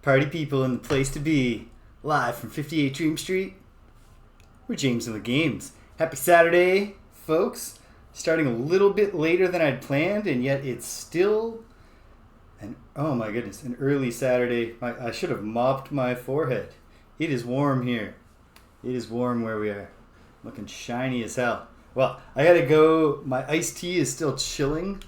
Party people in the place to be. Live from 58 Dream Street. We're James and the Games. Happy Saturday, folks. Starting a little bit later than I'd planned, and yet it's still oh my goodness, an early Saturday. I should have mopped my forehead. It is warm here. It is warm where we are. Looking shiny as hell. Well, I gotta go. My iced tea is still chilling,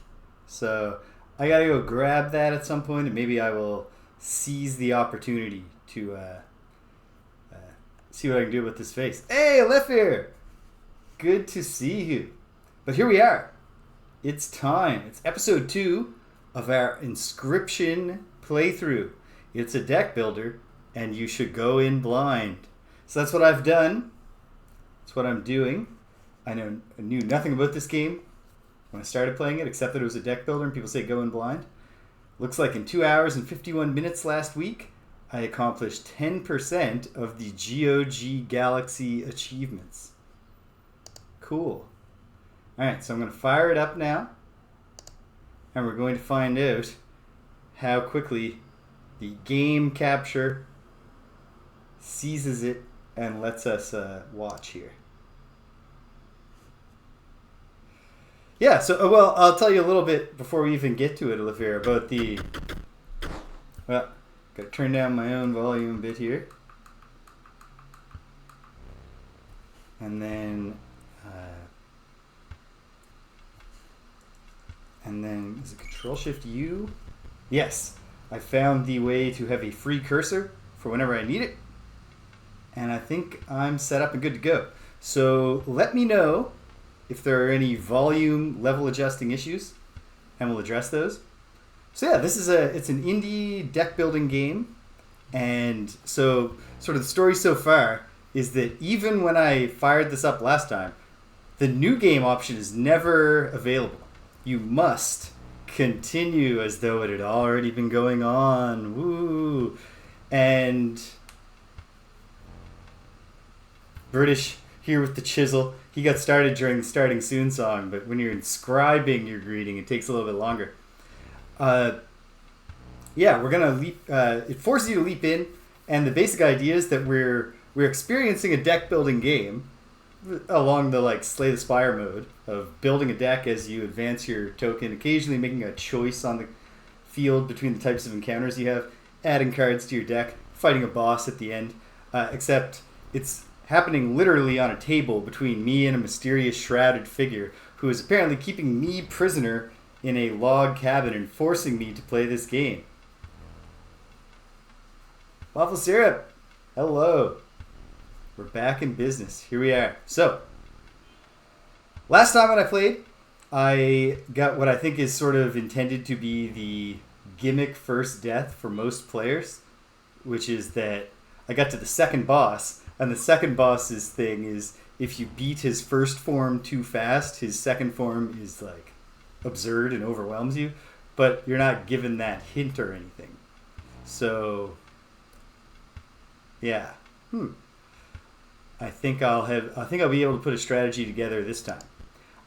so I gotta go grab that at some point, and maybe I will seize the opportunity to see what I can do with this face. Hey, Leffier! Good to see you. But here we are. It's time. It's episode 2 of our Inscryption playthrough. It's a deck builder, and you should go in blind. So that's what I've done. That's what I'm doing. I knew nothing about this game when I started playing it, except that it was a deck builder, and people say go in blind. Looks like in 2 hours and 51 minutes last week, I accomplished 10% of the GOG Galaxy achievements. Cool. Alright, so I'm going to fire it up now, and we're going to find out how quickly the game capture seizes it and lets us watch here. Yeah, so, well, I'll tell you a little bit before we even get to it, Olivia, about the... Well, got to turn down my own volume a bit here. And then is it Control-Shift-U? Yes, I found the way to have a free cursor for whenever I need it. And I think I'm set up and good to go. So let me know if there are any volume level adjusting issues, and we'll address those. So yeah, this is it's an indie deck building game, and so sort of the story so far is that even when I fired this up last time, the new game option is never available. You must continue as though it had already been going on. Woo! And British here with the chisel. He got started during the Starting Soon song, but when you're inscribing your greeting, it takes a little bit longer. Yeah, we're gonna leap. It forces you to leap in, and the basic idea is that we're experiencing a deck building game along the Slay the Spire mode of building a deck as you advance your token, occasionally making a choice on the field between the types of encounters you have, adding cards to your deck, fighting a boss at the end. Except it's happening literally on a table between me and a mysterious shrouded figure who is apparently keeping me prisoner in a log cabin and forcing me to play this game. Waffle Syrup, hello. We're back in business. Here we are. So, last time when I played, I got what I think is sort of intended to be the gimmick first death for most players, which is that I got to the second boss, and the second boss's thing is if you beat his first form too fast, his second form is absurd and overwhelms you, but you're not given that hint or anything. So, yeah. I think I'll be able to put a strategy together this time.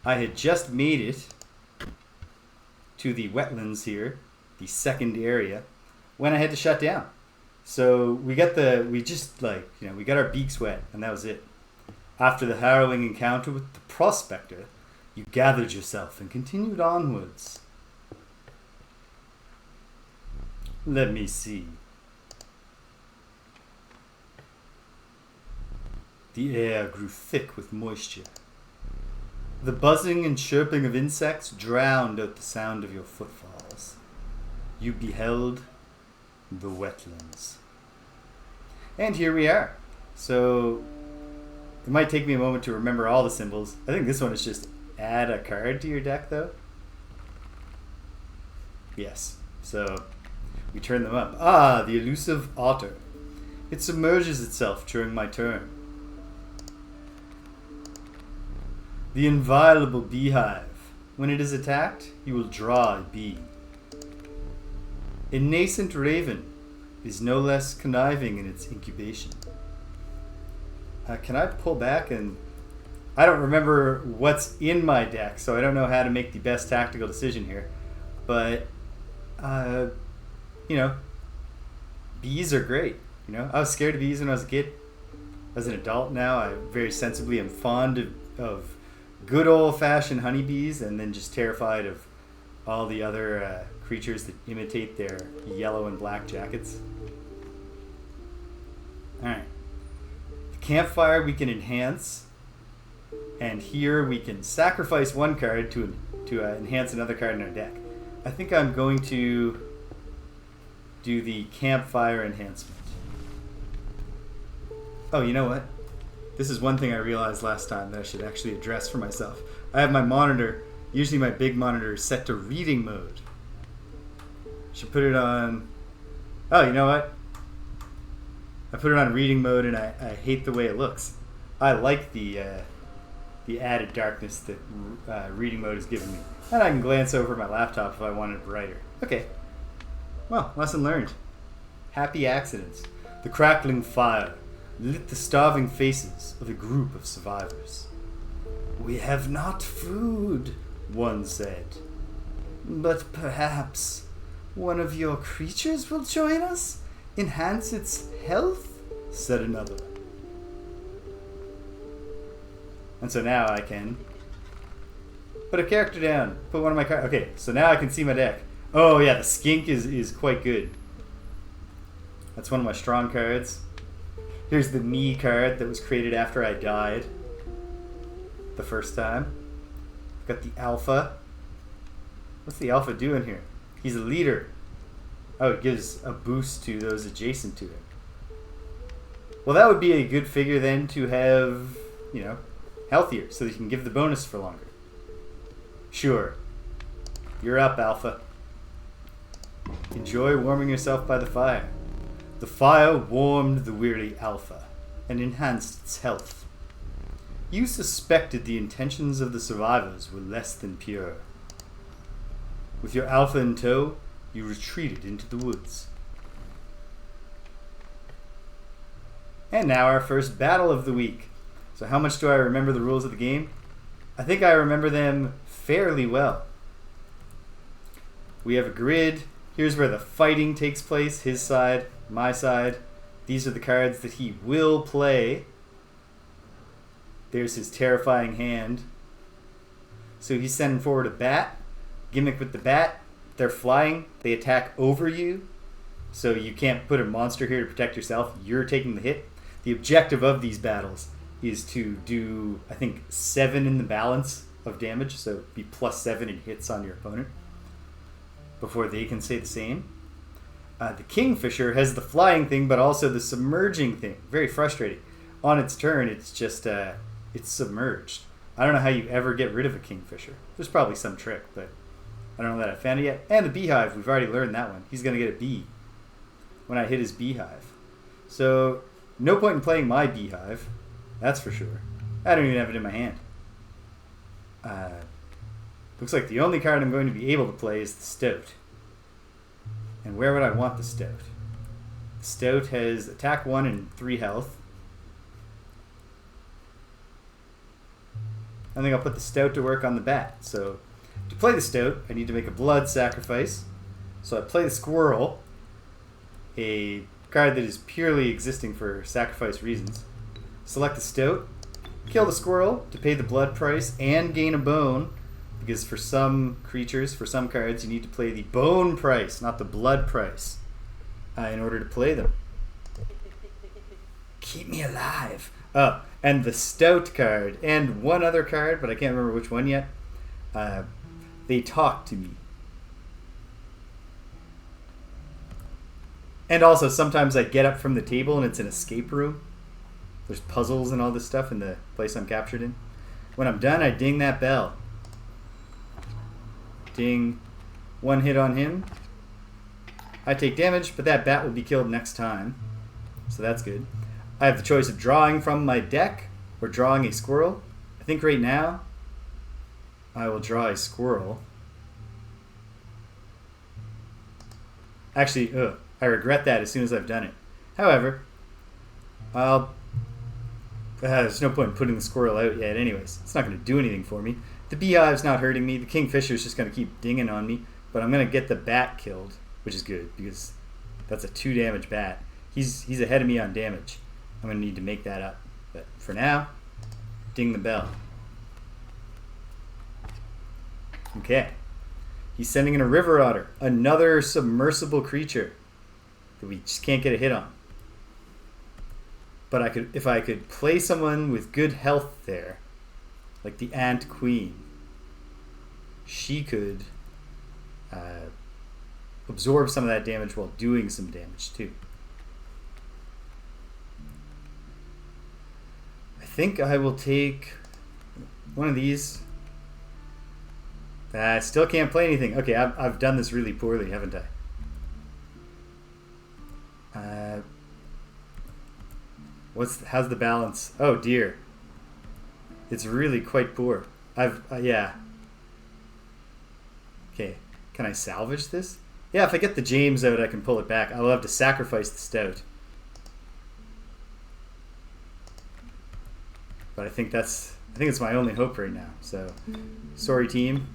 I had just made it to the Wetlands here, the second area, when I had to shut down. So we got our beaks wet, and that was it. After the harrowing encounter with the prospector, you gathered yourself and continued onwards. Let me see. The air grew thick with moisture. The buzzing and chirping of insects drowned out the sound of your footfalls. You beheld the Wetlands. And here we are. So it might take me a moment to remember all the symbols. I think this one is just add a card to your deck, though. Yes. So we turn them up. Ah, the elusive otter. It submerges itself during my turn. The inviolable beehive. When it is attacked, you will draw a bee. A nascent raven is no less conniving in its incubation. Can I pull back and... I don't remember what's in my deck, so I don't know how to make the best tactical decision here. But, Bees are great. You know, I was scared of bees when I was a kid. As an adult now, I very sensibly am fond of good old-fashioned honeybees, and then just terrified of all the other creatures that imitate their yellow and black jackets. Alright. The campfire we can enhance, and here we can sacrifice one card to enhance another card in our deck. I think I'm going to do the campfire enhancement. Oh, you know what? This is one thing I realized last time that I should actually address for myself. I have my monitor, usually my big monitor, set to reading mode. Should put it on... Oh, you know what? I put it on reading mode and I hate the way it looks. I like the added darkness that reading mode has given me. And I can glance over my laptop if I want it brighter. Okay. Well, lesson learned. Happy accidents. The crackling fire lit the starving faces of a group of survivors. "We have not food," one said. "But perhaps one of your creatures will join us? Enhance its health?" said another. And so now I can put a character down. Put one of my cards. Okay, so now I can see my deck. Oh yeah, the skink is quite good. That's one of my strong cards. Here's the me card that was created after I died the first time. Got the alpha. What's the alpha doing here? He's a leader. Oh, it gives a boost to those adjacent to it. Well, that would be a good figure then to have, you know, healthier, so that you can give the bonus for longer. Sure. You're up, alpha. Enjoy warming yourself by the fire. The fire warmed the weary alpha and enhanced its health. You suspected the intentions of the survivors were less than pure. With your alpha in tow, you retreated into the woods. And now our first battle of the week. So how much do I remember the rules of the game? I think I remember them fairly well. We have a grid. Here's where the fighting takes place. His side, my side. These are the cards that he will play. There's his terrifying hand. So he's sending forward a bat. Gimmick with the bat. They're flying. They attack over you. So you can't put a monster here to protect yourself. You're taking the hit. The objective of these battles is to do, I think, 7 in the balance of damage. So be +7 in hits on your opponent before they can say the same. The Kingfisher has the flying thing, but also the submerging thing. Very frustrating. On its turn, it's just, it's submerged. I don't know how you ever get rid of a Kingfisher. There's probably some trick, but I don't know that I found it yet. And the Beehive, we've already learned that one. He's going to get a bee when I hit his Beehive. So, no point in playing my Beehive. That's for sure. I don't even have it in my hand. Looks like the only card I'm going to be able to play is the Stoat. And where would I want the Stoat? The Stoat has attack 1 and 3 health. I think I'll put the Stoat to work on the bat. So to play the Stoat, I need to make a blood sacrifice. So I play the Squirrel, a card that is purely existing for sacrifice reasons. Select the Stoat, kill the Squirrel to pay the blood price and gain a bone. Because for some creatures, for some cards, you need to play the bone price, not the blood price, in order to play them. Keep me alive. Oh, and the Stout card, and one other card, but I can't remember which one yet. They talk to me. And also, sometimes I get up from the table and it's an escape room. There's puzzles and all this stuff in the place I'm captured in. When I'm done, I ding that bell. Ding. 1 hit on him. I take damage, but that bat will be killed next time. So that's good. I have the choice of drawing from my deck or drawing a squirrel. I think right now I will draw a squirrel. Actually, I regret that as soon as I've done it. However, there's no point in putting the squirrel out yet anyways. It's not going to do anything for me. The Beehive's not hurting me. The Kingfisher's just going to keep dinging on me. But I'm going to get the bat killed, which is good because That's a 2 damage bat. He's ahead of me on damage. I'm going to need to make that up. But for now, ding the bell. Okay. He's sending in a river otter. Another submersible creature that we just can't get a hit on. But if I could play someone with good health there, like the Ant Queen, she could absorb some of that damage while doing some damage too. I think I will take one of these. I still can't play anything. Okay, I've done this really poorly, haven't I? How's the balance? Oh dear, it's really quite poor. Yeah. Okay, can I salvage this? Yeah, if I get the James out, I can pull it back. I'll have to sacrifice the Stout. But I think it's my only hope right now. So, sorry team.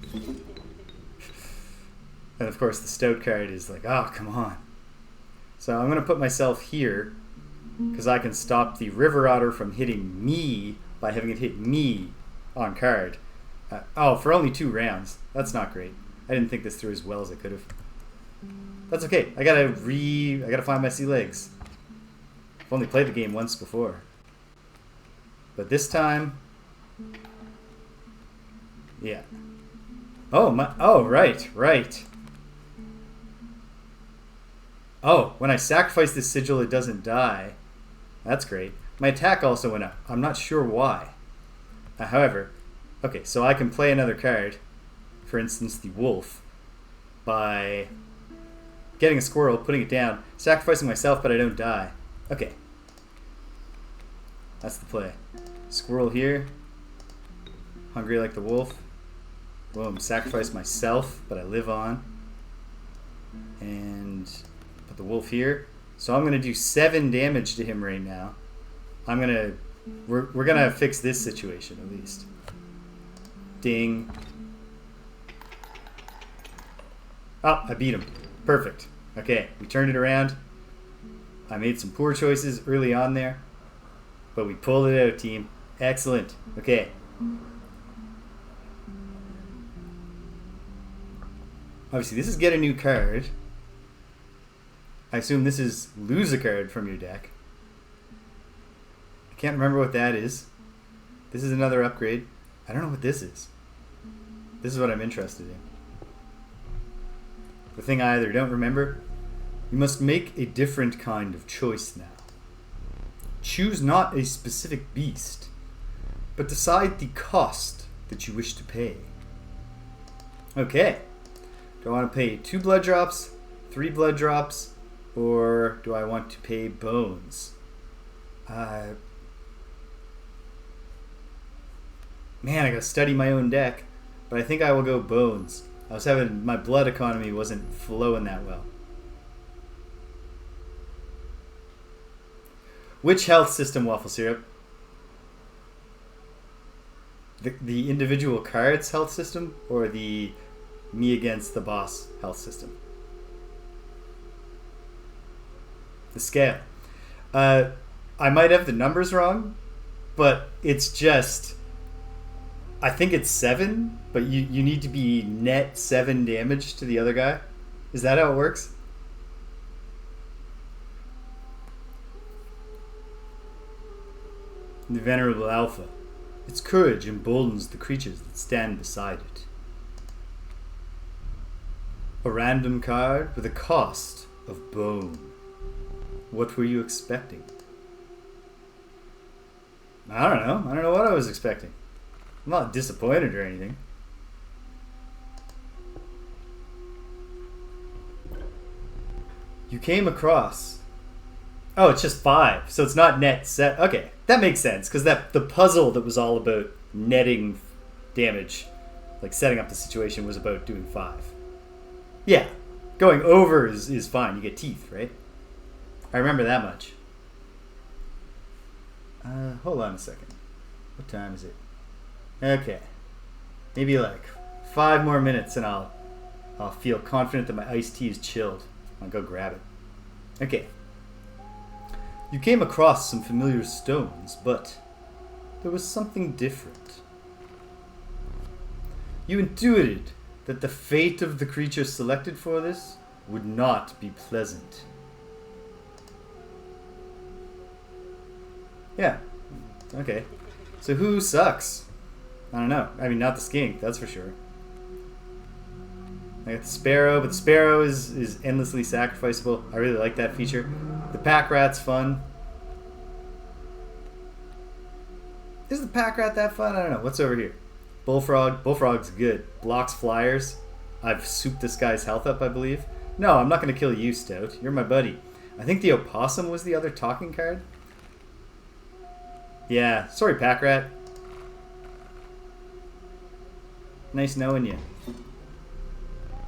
And of course the Stout card is like, oh, come on. So I'm going to put myself here because I can stop the River Otter from hitting me by having it hit me on card. For only 2 rounds. That's not great. I didn't think this through as well as I could have. That's okay. I gotta find my sea legs. I've only played the game once before. But this time, yeah. Oh, right. Oh, when I sacrifice this sigil, it doesn't die. That's great. My attack also went up. I'm not sure why. However, okay, so I can play another card, for instance, the wolf, by getting a squirrel, putting it down, sacrificing myself, but I don't die. Okay. That's the play. Squirrel here. Hungry like the wolf. Boom. Sacrifice myself, but I live on. And put the wolf here. So I'm going to do 7 damage to him right now. We're going to fix this situation at least. Ding. Oh, I beat him. Perfect. Okay, we turned it around. I made some poor choices early on there, but we pulled it out, team. Excellent. Okay. Obviously, this is get a new card. I assume this is lose a card from your deck. I can't remember what that is. This is another upgrade. I don't know what this is. This is what I'm interested in. The thing I either don't remember. You must make a different kind of choice now. Choose not a specific beast, but decide the cost that you wish to pay. Okay. Do I want to pay 2 blood drops, 3 blood drops, or do I want to pay bones? Man, I gotta study my own deck, but I think I will go bones. My blood economy wasn't flowing that well. Which health system, Waffle Syrup? The individual cards health system, or the me against the boss health system? The scale. I might have the numbers wrong, but it's just, I think it's 7, but you need to be net 7 damage to the other guy. Is that how it works? The Venerable Alpha. Its courage emboldens the creatures that stand beside it. A random card with a cost of bone. What were you expecting? I don't know. I don't know what I was expecting. I'm not disappointed or anything. You came across... Oh, it's just 5. So it's not net set. Okay, that makes sense. Because the puzzle that was all about netting damage, like setting up the situation, was about doing 5. Yeah, going over is fine. You get teeth, right? I remember that much. Hold on a second. What time is it? Okay. Maybe like 5 more minutes and I'll feel confident that my iced tea is chilled. I'll go grab it. Okay. You came across some familiar stones, but there was something different. You intuited that the fate of the creature selected for this would not be pleasant. Yeah. Okay. So who sucks? I don't know. I mean, not the skink, that's for sure. I got the sparrow, but the sparrow is endlessly sacrificable. I really like that feature. The pack rat's fun. Is the pack rat that fun? I don't know. What's over here? Bullfrog. Bullfrog's good. Blocks flyers. I've souped this guy's health up, I believe. No, I'm not going to kill you, Stout. You're my buddy. I think the opossum was the other talking card. Yeah. Sorry, pack rat. Nice knowing you.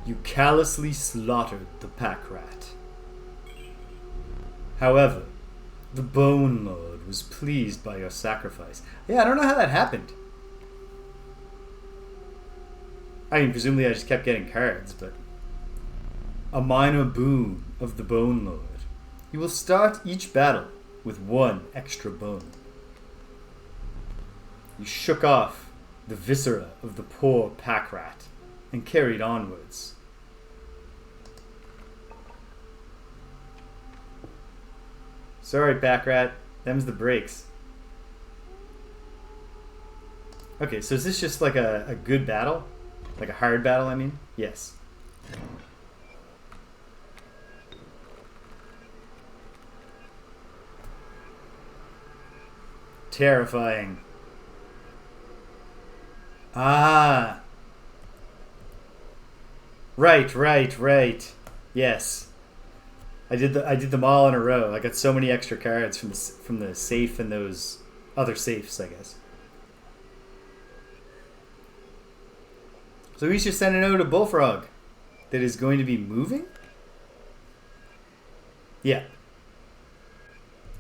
You callously slaughtered the pack rat. However, the Bone Lord was pleased by your sacrifice. Yeah, I don't know how that happened. I mean, presumably I just kept getting cards, but... A minor boon of the Bone Lord. You will start each battle with 1 extra bone. You shook off the viscera of the poor pack rat and carried onwards. Sorry, pack rat. Them's the breaks. Okay, so is this just like a good battle? Like a hard battle, I mean? Yes. Terrifying. Ah. Right. Yes. I did them all in a row. I got so many extra cards from the safe and those other safes, I guess. So he's just sending out a bullfrog that is going to be moving? Yeah.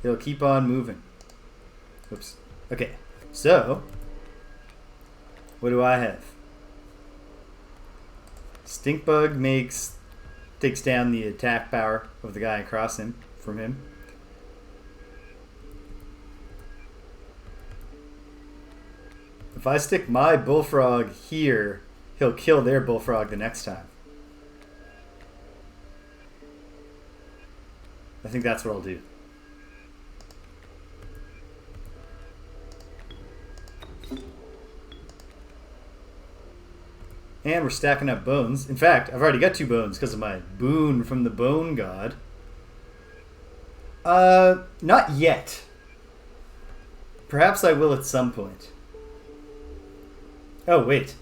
It'll keep on moving. Oops. Okay. So, what do I have? Stinkbug takes down the attack power of the guy across from him. If I stick my bullfrog here, he'll kill their bullfrog the next time. I think that's what I'll do. And we're stacking up bones. In fact, I've already got 2 bones because of my boon from the bone god. Not yet. Perhaps I will at some point. Oh, wait.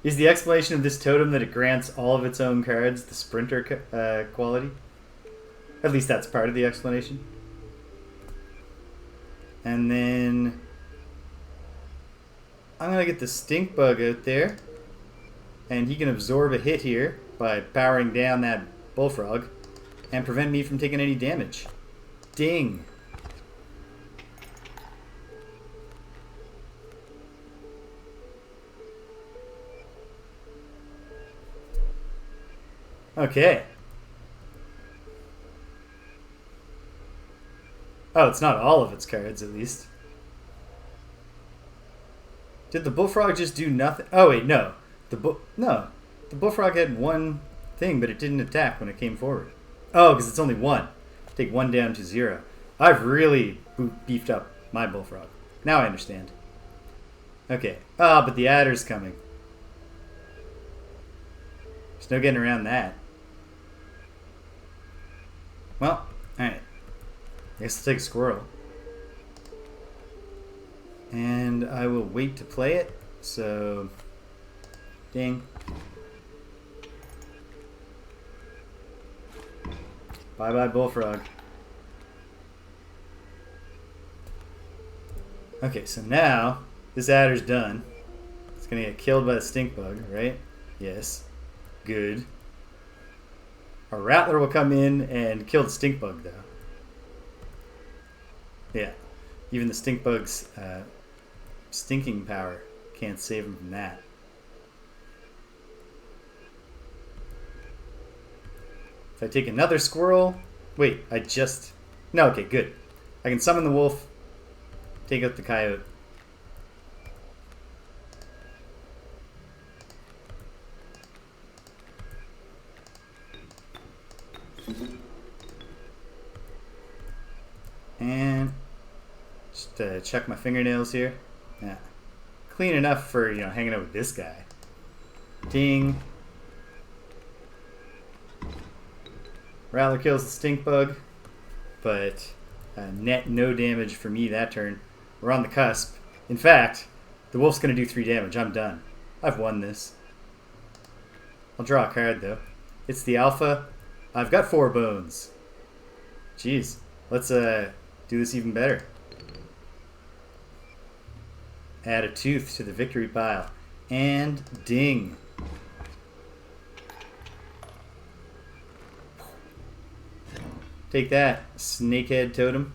Is the explanation of this totem that it grants all of its own cards the sprinter quality? At least that's part of the explanation. And then I'm going to get the stink bug out there. And he can absorb a hit here by powering down that bullfrog and prevent me from taking any damage. Ding. Okay. Oh, it's not all of its cards, at least. Did the bullfrog just do nothing? Oh, wait, no. No. The bullfrog had 1 thing, but it didn't attack when it came forward. Oh, because it's only 1. Take 1 down to 0. I've really beefed up my bullfrog. Now I understand. Okay. Ah, but the adder's coming. There's no getting around that. Well, alright. I guess I'll take a squirrel. And I will wait to play it. So, ding. Bye-bye, bullfrog. Okay, so now this adder's done. It's gonna get killed by the stink bug, right? Yes. Good. A rattler will come in and kill the stink bug, though. Yeah. Even the stink bug's stinking power can't save him from that. If I take another squirrel, Wait, I just... No, okay, good. I can summon the wolf, take out the coyote. And just check my fingernails here. Yeah. Clean enough for, you know, hanging out with this guy. Ding. Rattler kills the stink bug, but net no damage for me that turn. We're on the cusp. In fact, the wolf's going to do 3 damage. I'm done. I've won this. I'll draw a card, though. It's the alpha. I've got 4 bones. Jeez. Let's do this even better. Add a tooth to the victory pile. And ding. Take that, snakehead totem.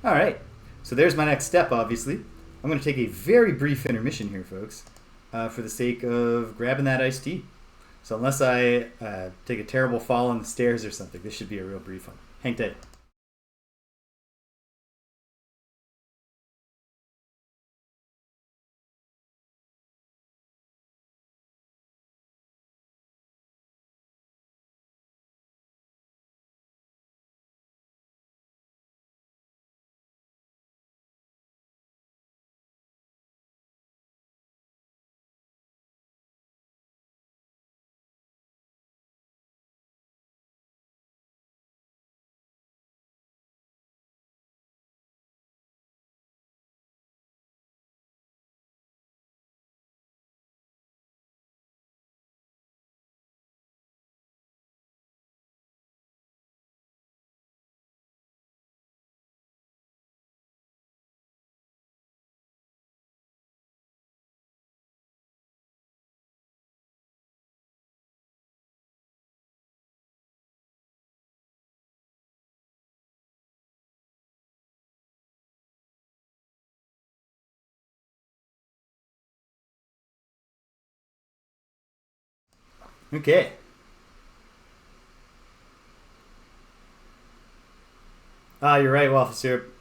Alright, so there's my next step, obviously. I'm going to take a very brief intermission here, folks, for the sake of grabbing that iced tea. So unless I take a terrible fall on the stairs or something, this should be a real brief one. Hang tight. Okay. Ah, you're right, waffle syrup.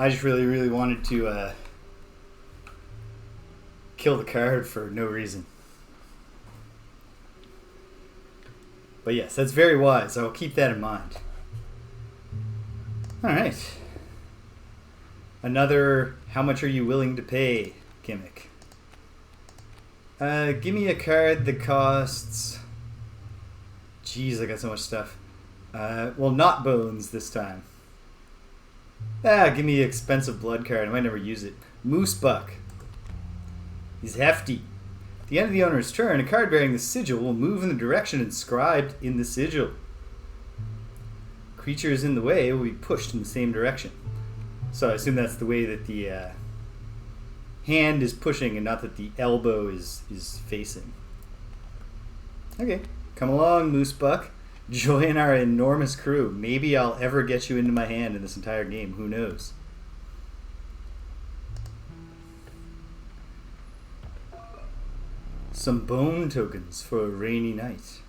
I just really wanted to kill the card for no reason. But yes, that's very wise. I will keep that in mind. Alright. Another how much are you willing to pay gimmick. Give me a card that costs... Jeez, I got so much stuff. Well, not bones this time. Give me an expensive blood card. I might never use it. Moose Buck. He's hefty. At the end of the owner's turn, a card bearing the sigil will move in the direction inscribed in the sigil. Creatures in the way will be pushed in the same direction. So I assume that's the way that the hand is pushing and not that the elbow is facing. Okay, come along, Moose Buck. Join our enormous crew. Maybe I'll ever get you into my hand in this entire game. Who knows? Some bone tokens for a rainy night.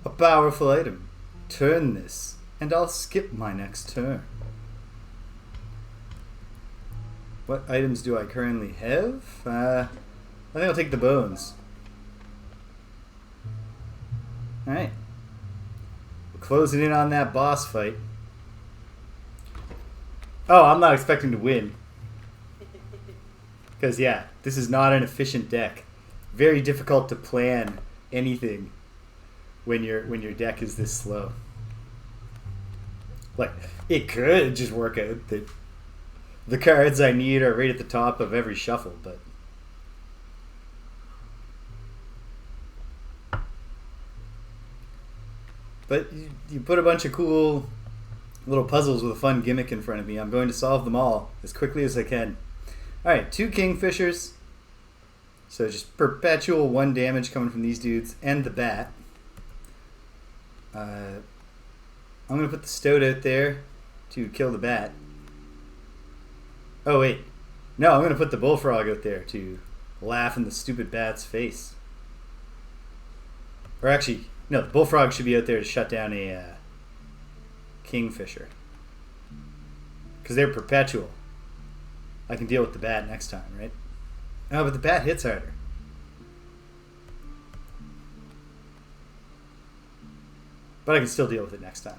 A powerful item. Turn this, and I'll skip my next turn. What items do I currently have? I think I'll take the bones. Alright. We're closing in on that boss fight. Oh, I'm not expecting to win. Because, yeah, this is not an efficient deck. Very difficult to plan anything when your deck is this slow. Like, it could just work out that the cards I need are right at the top of every shuffle, but... But you put a bunch of cool little puzzles with a fun gimmick in front of me. I'm going to solve them all as quickly as I can. Alright, 2 Kingfishers. So just perpetual 1 damage coming from these dudes and the bat. I'm going to put the Stoat out there to kill the bat. Oh wait, no, I'm going to put the Bullfrog out there to laugh in the stupid bat's face. Or actually, No, the bullfrog should be out there to shut down a kingfisher. Because they're perpetual. I can deal with the bat next time, right? Oh, but the bat hits harder. But I can still deal with it next time.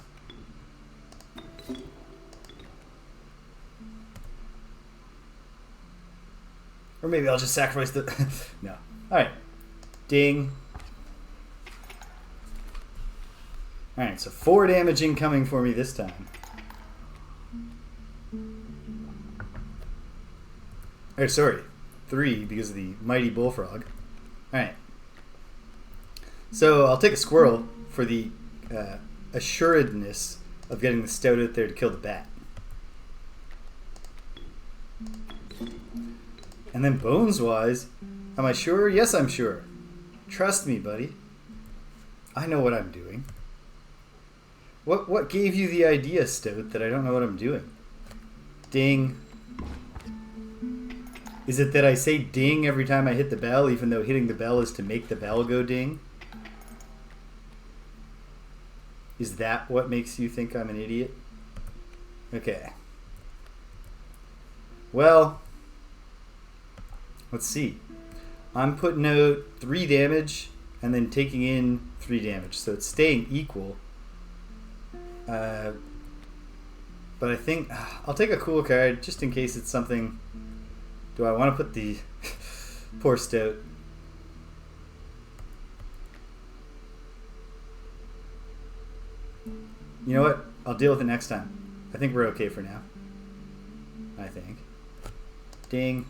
Or maybe I'll just sacrifice the... No. Alright. Ding. Alright, so 4 damage incoming for me this time. Or, sorry. 3 because of the mighty bullfrog. Alright. So I'll take a squirrel for the assuredness of getting the stout out there to kill the bat. And then bones-wise, am I sure? Yes, I'm sure. Trust me, buddy. I know what I'm doing. What gave you the idea, Stout, that I don't know what I'm doing? Ding. Is it that I say ding every time I hit the bell, even though hitting the bell is to make the bell go ding? Is that what makes you think I'm an idiot? Okay. Well, let's see. I'm putting out 3 damage and then taking in 3 damage. So it's staying equal. But I think I'll take a cool card just in case it's something. Do I want to put the poor Stout? You know what? I'll deal with it next time. I think we're okay for now. I think. Ding.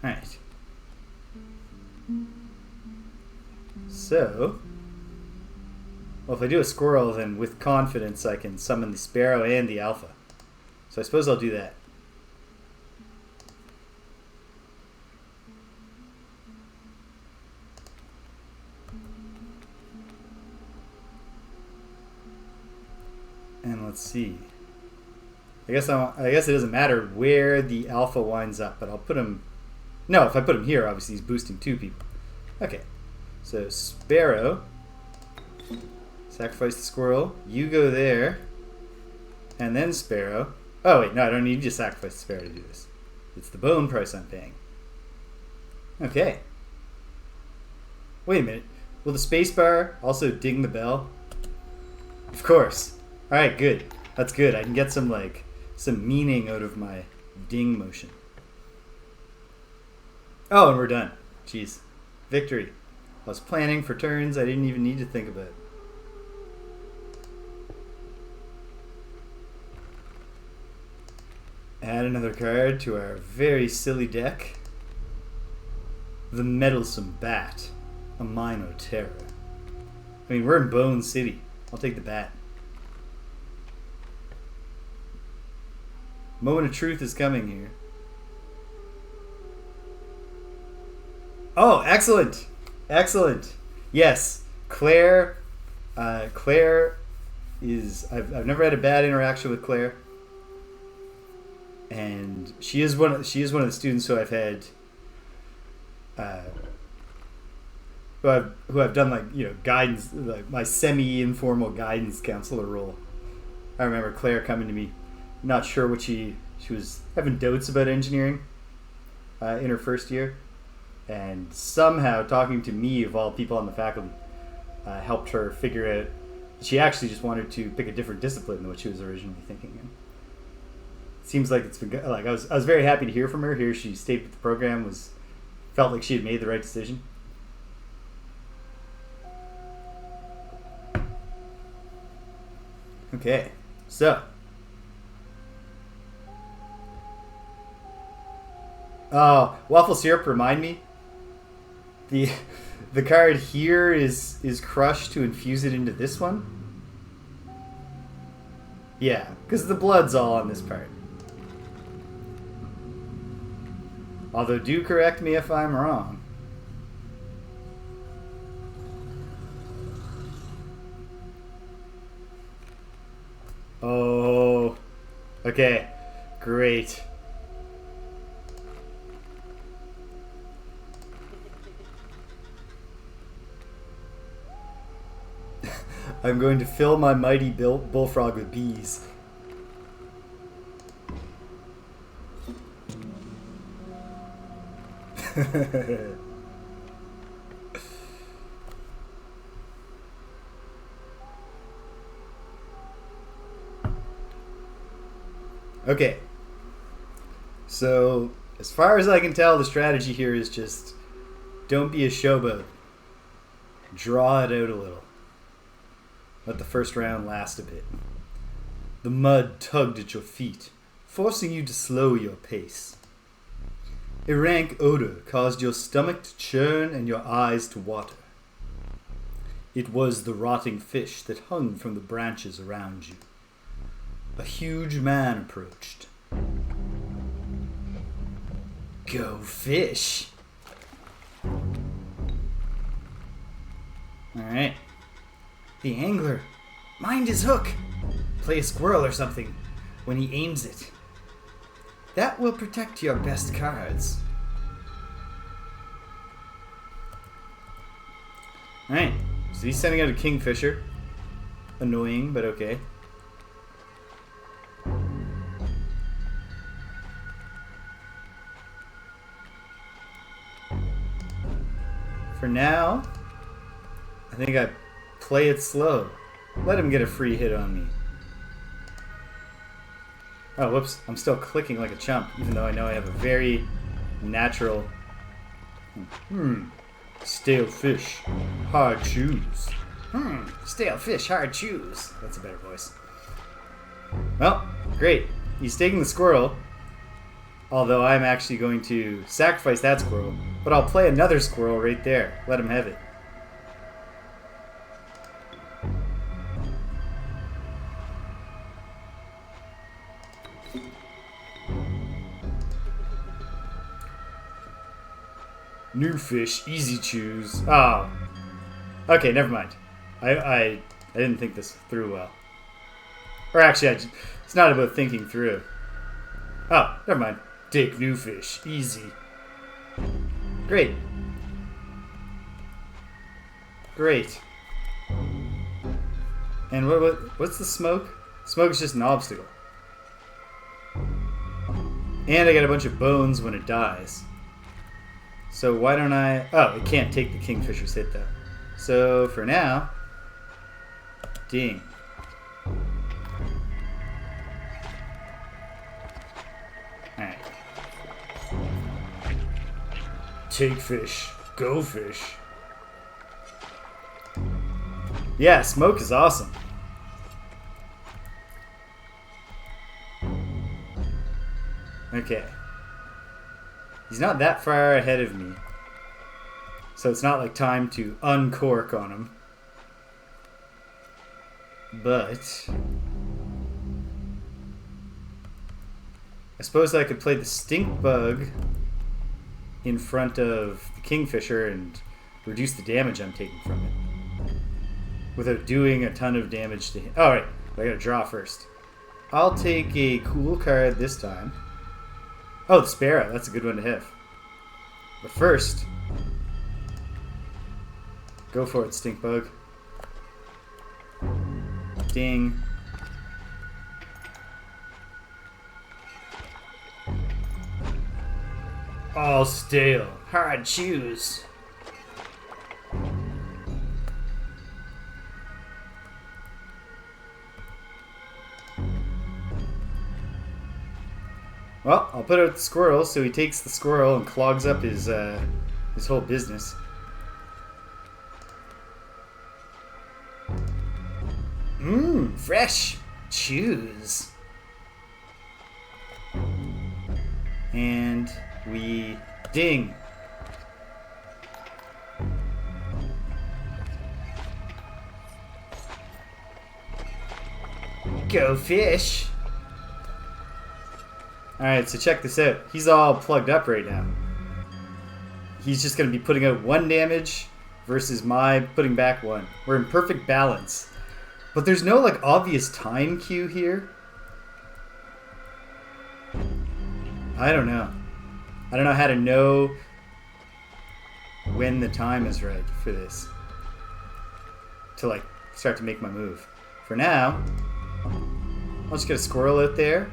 Alright. So, well, if I do a squirrel, then with confidence I can summon the sparrow and the alpha. So I suppose I'll do that. And let's see. I guess it doesn't matter where the alpha winds up, but I'll put him. No, if I put him here, obviously he's boosting 2 people. Okay, so sparrow. Sacrifice the squirrel. You go there, and then sparrow. Oh wait, no, I don't need to sacrifice the sparrow to do this. It's the bone price I'm paying. Okay. Wait a minute. Will the spacebar also ding the bell? Of course. Alright, good. That's good. I can get some meaning out of my ding motion. Oh, and we're done. Jeez. Victory. I was planning for turns I didn't even need to think about. Add another card to our very silly deck. The Meddlesome Bat. A Mino Terror. I mean, we're in Bone City. I'll take the bat. Moment of truth is coming here. Oh, excellent! Excellent! Yes, Claire. Claire is. I've never had a bad interaction with Claire, and she is one of the students who I've had. Who I've done guidance, my semi-informal guidance counselor role. I remember Claire coming to me, not sure what she was having doubts about engineering in her first year, and somehow talking to me of all people on the faculty helped her figure out she actually just wanted to pick a different discipline than what she was originally thinking. And it seems like it's been I was very happy to hear from her. Here she stayed with the program, felt like she had made the right decision. Okay, so waffle syrup, remind me. The card here is crushed to infuse it into this one. Yeah, because the blood's all on this part. Although do correct me if I'm wrong. Oh, okay, great. I'm going to fill my mighty bullfrog with bees. Okay. So, as far as I can tell, the strategy here is just don't be a showboat. Draw it out a little. Let the first round last a bit. The mud tugged at your feet, forcing you to slow your pace. A rank odor caused your stomach to churn and your eyes to water. It was the rotting fish that hung from the branches around you. A huge man approached. Go fish! Alright. The angler. Mind his hook. Play a squirrel or something when he aims it. That will protect your best cards. Alright. So he's sending out a kingfisher. Annoying, but okay. For now, I think I play it slow. Let him get a free hit on me. Oh, whoops. I'm still clicking like a chump, even though I know I have a very natural... Stale fish. Hard chews. Stale fish, hard chews. That's a better voice. Well, great. He's taking the squirrel. Although I'm actually going to sacrifice that squirrel. But I'll play another squirrel right there. Let him have it. New fish, easy choose. Oh. Okay, never mind. I didn't think this through well. Or actually, it's not about thinking through. Oh, never mind. Take new fish, easy. Great. Great. And what's the smoke? Smoke is just an obstacle. And I get a bunch of bones when it dies. So why don't I... Oh, it can't take the kingfisher's hit, though. So, for now... Ding. Alright. Take fish. Go fish. Yeah, smoke is awesome. Okay. He's not that far ahead of me. So it's not like time to uncork on him. But... I suppose I could play the stink bug in front of the kingfisher and reduce the damage I'm taking from it. Without doing a ton of damage to him. Oh, right. I gotta draw first. I'll take a cool card this time. Oh, the sparrow. That's a good one to have. But first, go for it, stink bug. Ding. All stale. Hard chews. Well, I'll put out the squirrel, so he takes the squirrel and clogs up his whole business. Fresh. Choose. And we ding. Go fish. Alright, so check this out. He's all plugged up right now. He's just going to be putting out 1 damage versus my putting back 1. We're in perfect balance. But there's no, like, obvious time cue here. I don't know. I don't know how to know when the time is right for this. To, like, start to make my move. For now, I'll just get a squirrel out there,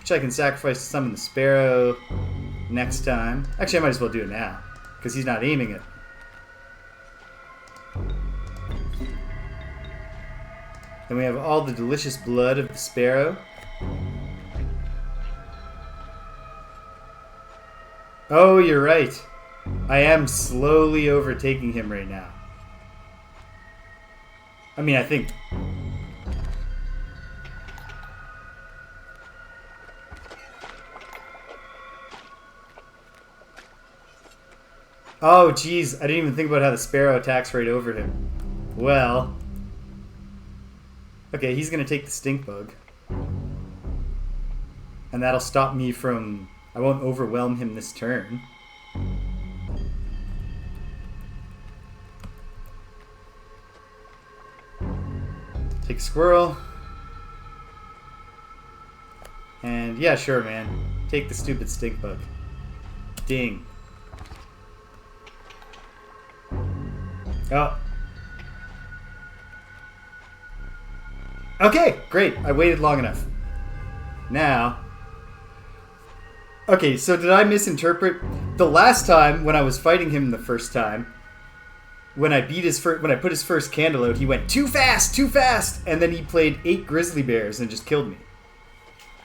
which I can sacrifice to summon the sparrow next time. Actually, I might as well do it now, because he's not aiming it. Then we have all the delicious blood of the sparrow. Oh, you're right. I am slowly overtaking him right now. I mean, I think... Oh, jeez. I didn't even think about how the sparrow attacks right over him. Well... Okay, he's going to take the stink bug. And that'll stop me from... I won't overwhelm him this turn. Take squirrel. And yeah, sure, man. Take the stupid stink bug. Ding. Oh. Okay, great. I waited long enough. Now... Okay, so did I misinterpret? The last time when I was fighting him the first time, when I put his first candle out, he went too fast, and then he played 8 grizzly bears and just killed me.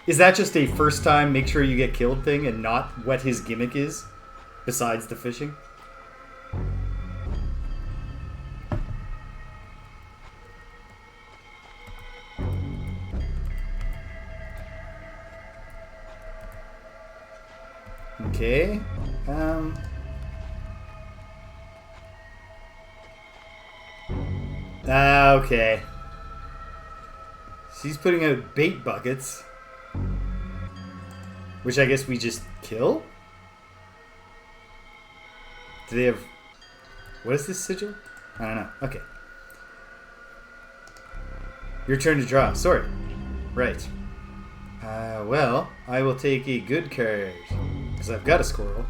Is that just a first time make sure you get killed thing and not what his gimmick is, besides the fishing? Okay. Okay. So he's putting out bait buckets. Which I guess we just kill? Do they have... What is this sigil? I don't know. Okay. Your turn to draw. Sorry. Right. Well, I will take a good card. Because I've got a squirrel.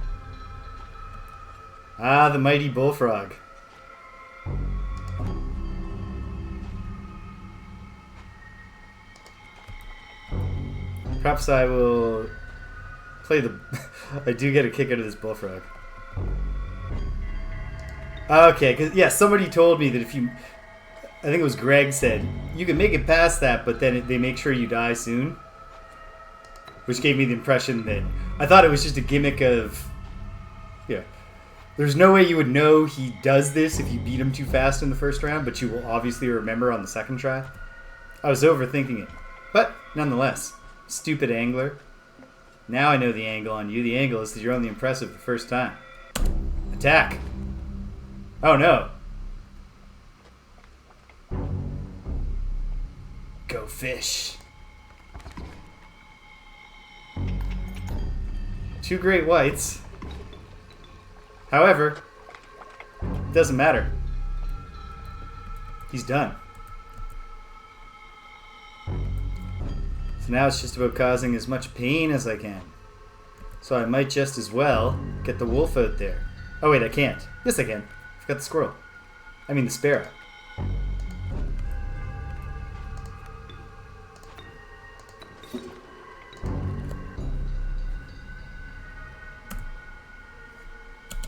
Ah, the mighty bullfrog. Perhaps I will play the... I do get a kick out of this bullfrog. Okay, because, yeah, somebody told me that if you... I think it was Greg said, you can make it past that, but then they make sure you die soon. Which gave me the impression that... I thought it was just a gimmick of... Yeah. There's no way you would know he does this if you beat him too fast in the first round, but you will obviously remember on the second try. I was overthinking it. But, nonetheless, stupid angler. Now I know the angle on you. The angle is that you're only impressive the first time. Attack! Oh no! Go fish! 2 great whites. However, it doesn't matter. He's done. So now it's just about causing as much pain as I can. So I might just as well get the wolf out there. Oh wait, I can't. Yes I can. I've got the squirrel. I mean the sparrow.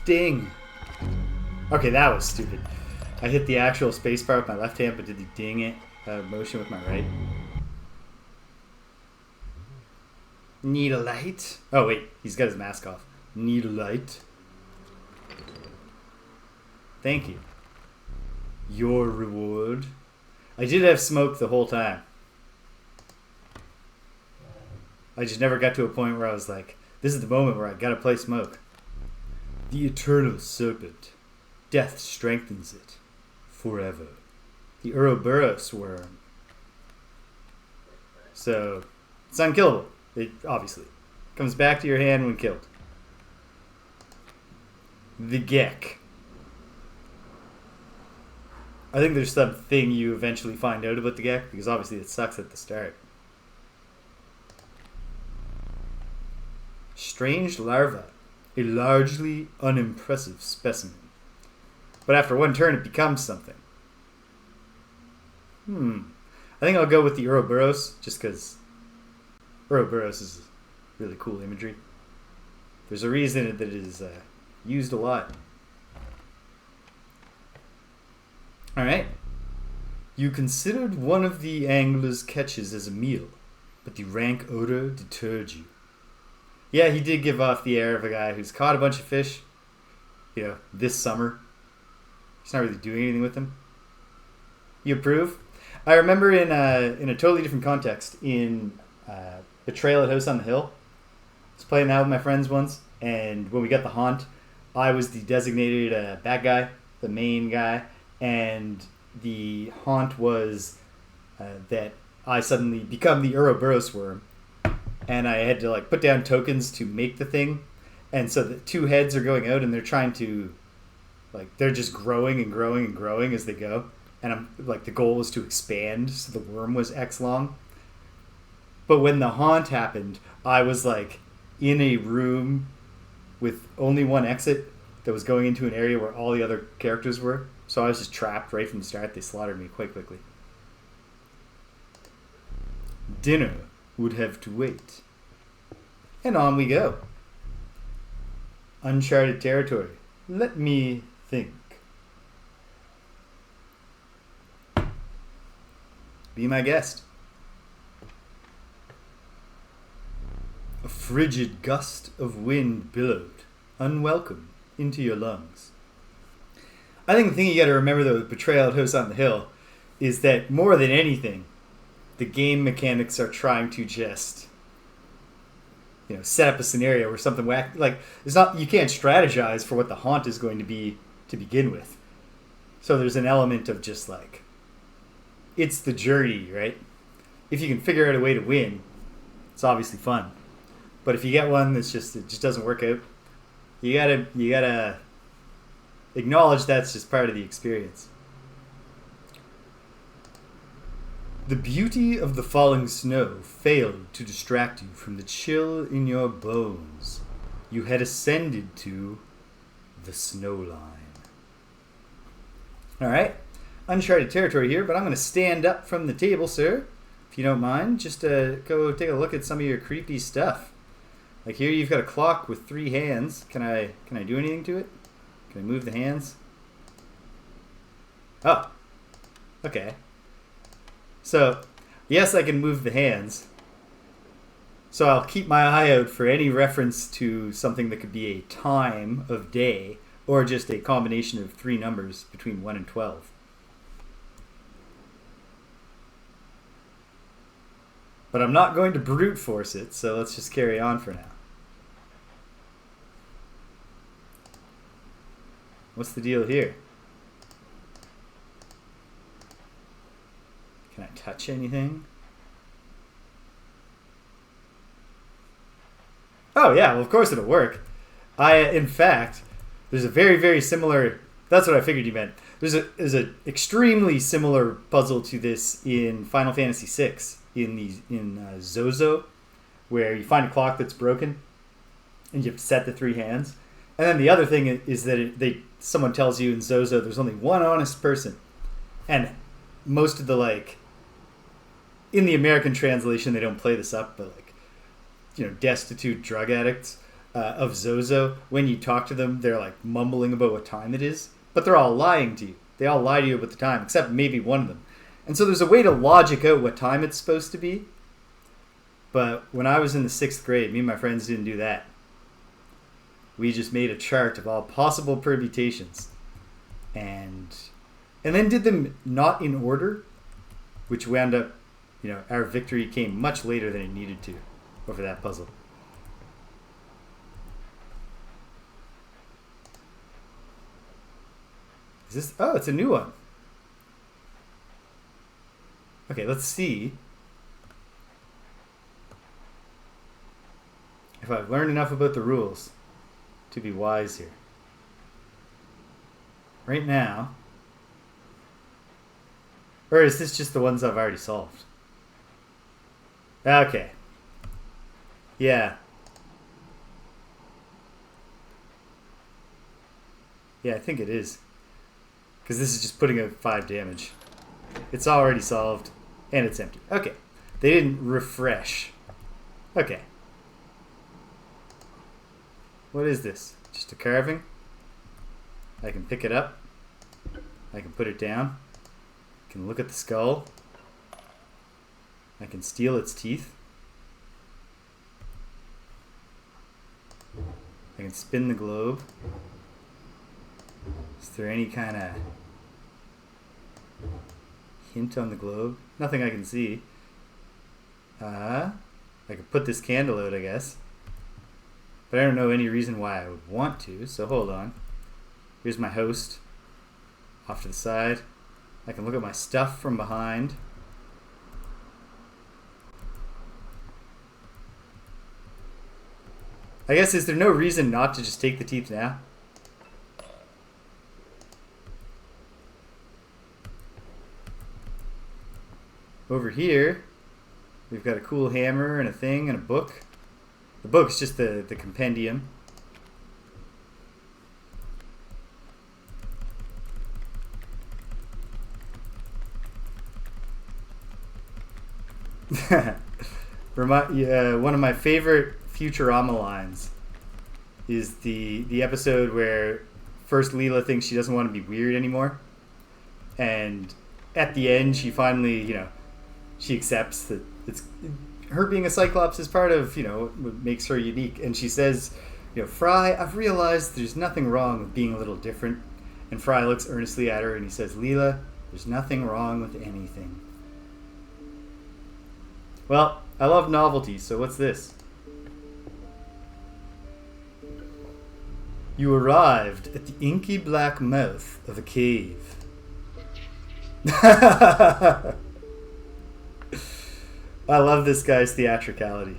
Ding. Okay, that was stupid. I hit the actual spacebar with my left hand, but did the ding it motion with my right. Need a light? Oh wait, he's got his mask off. Need a light? Thank you. Your reward. I did have smoke the whole time. I just never got to a point where I was like, this is the moment where I gotta play smoke. The eternal serpent. Death strengthens it. Forever. The Ouroboros worm. So, it's unkillable. It obviously comes back to your hand when killed. The Gek. I think there's something you eventually find out about the Gek, because obviously it sucks at the start. Strange larva. A largely unimpressive specimen. But after one turn it becomes something. I think I'll go with the Ouroboros, just because Ouroboros is really cool imagery. There's a reason that it is used a lot. Alright. You considered one of the angler's catches as a meal, but the rank odor deterred you. Yeah, he did give off the air of a guy who's caught a bunch of fish, this summer. He's not really doing anything with them. You approve? I remember in a totally different context, in Betrayal at House on the Hill, I was playing that with my friends once, and when we got the haunt, I was the designated bad guy, the main guy, and the haunt was that I suddenly become the Ouroboros worm, and I had to put down tokens to make the thing, and so the two heads are going out and they're trying to, they're just growing and growing and growing as they go, and I'm the goal was to expand, so the worm was X long. But when the haunt happened, I was in a room with only one exit that was going into an area where all the other characters were. So I was just trapped right from the start. They slaughtered me quite quickly. Dinner would have to wait. And on we go. Uncharted territory. Let me think. Be my guest. A frigid gust of wind billowed, unwelcome, into your lungs. I think the thing you got to remember, though, with Betrayal at House on the Hill is that more than anything, the game mechanics are trying to just, set up a scenario where something it's not, you can't strategize for what the haunt is going to be to begin with. So there's an element of just it's the journey, right? If you can figure out a way to win, it's obviously fun. But if you get one that's it just doesn't work out, you gotta acknowledge that's just part of the experience. The beauty of the falling snow failed to distract you from the chill in your bones. You had ascended to the snow line. Alright, uncharted territory here, but I'm going to stand up from the table, sir. If you don't mind, just go take a look at some of your creepy stuff. Here you've got a clock with 3 hands. Can I do anything to it? Can I move the hands? Oh. Okay. So, yes, I can move the hands. So I'll keep my eye out for any reference to something that could be a time of day or just a combination of 3 numbers between 1 and 12. But I'm not going to brute force it, so let's just carry on for now. What's the deal here? Can I touch anything? Oh yeah, well of course it'll work. In fact, there's a very, very similar, that's what I figured you meant. There's a extremely similar puzzle to this in Final Fantasy VI in Zozo, where you find a clock that's broken and you have to set the 3 hands. And then the other thing is that someone tells you in Zozo there's only one honest person. And most of the in the American translation they don't play this up, but destitute drug addicts of Zozo, when you talk to them, they're mumbling about what time it is, but they're all lying to you. They all lie to you about the time, except maybe one of them. And so there's a way to logic out what time it's supposed to be. But when I was in the 6th grade, me and my friends didn't do that. We just made a chart of all possible permutations, and then did them not in order, which wound up, our victory came much later than it needed to over that puzzle. Is this? Oh, it's a new one. Okay, let's see if I've learned enough about the rules to be wise here. Right now, or is this just the ones I've already solved? Okay. Yeah. Yeah, I think it is. Because this is just putting out 5 damage. It's already solved. And it's empty. Okay. They didn't refresh. Okay. What is this? Just a carving? I can pick it up. I can put it down. I can look at the skull. I can steal its teeth. I can spin the globe. Is there any kind of hint on the globe? Nothing I can see. I could put this candle out, I guess. But I don't know any reason why I would want to, so hold on. Here's my host. Off to the side. I can look at my stuff from behind. I guess, is there no reason not to just take the teeth now? Over here, we've got a cool hammer and a thing and a book. The book's just the compendium. One of my favorite Futurama lines is the episode where first Leela thinks she doesn't want to be weird anymore, and at the end she finally, she accepts that it's her being a Cyclops is part of, what makes her unique. And she says, Fry, I've realized there's nothing wrong with being a little different. And Fry looks earnestly at her and he says, Leela, there's nothing wrong with anything. Well, I love novelty, so what's this? You arrived at the inky black mouth of a cave. I love this guy's theatricality.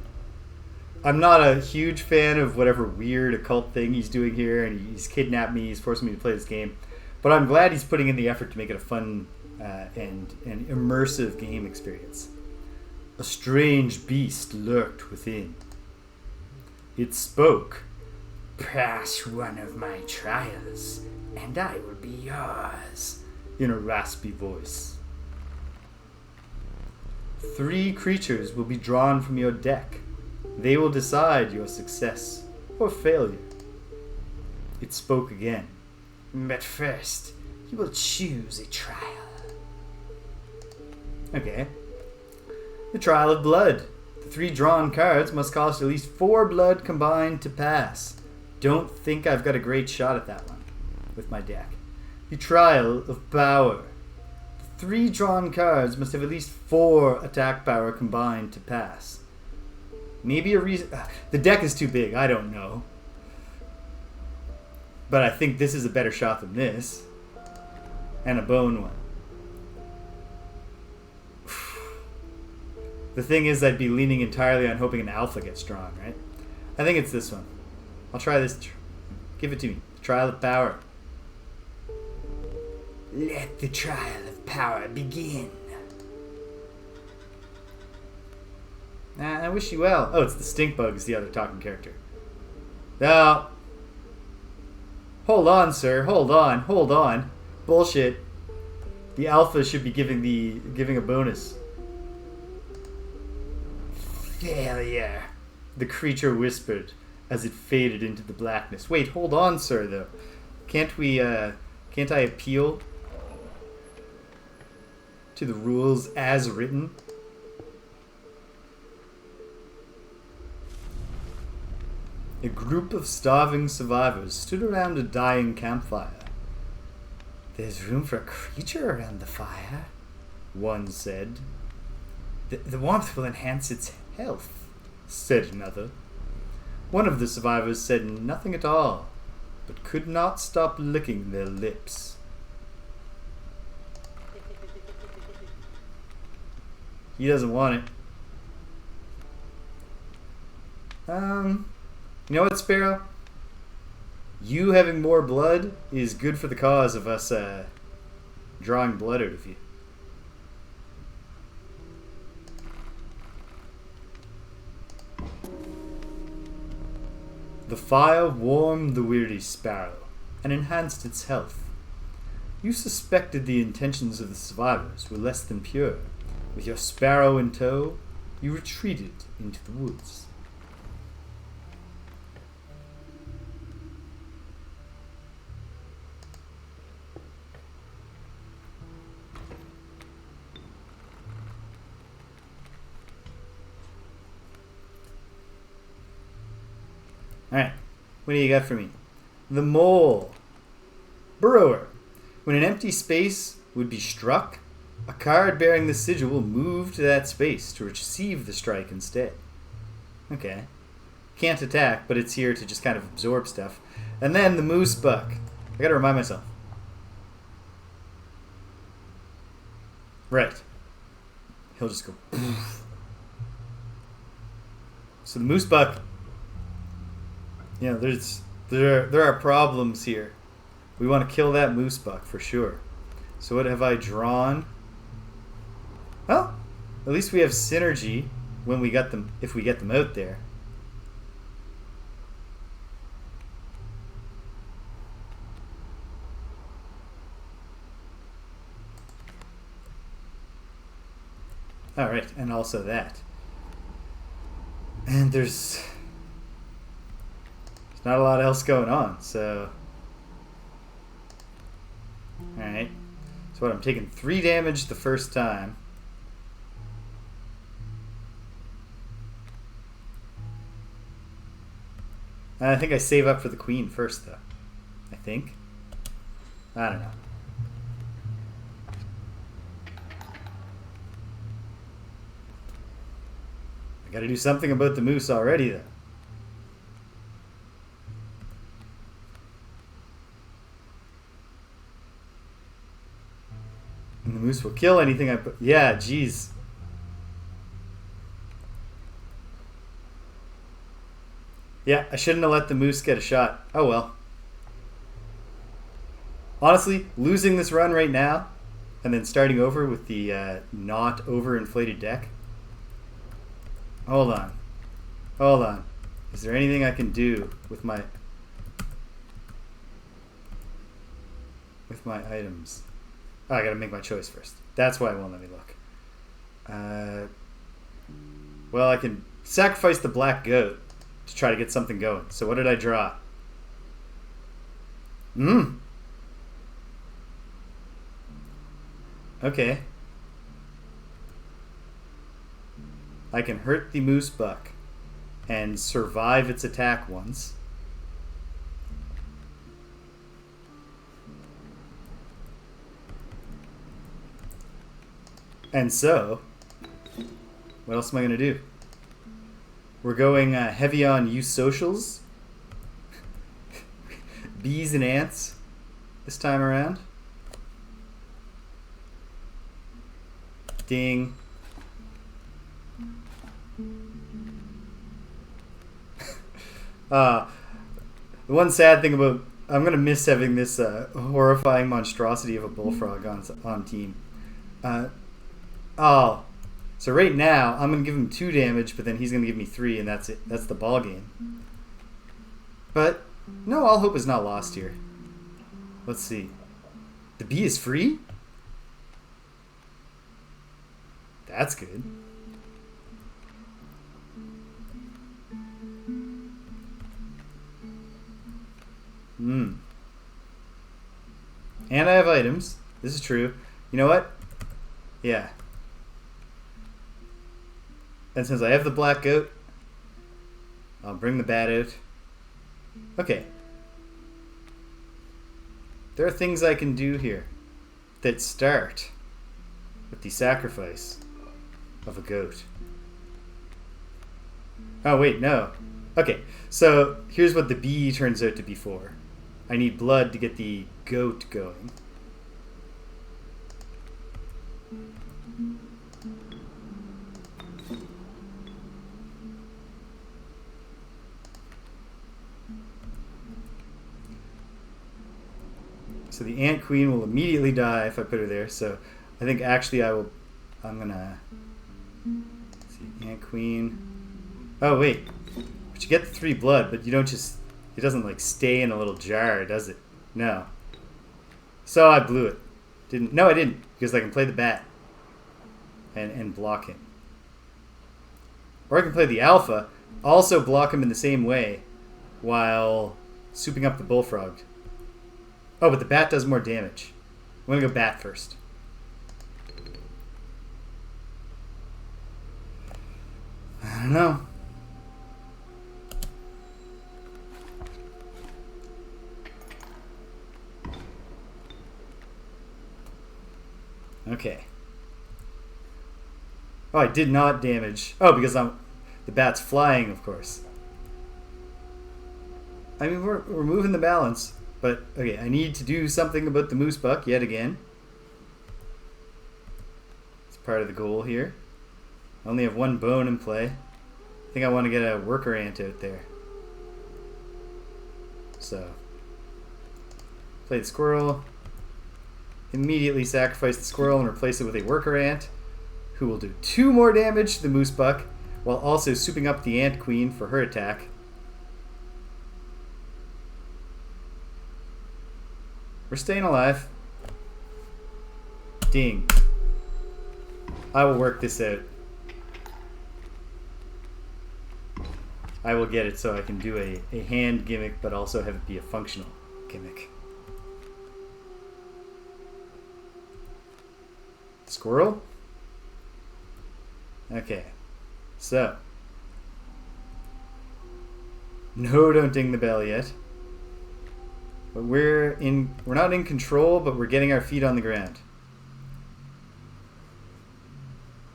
I'm not a huge fan of whatever weird occult thing he's doing here, and he's kidnapped me, he's forcing me to play this game. But I'm glad he's putting in the effort to make it a fun and immersive game experience. A strange beast lurked within. It spoke, "Pass one of my trials, and I will be yours," in a raspy voice. 3 creatures will be drawn from your deck. They will decide your success or failure. It spoke again. But first, you will choose a trial. Okay. The trial of blood. The 3 drawn cards must cost at least 4 blood combined to pass. Don't think I've got a great shot at that one with my deck. The trial of power. 3 drawn cards must have at least 4 attack power combined to pass. Maybe a reason... The deck is too big, I don't know. But I think this is a better shot than this. And a bone one. The thing is, I'd be leaning entirely on hoping an alpha gets drawn, right? I think it's this one. I'll try this. Give it to me. Trial of power. Let the trial of power begin. I wish you well. Oh, it's the stink bug is the other talking character. No. Hold on, sir. Hold on. Bullshit. The alpha should be giving a bonus. Failure, the creature whispered as it faded into the blackness. Wait, hold on, sir, though. Can't I appeal to the rules as written? A group of starving survivors stood around a dying campfire. There's room for a creature around the fire, one said. The warmth will enhance its health, said another. One of the survivors said nothing at all, but could not stop licking their lips. He doesn't want it. You know what, Sparrow? You having more blood is good for the cause of us drawing blood out of you. The fire warmed the weary sparrow and enhanced its health. You suspected the intentions of the survivors were less than pure. With your sparrow in tow, you retreated into the woods. Alright, what do you got for me? The mole. Burrower. When an empty space would be struck, a card bearing the sigil will move to that space to receive the strike instead. Okay. Can't attack, but it's here to just kind of absorb stuff. And then the moose buck. I gotta remind myself. Right. He'll just go poof. So the moose buck. Yeah, there are problems here. We want to kill that moose buck for sure. So what have I drawn? Well, at least we have synergy when we get them, if we get them out there. All right, and also that. And there's not a lot else going on, so... Alright. So what, I'm taking 3 damage the first time. I think I save up for the queen first, though. I think. I don't know. I gotta do something about the moose already, though. And the moose will kill anything I put. Yeah, jeez. Yeah, I shouldn't have let the moose get a shot. Oh well. Honestly, losing this run right now, and then starting over with the not overinflated deck. Hold on. Hold on. Is there anything I can do with my items? Oh, I gotta make my choice first. That's why it won't let me look. Well, I can sacrifice the black goat to try to get something going. So what did I draw? Okay. I can hurt the moose buck and survive its attack once. And so, what else am I going to do? We're going heavy on use socials. Bees and ants this time around. Ding. The one sad thing about... I'm going to miss having this horrifying monstrosity of a bullfrog on team. Oh, so right now I'm going to give him 2 damage, but then he's going to give me 3, and that's it. That's the ball game. But no, all hope is not lost here. Let's see. The bee is free? That's good. And I have items. This is true. You know what? Yeah. And since I have the black goat, I'll bring the bat out. Okay. There are things I can do here that start with the sacrifice of a goat. Oh, wait, no. Okay, so here's what the bee turns out to be for. I need blood to get the goat going. So the ant queen will immediately die if I put her there. So I think actually I'm gonna see ant queen. Oh wait, but you get the 3 blood, but you don't just. It doesn't like stay in a little jar, does it? No. So I blew it. Didn't? No, I didn't, because I can play the bat and block him. Or I can play the alpha, also block him in the same way, while souping up the bullfrog. Oh, but the bat does more damage. I'm gonna go bat first. I don't know. Okay. Oh, I did not damage. Oh, because the bat's flying, of course. I mean, we're moving the balance. But, okay, I need to do something about the moose buck yet again. It's part of the goal here. I only have one bone in play. I think I want to get a worker ant out there. So, play the squirrel. Immediately sacrifice the squirrel and replace it with a worker ant, who will do 2 more damage to the moose buck, while also souping up the ant queen for her attack. We're staying alive. Ding. I will work this out. I will get it so I can do a hand gimmick, but also have it be a functional gimmick. Squirrel? Okay. So. No, don't ding the bell yet. But we're not in control, but we're getting our feet on the ground.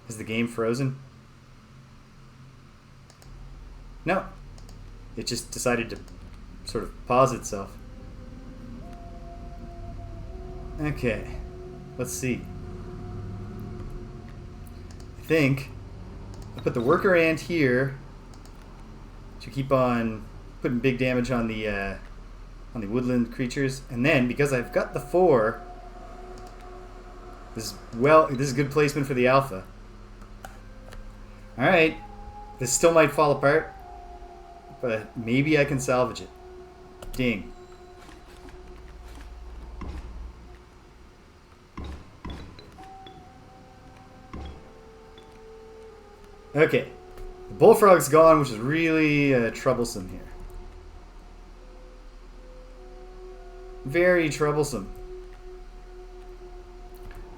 Is the game frozen? No. It just decided to sort of pause itself. Okay. Let's see. I think I put the worker ant here to keep on putting big damage on the woodland creatures, and then because I've got the 4, this is good placement for the alpha. All right, this still might fall apart, but maybe I can salvage it. Ding. Okay, the bullfrog's gone, which is really troublesome here. Very troublesome.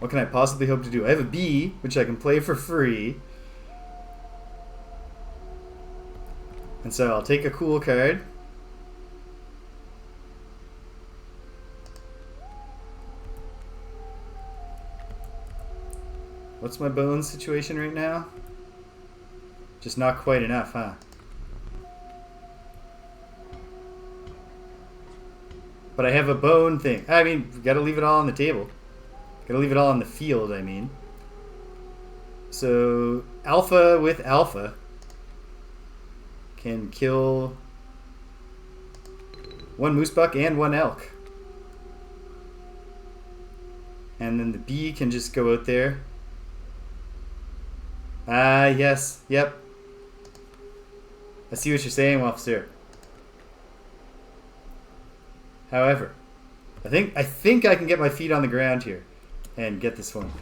What can I possibly hope to do? I have a bee, which I can play for free. And so I'll take a cool card. What's my bones situation right now? Just not quite enough, huh? But I have a bone thing. I mean, we gotta leave it all on the table. Gotta leave it all on the field, I mean. So, alpha with alpha can kill 1 moose buck and 1 elk. And then the bee can just go out there. Ah, yes. Yep. I see what you're saying, officer. However, I think I can get my feet on the ground here and get this one.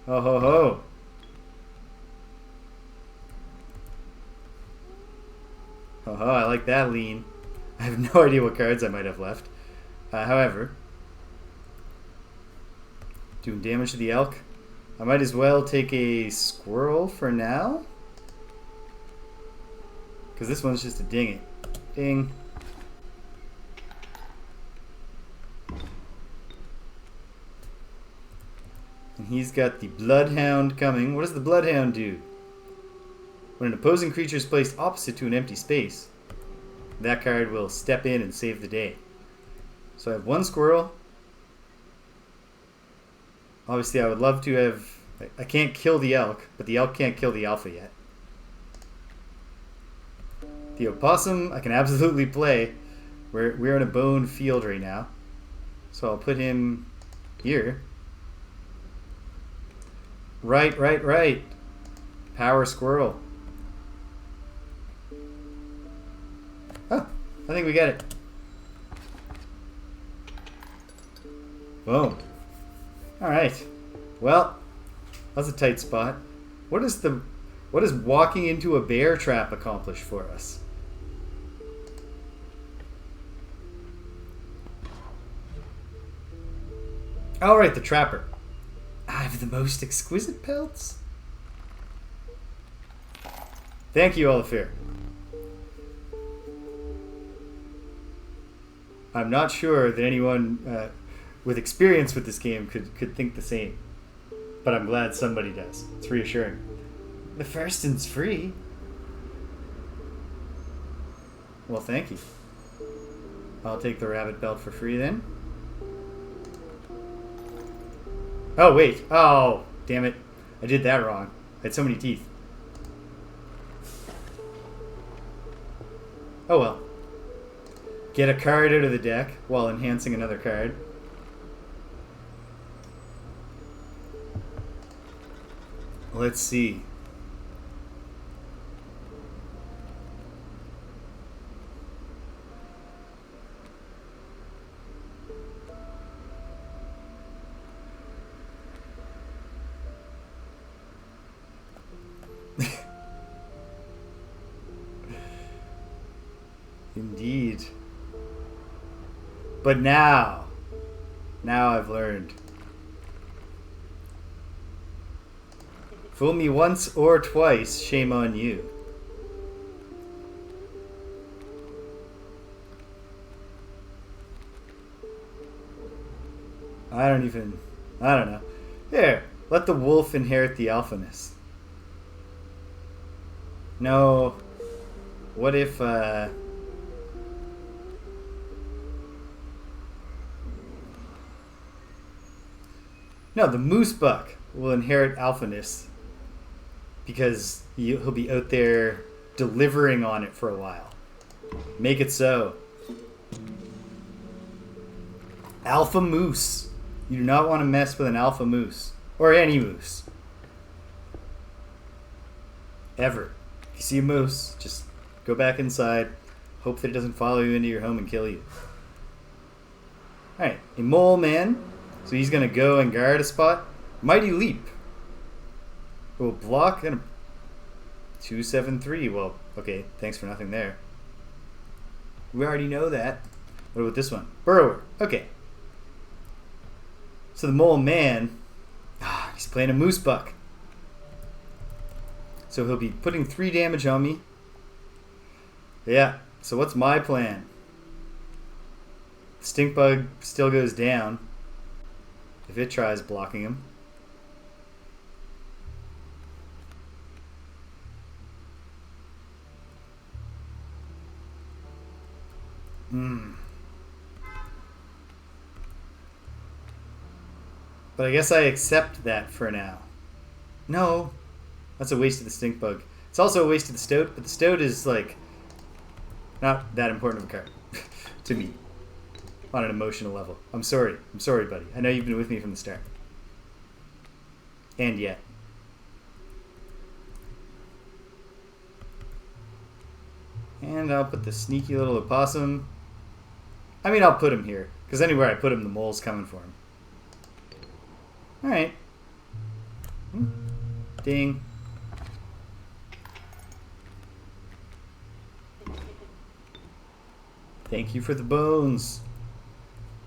Oh ho ho. Oh ho, I like that lean. I have no idea what cards I might have left. However, doing damage to the elk. I might as well take a squirrel for now. Because this one's just a ding it. Ding. And he's got the Bloodhound coming. What does the Bloodhound do? When an opposing creature is placed opposite to an empty space, that card will step in and save the day. So I have 1 squirrel. Obviously, I would love to have... I can't kill the elk, but the elk can't kill the alpha yet. The opossum, I can absolutely play. We're in a bone field right now. So I'll put him here. Right. Power squirrel. Oh, I think we get it. Boom. Alright. Well, that's a tight spot. What does walking into a bear trap accomplish for us? Alright, the trapper. I have the most exquisite pelts. Thank you, Olafir. I'm not sure that anyone with experience with this game could think the same. But I'm glad somebody does. It's reassuring. The first one's free. Well, thank you. I'll take the rabbit belt for free then. Oh, wait. Oh, damn it. I did that wrong. I had so many teeth. Oh well. Get a card out of the deck while enhancing another card. Let's see. Indeed. But now I've learned. Fool me once or twice, shame on you. I don't know. Here, let the wolf inherit the alphaness. No. What if, No, the moose buck will inherit alphaness because he'll be out there delivering on it for a while. Make it so. Alpha moose. You do not want to mess with an alpha moose. Or any moose. Ever. If you see a moose, just go back inside. Hope that it doesn't follow you into your home and kill you. Alright, a mole man. So he's going to go and guard a spot. Mighty Leap. Will block and 273. Well, okay, thanks for nothing there. We already know that. What about this one? Burrower. Okay. So the mole man, he's playing a moose buck. So he'll be putting 3 damage on me. Yeah, so what's my plan? Stink bug still goes down if it tries blocking him. But I guess I accept that for now. No, that's a waste of the stink bug. It's also a waste of the stoat, but the stoat is like not that important of a card to me on an emotional level. I'm sorry, buddy. I know you've been with me from the start. And yet. And I'll put the sneaky little opossum. I mean, I'll put him here, because anywhere I put him, the mole's coming for him. Alright. Ding. Thank you for the bones.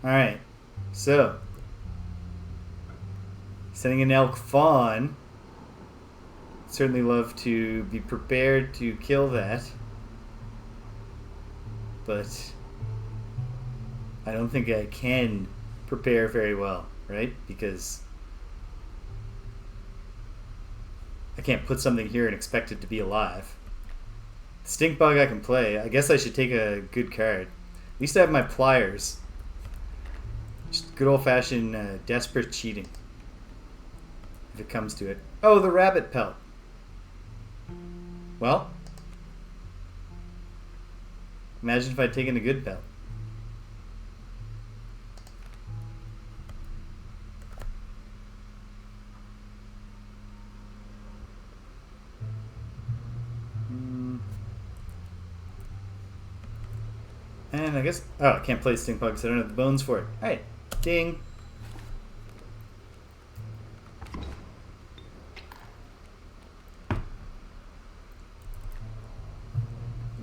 Alright. So. Sending an elk fawn. Certainly love to be prepared to kill that. But I don't think I can prepare very well, right? Because I can't put something here and expect it to be alive. Stink bug I can play. I guess I should take a good card. At least I have my pliers. Just good old-fashioned desperate cheating. If it comes to it. Oh, the rabbit pelt. Well, imagine if I'd taken a good pelt. And I guess... Oh, I can't play stink bug because I don't have the bones for it. Alright. Ding.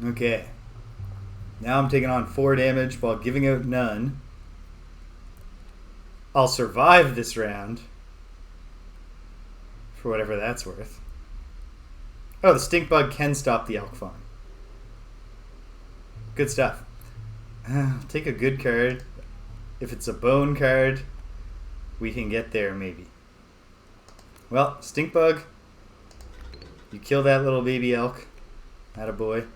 Okay. Now I'm taking on 4 damage while giving out none. I'll survive this round. For whatever that's worth. Oh, the stink bug can stop the elk fawn. Good stuff. I'll take a good card. If it's a bone card, we can get there maybe. Well, stink bug. You kill that little baby elk. Attaboy.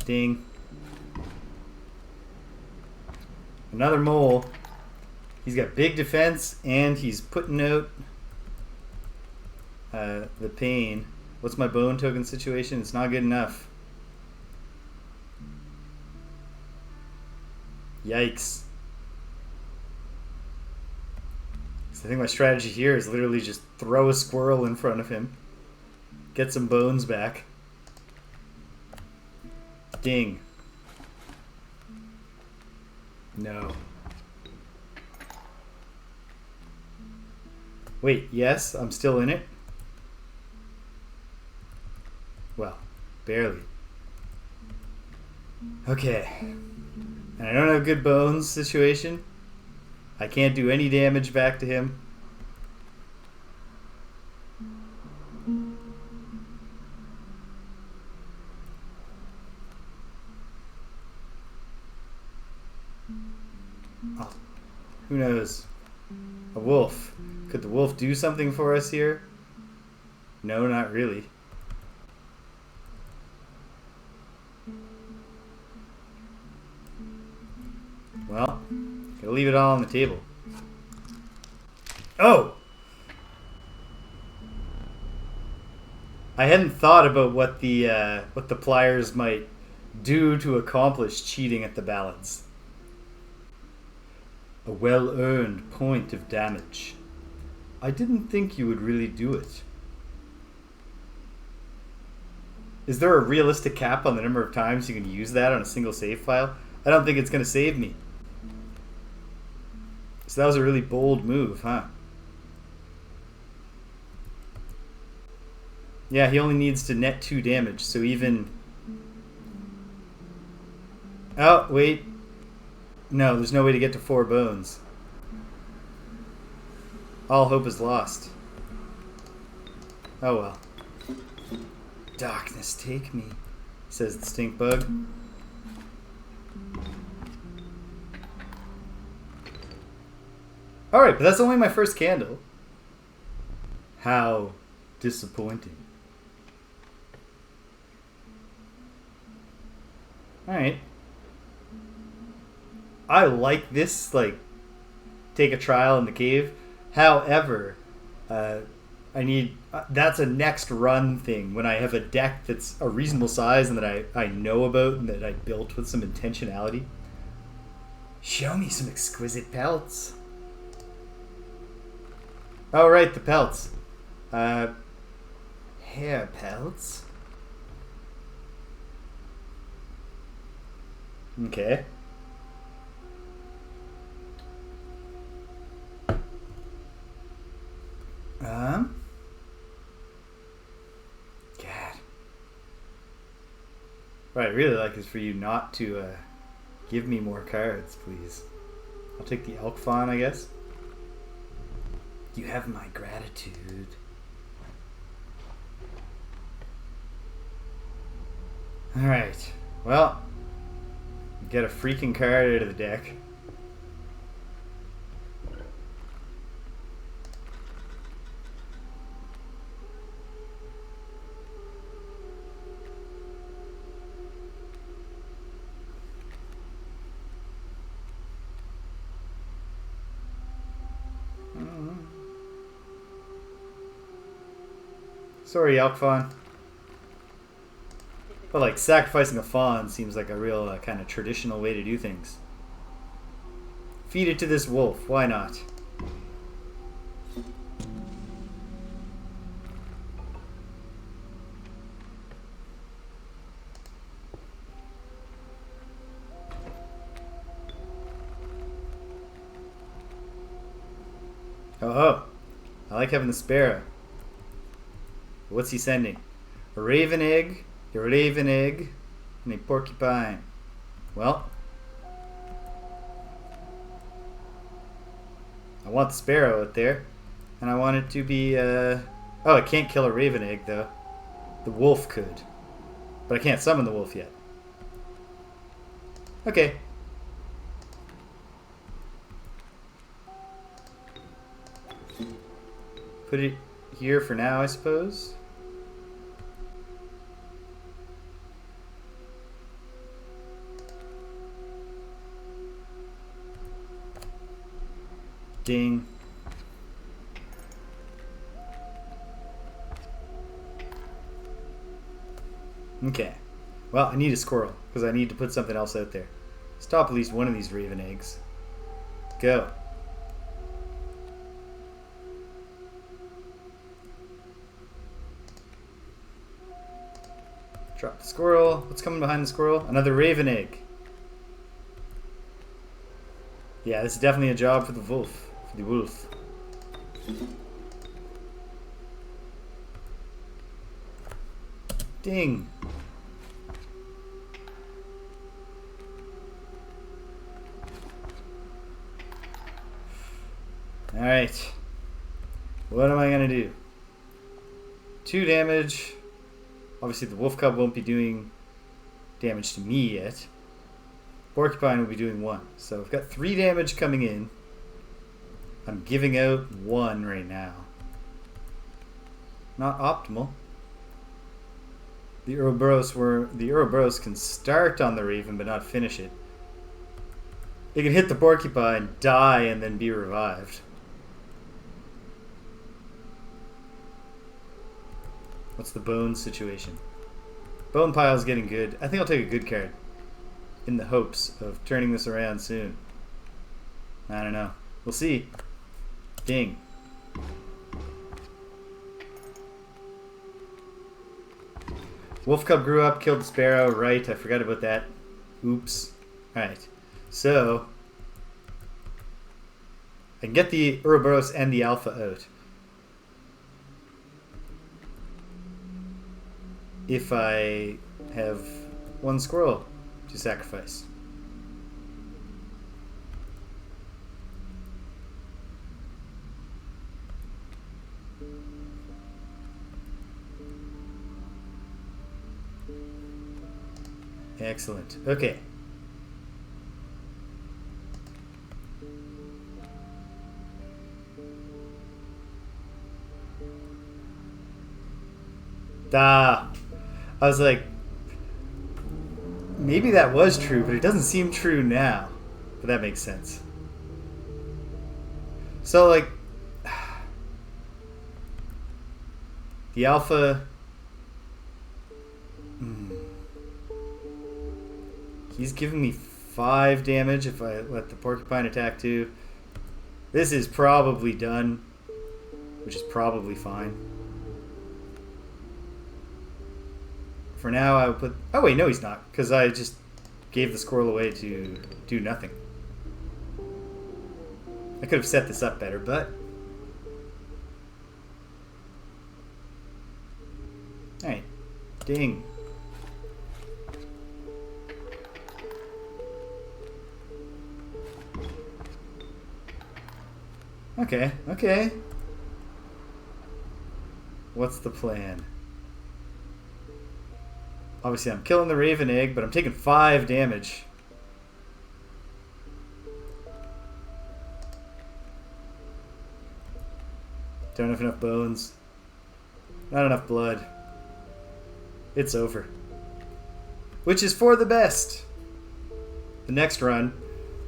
Ding. Another mole. He's got big defense and he's putting out the pain. What's my bone token situation? It's not good enough. Yikes. So I think my strategy here is literally just throw a squirrel in front of him. Get some bones back. Ding. No. Wait, yes, I'm still in it? Well, barely. Okay. And I don't have good bones situation. I can't do any damage back to him. Oh, who knows? A wolf. Could the wolf do something for us here? No, not really. Well, gotta leave it all on the table. Oh! I hadn't thought about what the pliers might do to accomplish cheating at the balance. A well-earned point of damage. I didn't think you would really do it. Is there a realistic cap on the number of times you can use that on a single save file? I don't think it's going to save me. So that was a really bold move, huh? Yeah, he only needs to net 2 damage, so even... Oh, wait. No, there's no way to get to 4 bones. All hope is lost. Oh well. Darkness, take me, says the stink bug. Alright, but that's only my first candle. How disappointing. Alright. I like this, like, take a trial in the cave. However, I need... that's a next run thing. When I have a deck that's a reasonable size and that I know about and that I built with some intentionality. Show me some exquisite pelts. Oh, right, the pelts. Hair pelts. Okay. God. What I'd really like is for you not to give me more cards, please. I'll take the elk fawn, I guess. You have my gratitude. Alright. Well, get a freaking card out of the deck. Sorry, elk fawn. But like sacrificing a fawn seems like a real kind of traditional way to do things. Feed it to this wolf. Why not? Oh, I like having the sparrow. What's he sending? A raven egg, a raven egg, and a porcupine. Well, I want the sparrow out there, and I want it to be, oh, I can't kill a raven egg, though. The wolf could. But I can't summon the wolf yet. Okay. Put it here for now, I suppose. Ding. Okay. Well, I need a squirrel, because I need to put something else out there. Stop at least one of these raven eggs. Go. Drop the squirrel. What's coming behind the squirrel? Another raven egg. Yeah, this is definitely a job for the wolf. For the wolf. Ding. Alright. What am I going to do? 2 damage. Obviously the wolf cub won't be doing damage to me yet. Porcupine will be doing 1. So I've got 3 damage coming in. I'm giving out 1 right now. Not optimal. The Ouroboros can start on the raven but not finish it. It can hit the porcupine, die, and then be revived. What's the bone situation? Bone pile's getting good. I think I'll take a good card. In the hopes of turning this around soon. I don't know. We'll see. Ding. Wolf cub grew up, killed the sparrow. Right, I forgot about that. Oops. Alright. So, I can get the Ouroboros and the alpha out. If I have 1 squirrel to sacrifice. Excellent. Okay. I was like, maybe that was true, but it doesn't seem true now. But that makes sense. So, like, the alpha... He's giving me 5 damage if I let the porcupine attack too. This is probably done, which is probably fine. For now, I will put... Oh, wait, no, he's not, because I just gave the squirrel away to do nothing. I could have set this up better, but... Alright. Ding. Okay, okay. What's the plan? Obviously, I'm killing the raven egg, but I'm taking 5 damage. Don't have enough bones. Not enough blood. It's over. Which is for the best. The next run,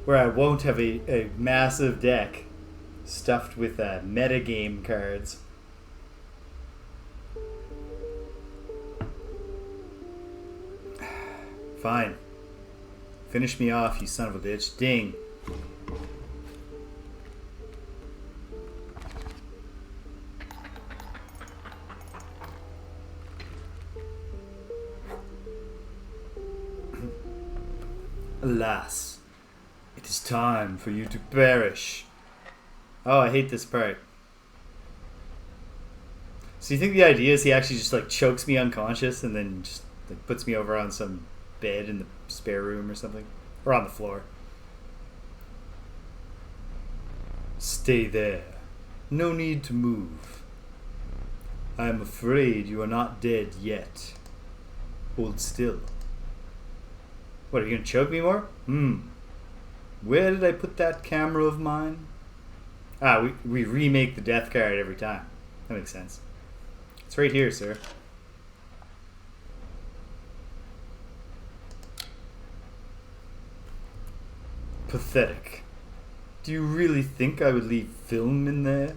where I won't have a massive deck stuffed with metagame cards. Fine. Finish me off, you son of a bitch. Ding. Alas, it is time for you to perish. Oh, I hate this part. So you think the idea is he actually just like chokes me unconscious and then just like puts me over on some bed in the spare room or something? Or on the floor? Stay there. No need to move. I am afraid you are not dead yet. Hold still. What, are you gonna choke me more? Where did I put that camera of mine? Ah, we remake the death card every time. That makes sense. It's right here, sir. Pathetic. Do you really think I would leave film in there?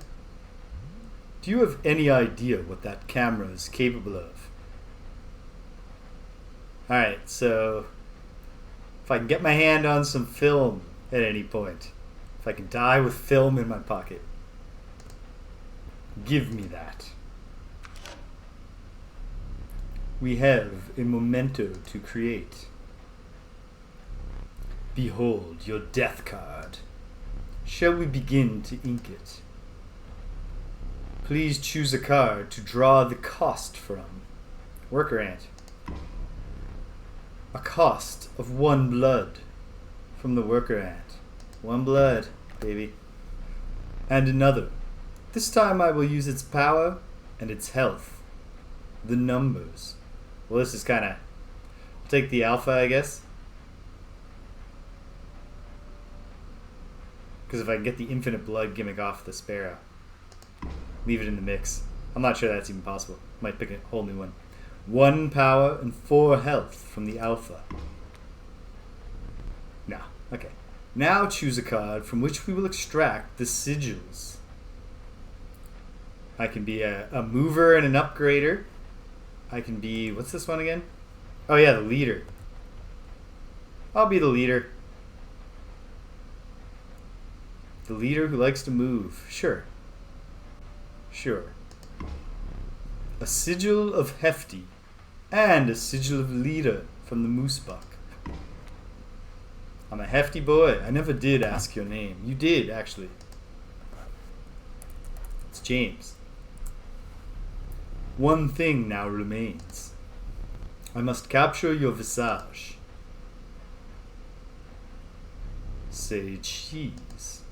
Do you have any idea what that camera is capable of? Alright, so if I can get my hand on some film at any point, if I can die with film in my pocket, give me that. We have a memento to create. Behold your death card. Shall we begin to ink it? Please choose a card to draw the cost from. Worker ant. A cost of 1 blood from the worker ant. 1 blood, baby. And another. This time I will use its power and its health. The numbers. Well, this is kind of... I'll take the alpha, I guess. Because if I can get the infinite blood gimmick off the sparrow, leave it in the mix. I'm not sure that's even possible. Might pick a whole new one. 1 power and 4 health from the alpha. No. Okay. Now choose a card from which we will extract the sigils. I can be a mover and an upgrader. I can be... What's this one again? Oh yeah, the leader. I'll be the leader. The leader who likes to move. Sure. Sure. A sigil of Hefty and a sigil of leader from the Moosebuck. I'm a hefty boy. I never did ask your name. You did, actually. It's James. One thing now remains. I must capture your visage. Say cheese.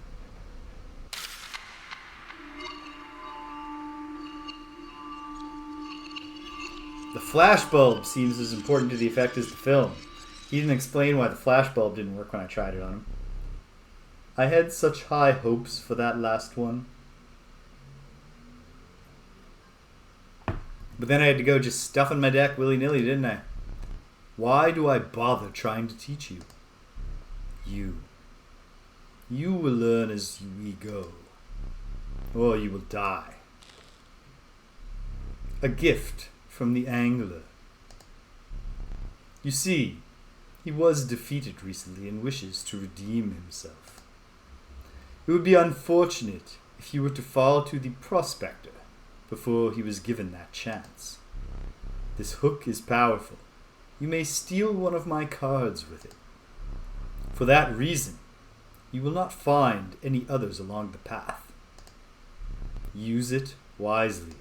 The flashbulb seems as important to the effect as the film. He didn't explain why the flashbulb didn't work when I tried it on him. I had such high hopes for that last one. But then I had to go just stuffing my deck willy-nilly, didn't I? Why do I bother trying to teach you? You will learn as we go. Or you will die. A gift from the angler. You see, he was defeated recently and wishes to redeem himself. It would be unfortunate if he were to fall to the prospector before he was given that chance. This hook is powerful. You may steal one of my cards with it. For that reason, you will not find any others along the path. Use it wisely.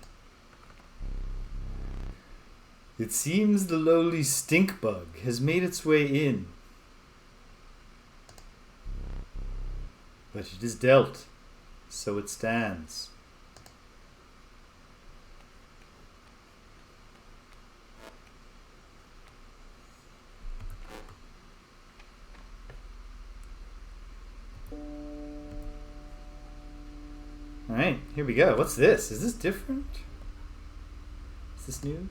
It seems the lowly stink bug has made its way in. But it is dealt, so it stands. Alright, here we go. What's this? Is this different? Is this new?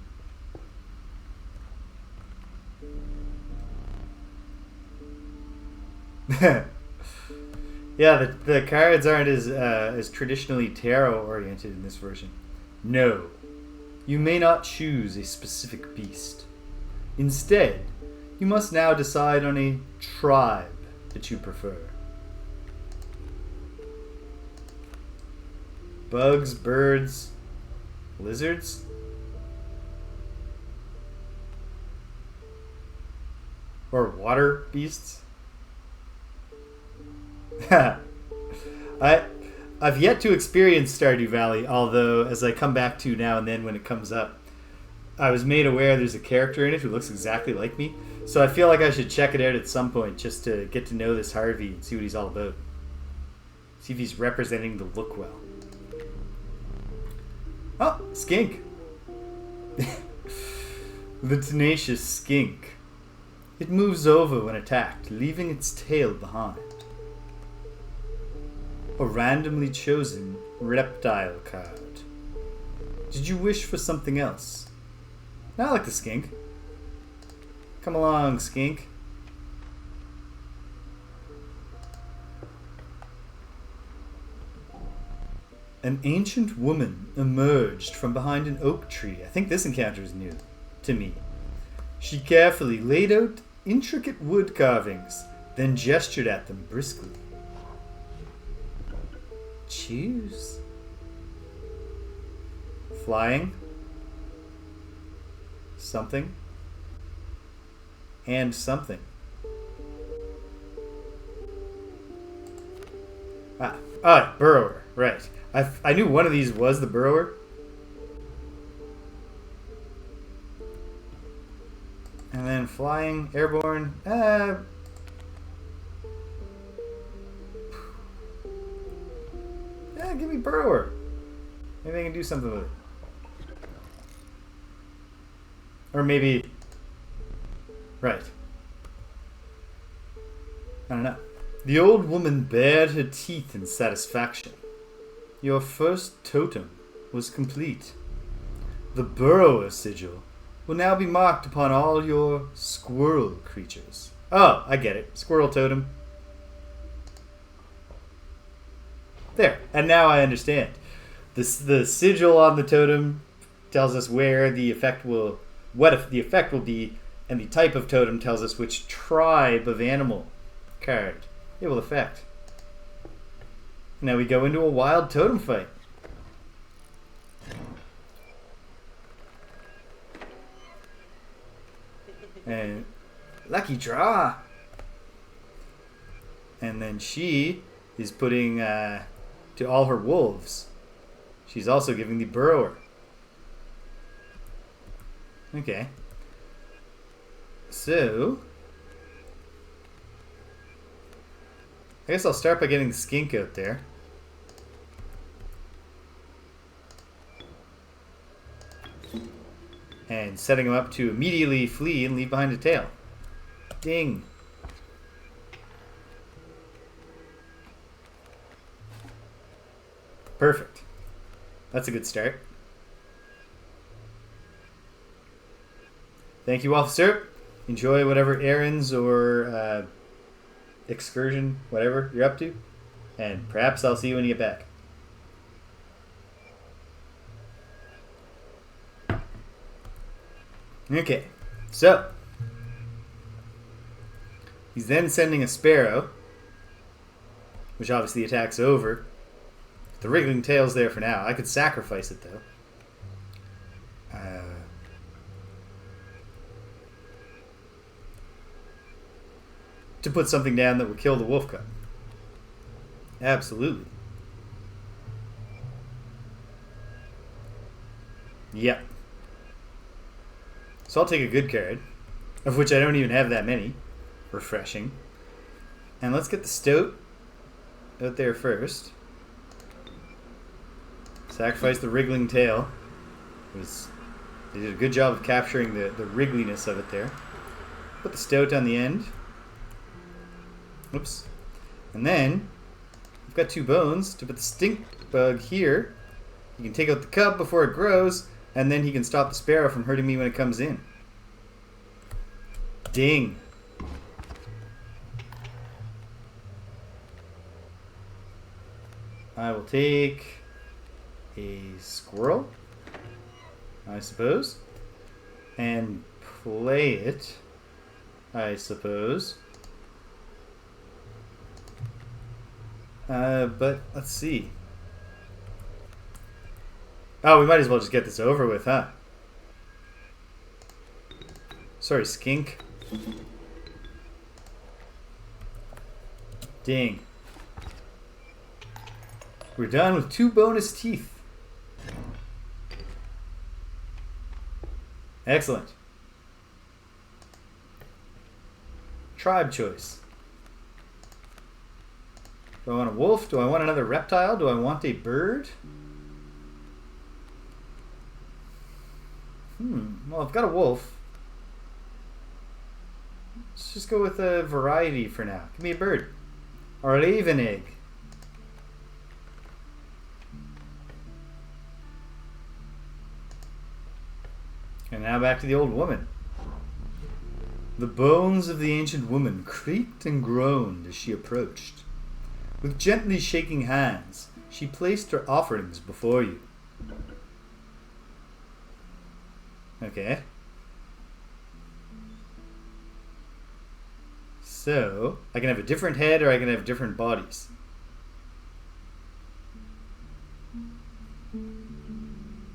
Yeah, the cards aren't as traditionally tarot oriented in this version. No, you may not choose a specific beast. Instead, you must now decide on a tribe that you prefer. Bugs, birds, lizards? Or water beasts? I I've yet to experience Stardew Valley, although as I come back to now and then when it comes up, I was made aware there's a character in it who looks exactly like me. So I feel like I should check it out at some point just to get to know this Harvey and see what he's all about. See if he's representing the look well. Oh, skink. The tenacious skink. It moves over when attacked, leaving its tail behind. A randomly chosen reptile card. Did you wish for something else? I like the skink. Come along, skink. An ancient woman emerged from behind an oak tree. I think this encounter is new to me. She carefully laid out intricate wood carvings, then gestured at them briskly. Choose. Flying. Something. And something. Burrower. Right. I knew one of these was the burrower. And then flying, airborne. Give me burrower. Maybe I can do something with it. Or maybe... Right. I don't know. The old woman bared her teeth in satisfaction. Your first totem was complete. The burrower sigil will now be marked upon all your squirrel creatures. Oh, I get it. Squirrel totem. There. And now I understand. The sigil on the totem tells us where the effect will... what the effect will be, and the type of totem tells us which tribe of animal card it will affect. Now we go into a wild totem fight. And lucky draw. And then she is putting to all her wolves. She's also giving the burrower. Okay. So I guess I'll start by getting the skink out there. And setting him up to immediately flee and leave behind a tail. Ding. Perfect. That's a good start. Thank you, officer. Enjoy whatever errands or excursion, whatever you're up to. And perhaps I'll see you when you get back. Okay, so he's then sending a sparrow, which obviously attacks over. The wriggling tail's there for now. I could sacrifice it though. To put something down that would kill the wolf cub. Absolutely. Yep. So I'll take a good card, of which I don't even have that many. Refreshing. And let's get the stoat out there first. Sacrifice the wriggling tail. They did a good job of capturing the wriggliness of it there. Put the stoat on the end. Oops. And then we've got 2 bones to put the stink bug here. You can take out the cub before it grows, and then he can stop the sparrow from hurting me when it comes in. Ding. I will take a squirrel, I suppose, and play it, I suppose. But let's see. Oh, we might as well just get this over with, huh? Sorry, skink. We're done with 2 bonus teeth. Excellent. Tribe choice. Do I want a wolf? Do I want another reptile? Do I want a bird? Well, I've got a wolf. Let's just go with a variety for now. Give me a bird. Or a raven egg. And now back to the old woman. The bones of the ancient woman creaked and groaned as she approached. With gently shaking hands, she placed her offerings before you. Okay. So, I can have a different head or I can have different bodies.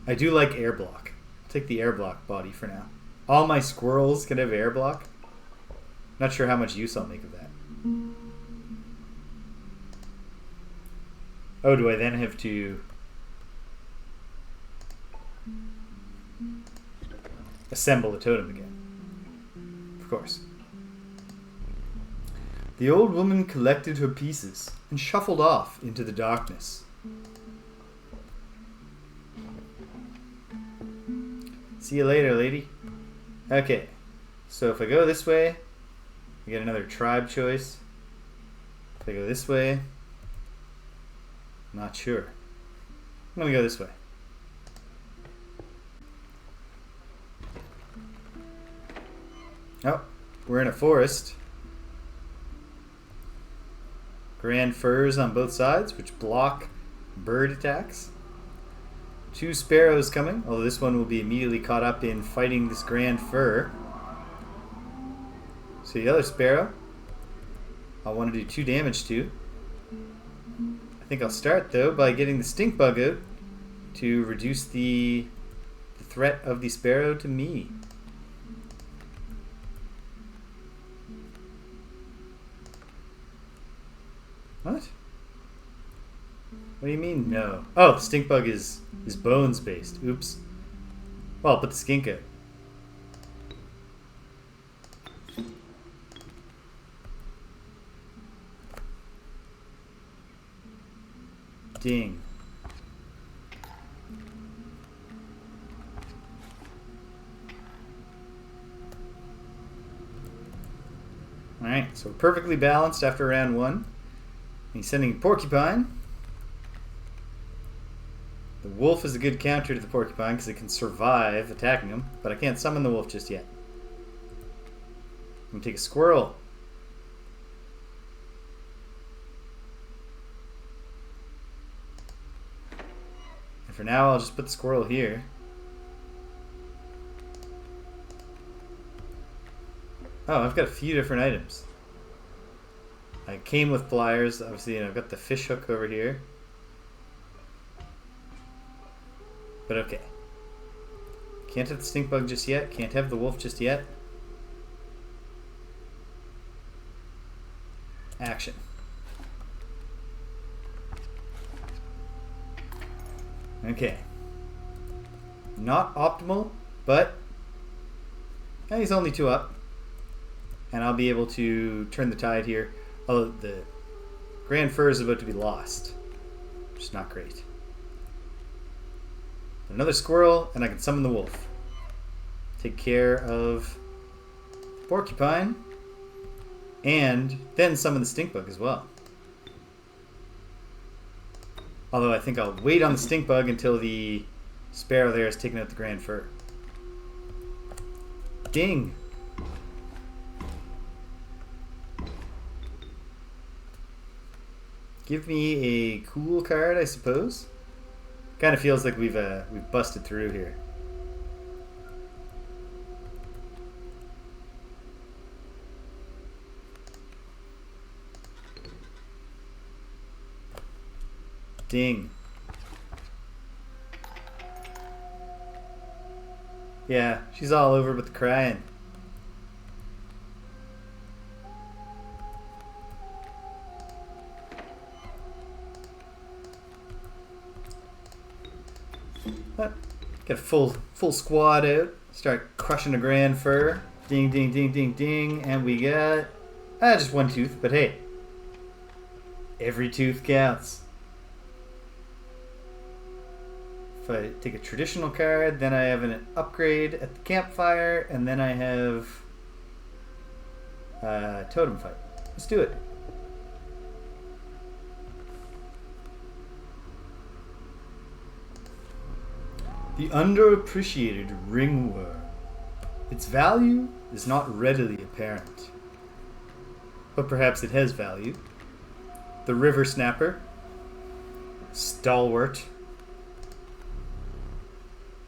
I do like air block. I'll take the air block body for now. All my squirrels can have air block. Not sure how much use I'll make of that. Oh, do I then have to assemble the totem again? Of course. The old woman collected her pieces and shuffled off into the darkness. See you later, lady. Okay, so if I go this way, I get another tribe choice. If I go this way, not sure. I'm gonna go this way. Oh, we're in a forest. Grand firs on both sides, which block bird attacks. 2 sparrows coming, although this one will be immediately caught up in fighting this grand fir. So the other sparrow, I'll want to do 2 damage to. I think I'll start though by getting the stink bug out to reduce the threat of the sparrow to me. What? What do you mean no? Oh, the stink bug is bones based. Oops. Well, I'll put the skink out. Ding. Alright, so we're perfectly balanced after round 1. He's sending porcupine. The wolf is a good counter to the porcupine because it can survive attacking him, but I can't summon the wolf just yet. I'm going to take a squirrel. And for now, I'll just put the squirrel here. Oh, I've got a few different items. I came with pliers, obviously, and I've got the fish hook over here. But okay. Can't have the stink bug just yet. Can't have the wolf just yet. Action. Okay. Not optimal, but he's only 2 up. And I'll be able to turn the tide here. Although the grand fir is about to be lost. Which is not great. Another squirrel, and I can summon the wolf. Take care of the porcupine. And then summon the stink bug as well. Although I think I'll wait on the stink bug until the sparrow there has taken out the grand fir. Ding! Give me a cool card, I suppose. Kind of feels like we've busted through here. Ding. Yeah, she's all over with the crying. Get a full squad out. Start crushing a grand fur. Ding, ding, ding, ding, ding. And we got just one tooth, but hey. Every tooth counts. If I take a traditional card, then I have an upgrade at the campfire, and then I have totem fight. Let's do it. The underappreciated ringworm. Its value is not readily apparent, but perhaps it has value. The river snapper. Stalwart.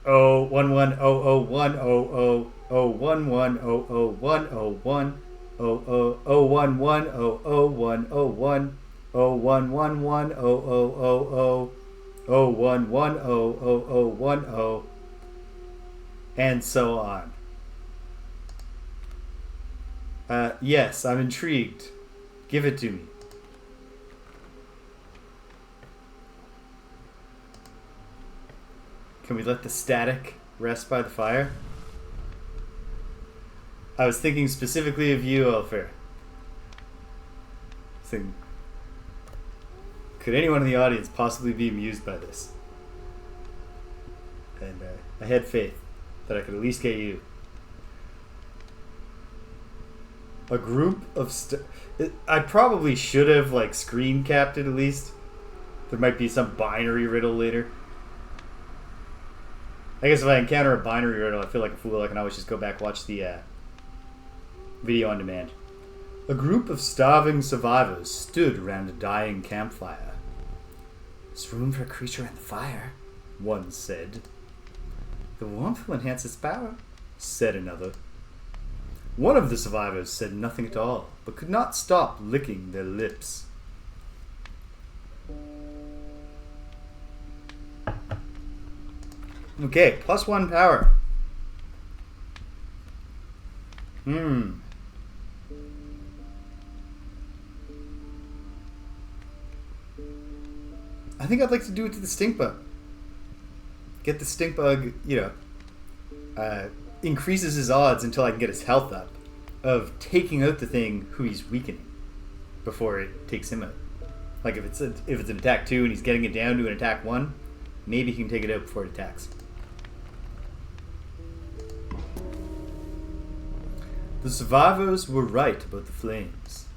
0110010010101 01100100101 011000010 and so on. Yes, I'm intrigued. Give it to me. Can we let the static rest by the fire? I was thinking specifically of you, Elfair. Could anyone in the audience possibly be amused by this? And I had faith that I could at least get you. A group of... I probably should have, screen capped it at least. There might be some binary riddle later. I guess if I encounter a binary riddle, I feel like a fool. I can always just go back watch the video on demand. A group of starving survivors stood around a dying campfire. "There's room for a creature in the fire," one said. "The warmth will enhance its power," said another. One of the survivors said nothing at all, but could not stop licking their lips. Okay, +1 power. I think I'd like to do it to the stink bug. Get the stink bug, increases his odds until I can get his health up of taking out the thing who he's weakening before it takes him out. Like if it's an attack 2 and he's getting it down to an attack 1, maybe he can take it out before it attacks. The survivors were right about the flames.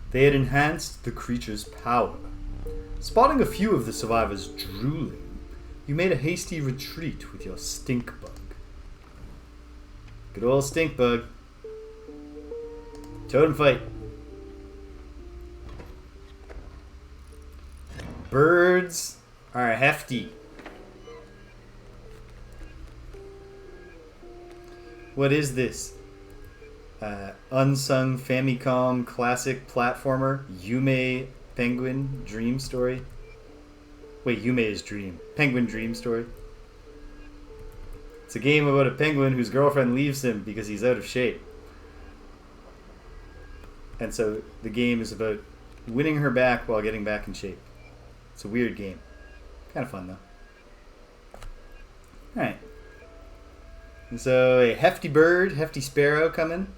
They had enhanced the creature's power. Spotting a few of the survivors drooling, you made a hasty retreat with your stink bug. Good old stink bug. Totem fight. Birds are hefty. What is this? Unsung Famicom classic platformer Yume Penguin Dream Story. Wait, Yume is Dream. Penguin Dream Story. It's a game about a penguin whose girlfriend leaves him because he's out of shape. And so the game is about winning her back while getting back in shape. It's a weird game. Kind of fun though. Alright. And so a hefty bird, hefty sparrow coming,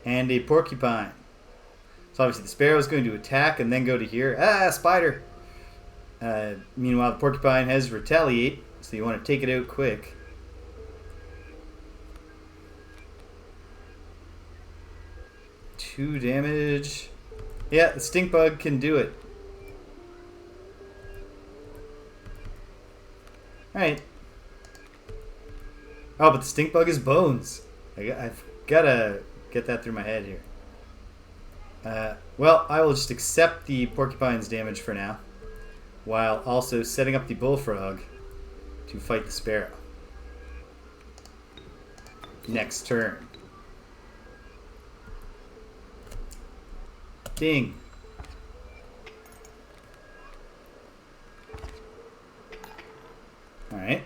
and a porcupine. So obviously the sparrow is going to attack and then go to here. Ah, spider! Meanwhile, the porcupine has retaliate, so you want to take it out quick. Two damage. Yeah, the stink bug can do it. Alright. Oh, but the stink bug is bones. I've got to get that through my head here. Well, I will just accept the porcupine's damage for now, while also setting up the bullfrog to fight the sparrow. Next turn. Ding. Alright.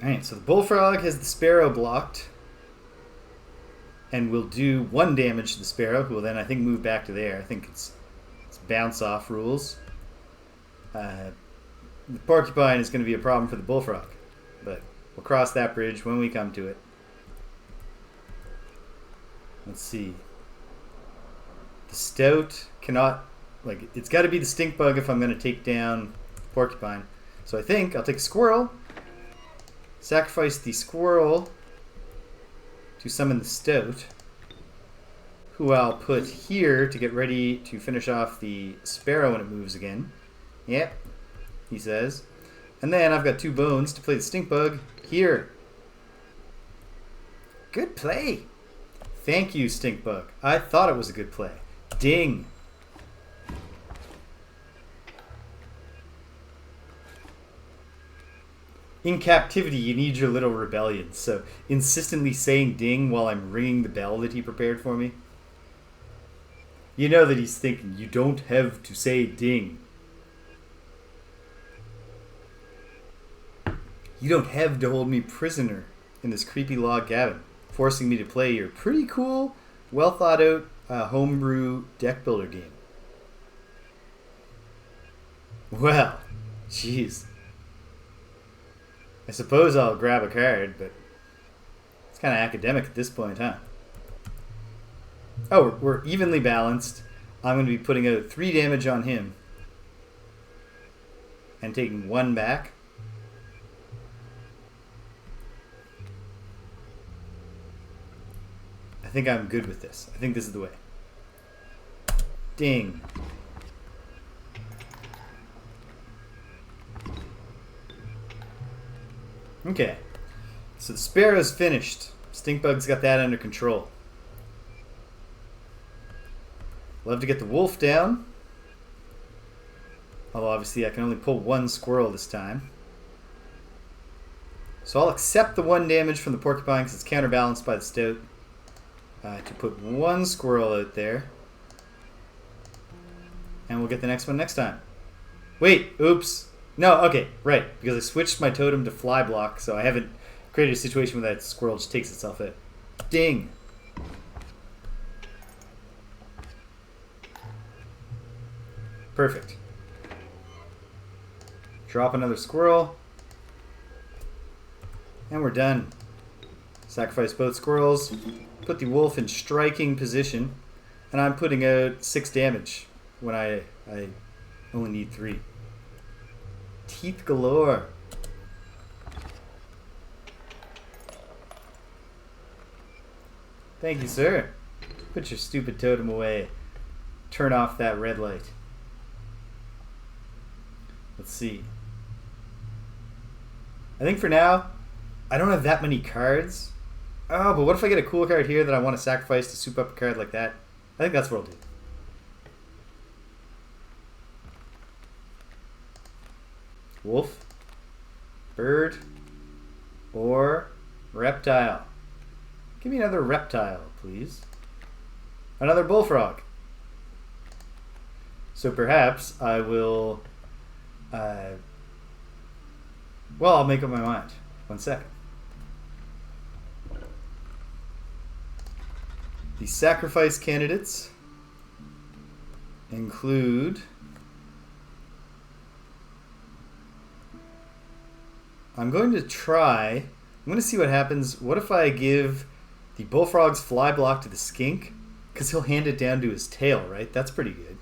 Alright, so the bullfrog has the sparrow blocked and will do 1 damage to the sparrow, who will then, I think, move back to there. I think it's bounce off rules. The porcupine is going to be a problem for the bullfrog. but we'll cross that bridge when we come to it. Let's see. The stout cannot, like, it's got to be the stink bug if I'm going to take down porcupine. So I think I'll take a squirrel, sacrifice the squirrel to summon the stout, who I'll put here to get ready to finish off the sparrow when it moves again. Yep, he says. And then I've got 2 bones to play the stink bug here. Good play. Thank you, stink bug. I thought it was a good play. Ding. In captivity, you need your little rebellion. So insistently saying ding while I'm ringing the bell that he prepared for me. You know that he's thinking, you don't have to say ding. You don't have to hold me prisoner in this creepy log cabin, forcing me to play your pretty cool, well thought out homebrew deck builder game. Well, jeez. I suppose I'll grab a card, but it's kind of academic at this point, huh? Oh, we're evenly balanced. I'm going to be putting out 3 damage on him and taking 1 back. I think I'm good with this. I think this is the way. Ding. Okay. So the sparrow's finished. Stinkbug's got that under control. Love to get the wolf down. Although obviously I can only pull 1 squirrel this time. So I'll accept the 1 damage from the porcupine because it's counterbalanced by the stout. To put 1 squirrel out there. And we'll get the next one next time. Wait, oops. No, okay, right. Because I switched my totem to fly block, so I haven't created a situation where that squirrel just takes itself out. Ding. Perfect. Drop another squirrel. And we're done. Sacrifice both squirrels. Put the wolf in striking position. And I'm putting out 6 damage when I only need 3. Teeth galore. Thank you, sir. Put your stupid totem away. Turn off that red light. Let's see. I think for now, I don't have that many cards. Oh, but what if I get a cool card here that I want to sacrifice to soup up a card like that? I think that's what I'll do. Wolf, bird, or reptile. Give me another reptile, please. Another bullfrog. So perhaps I will... well, I'll make up my mind. 1 second. The sacrifice candidates include... I'm going to see what happens. What if I give the bullfrog's fly block to the skink? Because he'll hand it down to his tail, right? That's pretty good.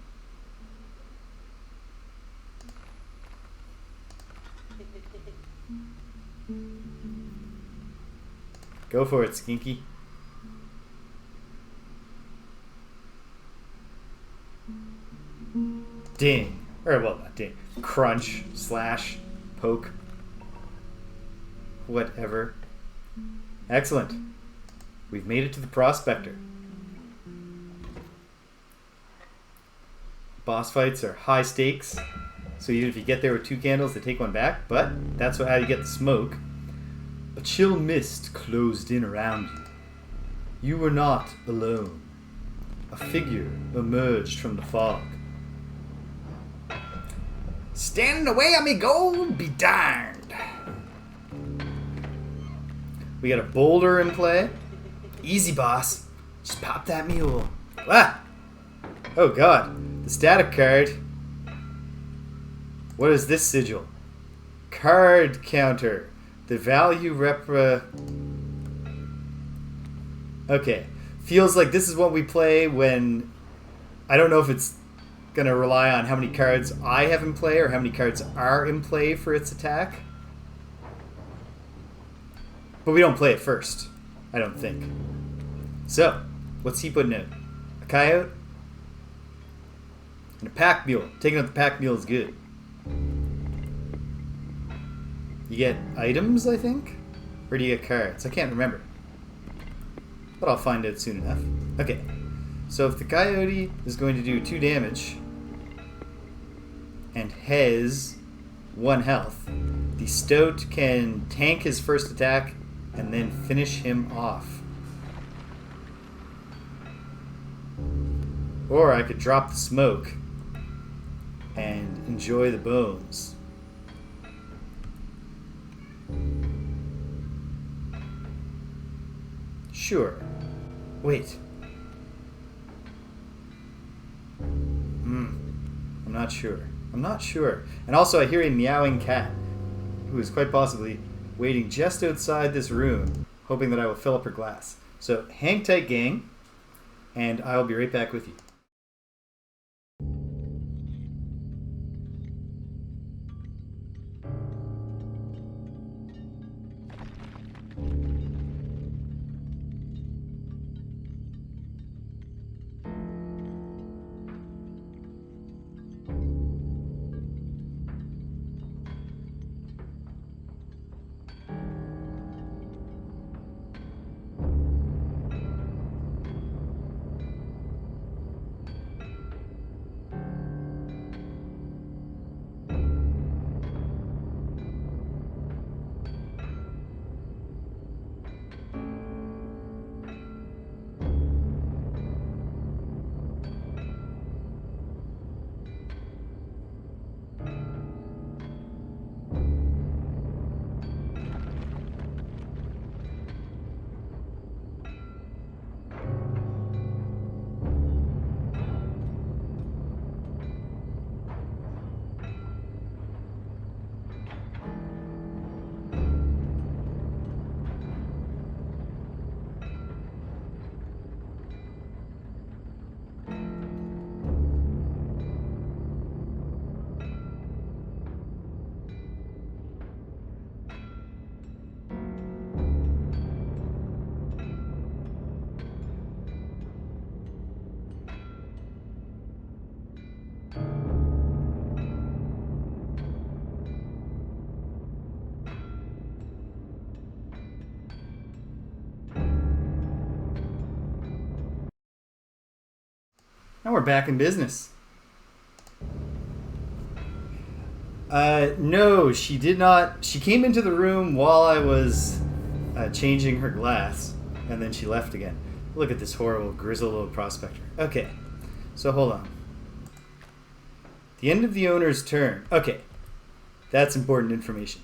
Go for it, Skinky. Ding. Or, well, not ding. Crunch, slash, poke. Whatever. Excellent. We've made it to the Prospector. Boss fights are high stakes. So even if you get there with 2 candles, they take 1 back. But that's how you get the smoke. A chill mist closed in around you. You were not alone. A figure emerged from the fog. Standing away on me gold, be darned. We got a boulder in play. Easy, boss. Just pop that mule. Ah! Oh, God. The static card. What is this sigil? Card counter. The value Okay. Feels like this is what we play when... I don't know if it's going to rely on how many cards I have in play or how many cards are in play for its attack. But we don't play it first, I don't think. So, what's he putting out? A coyote? And a pack mule. Taking out the pack mule is good. You get items, I think? Or do you get cards? I can't remember. But I'll find out soon enough. Okay. So if the coyote is going to do 2 damage and has 1 health, the stout can tank his first attack and then finish him off. Or I could drop the smoke and enjoy the bones. Sure. Wait. I'm not sure. I'm not sure. And also I hear a meowing cat who is quite possibly waiting just outside this room, hoping that I will fill up her glass. So hang tight, gang, and I'll be right back with you. Now we're back in business. No, she did not. She came into the room while I was changing her glass, and then she left again. Look at this horrible, grizzled little prospector. Okay, so hold on. The end of the owner's turn. Okay, that's important information.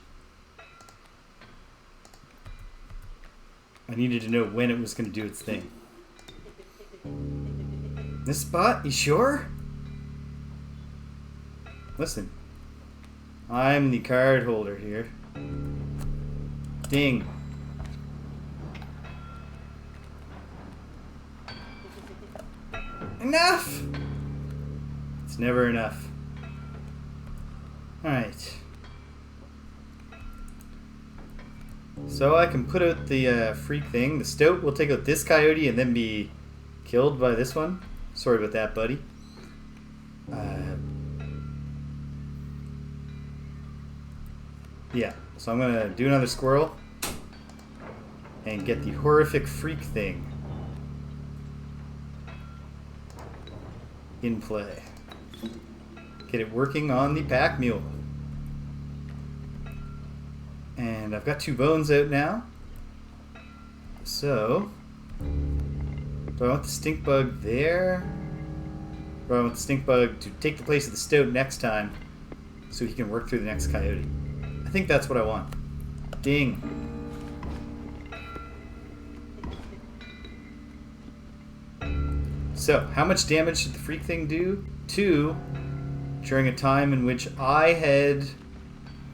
I needed to know when it was going to do its thing. This spot? You sure? Listen. I'm the card holder here. Ding. Enough! It's never enough. Alright. So I can put out the freak thing. The stout will take out this coyote and then be killed by this one. Sorry about that, buddy. Yeah, so I'm going to do another squirrel and get the horrific freak thing in play. Get it working on the pack mule. And I've got 2 bones out now. So... do I want the stink bug there? Or do I want the stink bug to take the place of the stout next time so he can work through the next coyote? I think that's what I want. Ding. So, how much damage did the freak thing do? 2 during a time in which I had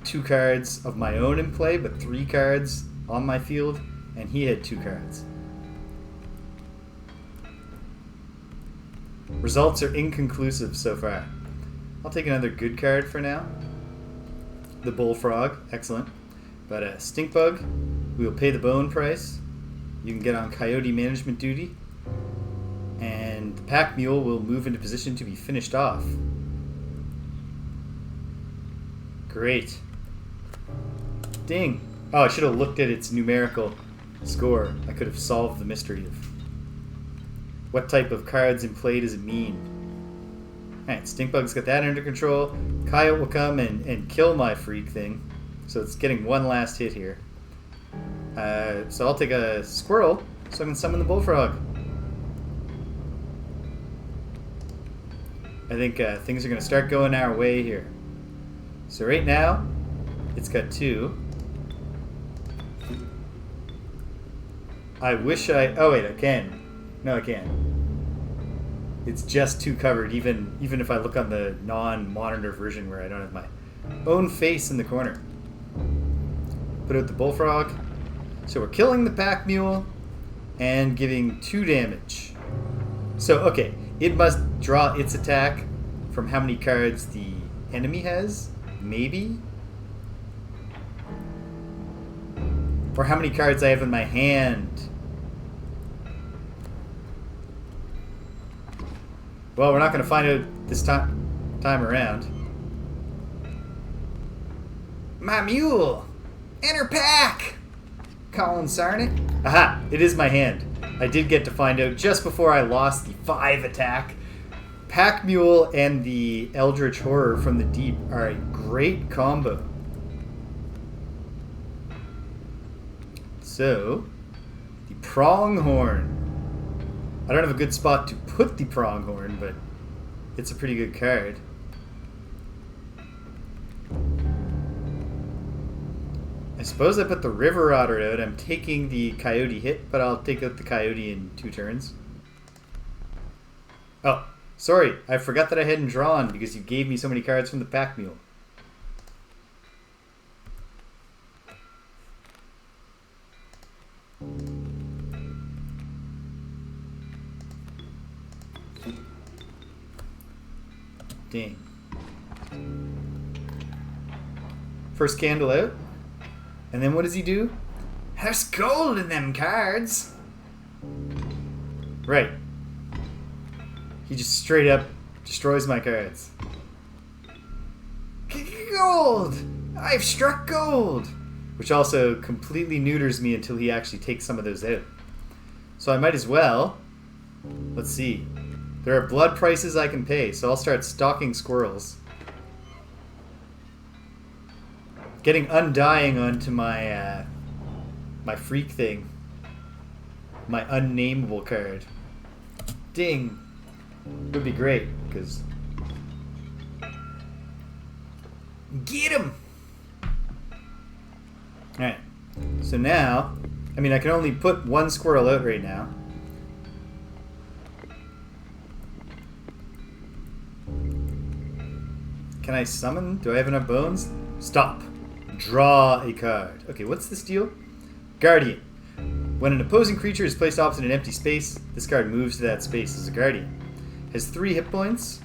2 cards of my own in play, but 3 cards on my field, and he had 2 cards. Results are inconclusive so far. I'll take another good card for now. The Bullfrog, excellent. But a Stinkbug, we will pay the bone price. You can get on Coyote management duty. And the Pack Mule will move into position to be finished off. Great. Ding. Oh, I should have looked at its numerical score. I could have solved the mystery of what type of cards in play does it mean. Alright, Stinkbug's got that under control. Coyote will come and kill my freak thing. So it's getting one last hit here. So I'll take a squirrel so I can summon the Bullfrog. I think things are going to start going our way here. So right now, it's got 2. I wish I... Oh wait, I can. No, I can't. It's just 2 covered, even if I look on the non-monitor version where I don't have my own face in the corner. Put out the Bullfrog. So we're killing the Pack Mule and giving 2 damage. So, okay, it must draw its attack from how many cards the enemy has, maybe? Or how many cards I have in my hand. Well, we're not going to find out this time around. My mule! Enter pack! Colin Sarnett. Aha! It is my hand. I did get to find out just before I lost the 5 attack. Pack Mule and the Eldritch Horror from the Deep are a great combo. So, the Pronghorn. I don't have a good spot to put the Pronghorn, but it's a pretty good card. I suppose I put the River Otter out. I'm taking the Coyote hit, but I'll take out the Coyote in 2 turns. Oh, sorry. I forgot that I hadn't drawn because you gave me so many cards from the Pack Mule. Dang. First candle out. And then what does he do? There's gold in them cards. Right. He just straight up destroys my cards. Gold! I've struck gold! Which also completely neuters me until he actually takes some of those out. So I might as well... Let's see. There are blood prices I can pay, so I'll start stalking squirrels. Getting Undying onto my my freak thing. My unnameable card. Ding. Would be great, because... Get him! Alright. So now... I mean, I can only put 1 squirrel out right now. Can I summon? Do I have enough bones? Stop. Draw a card. Okay, what's this deal? Guardian. When an opposing creature is placed opposite an empty space, this card moves to that space as a guardian. Has 3 hit points.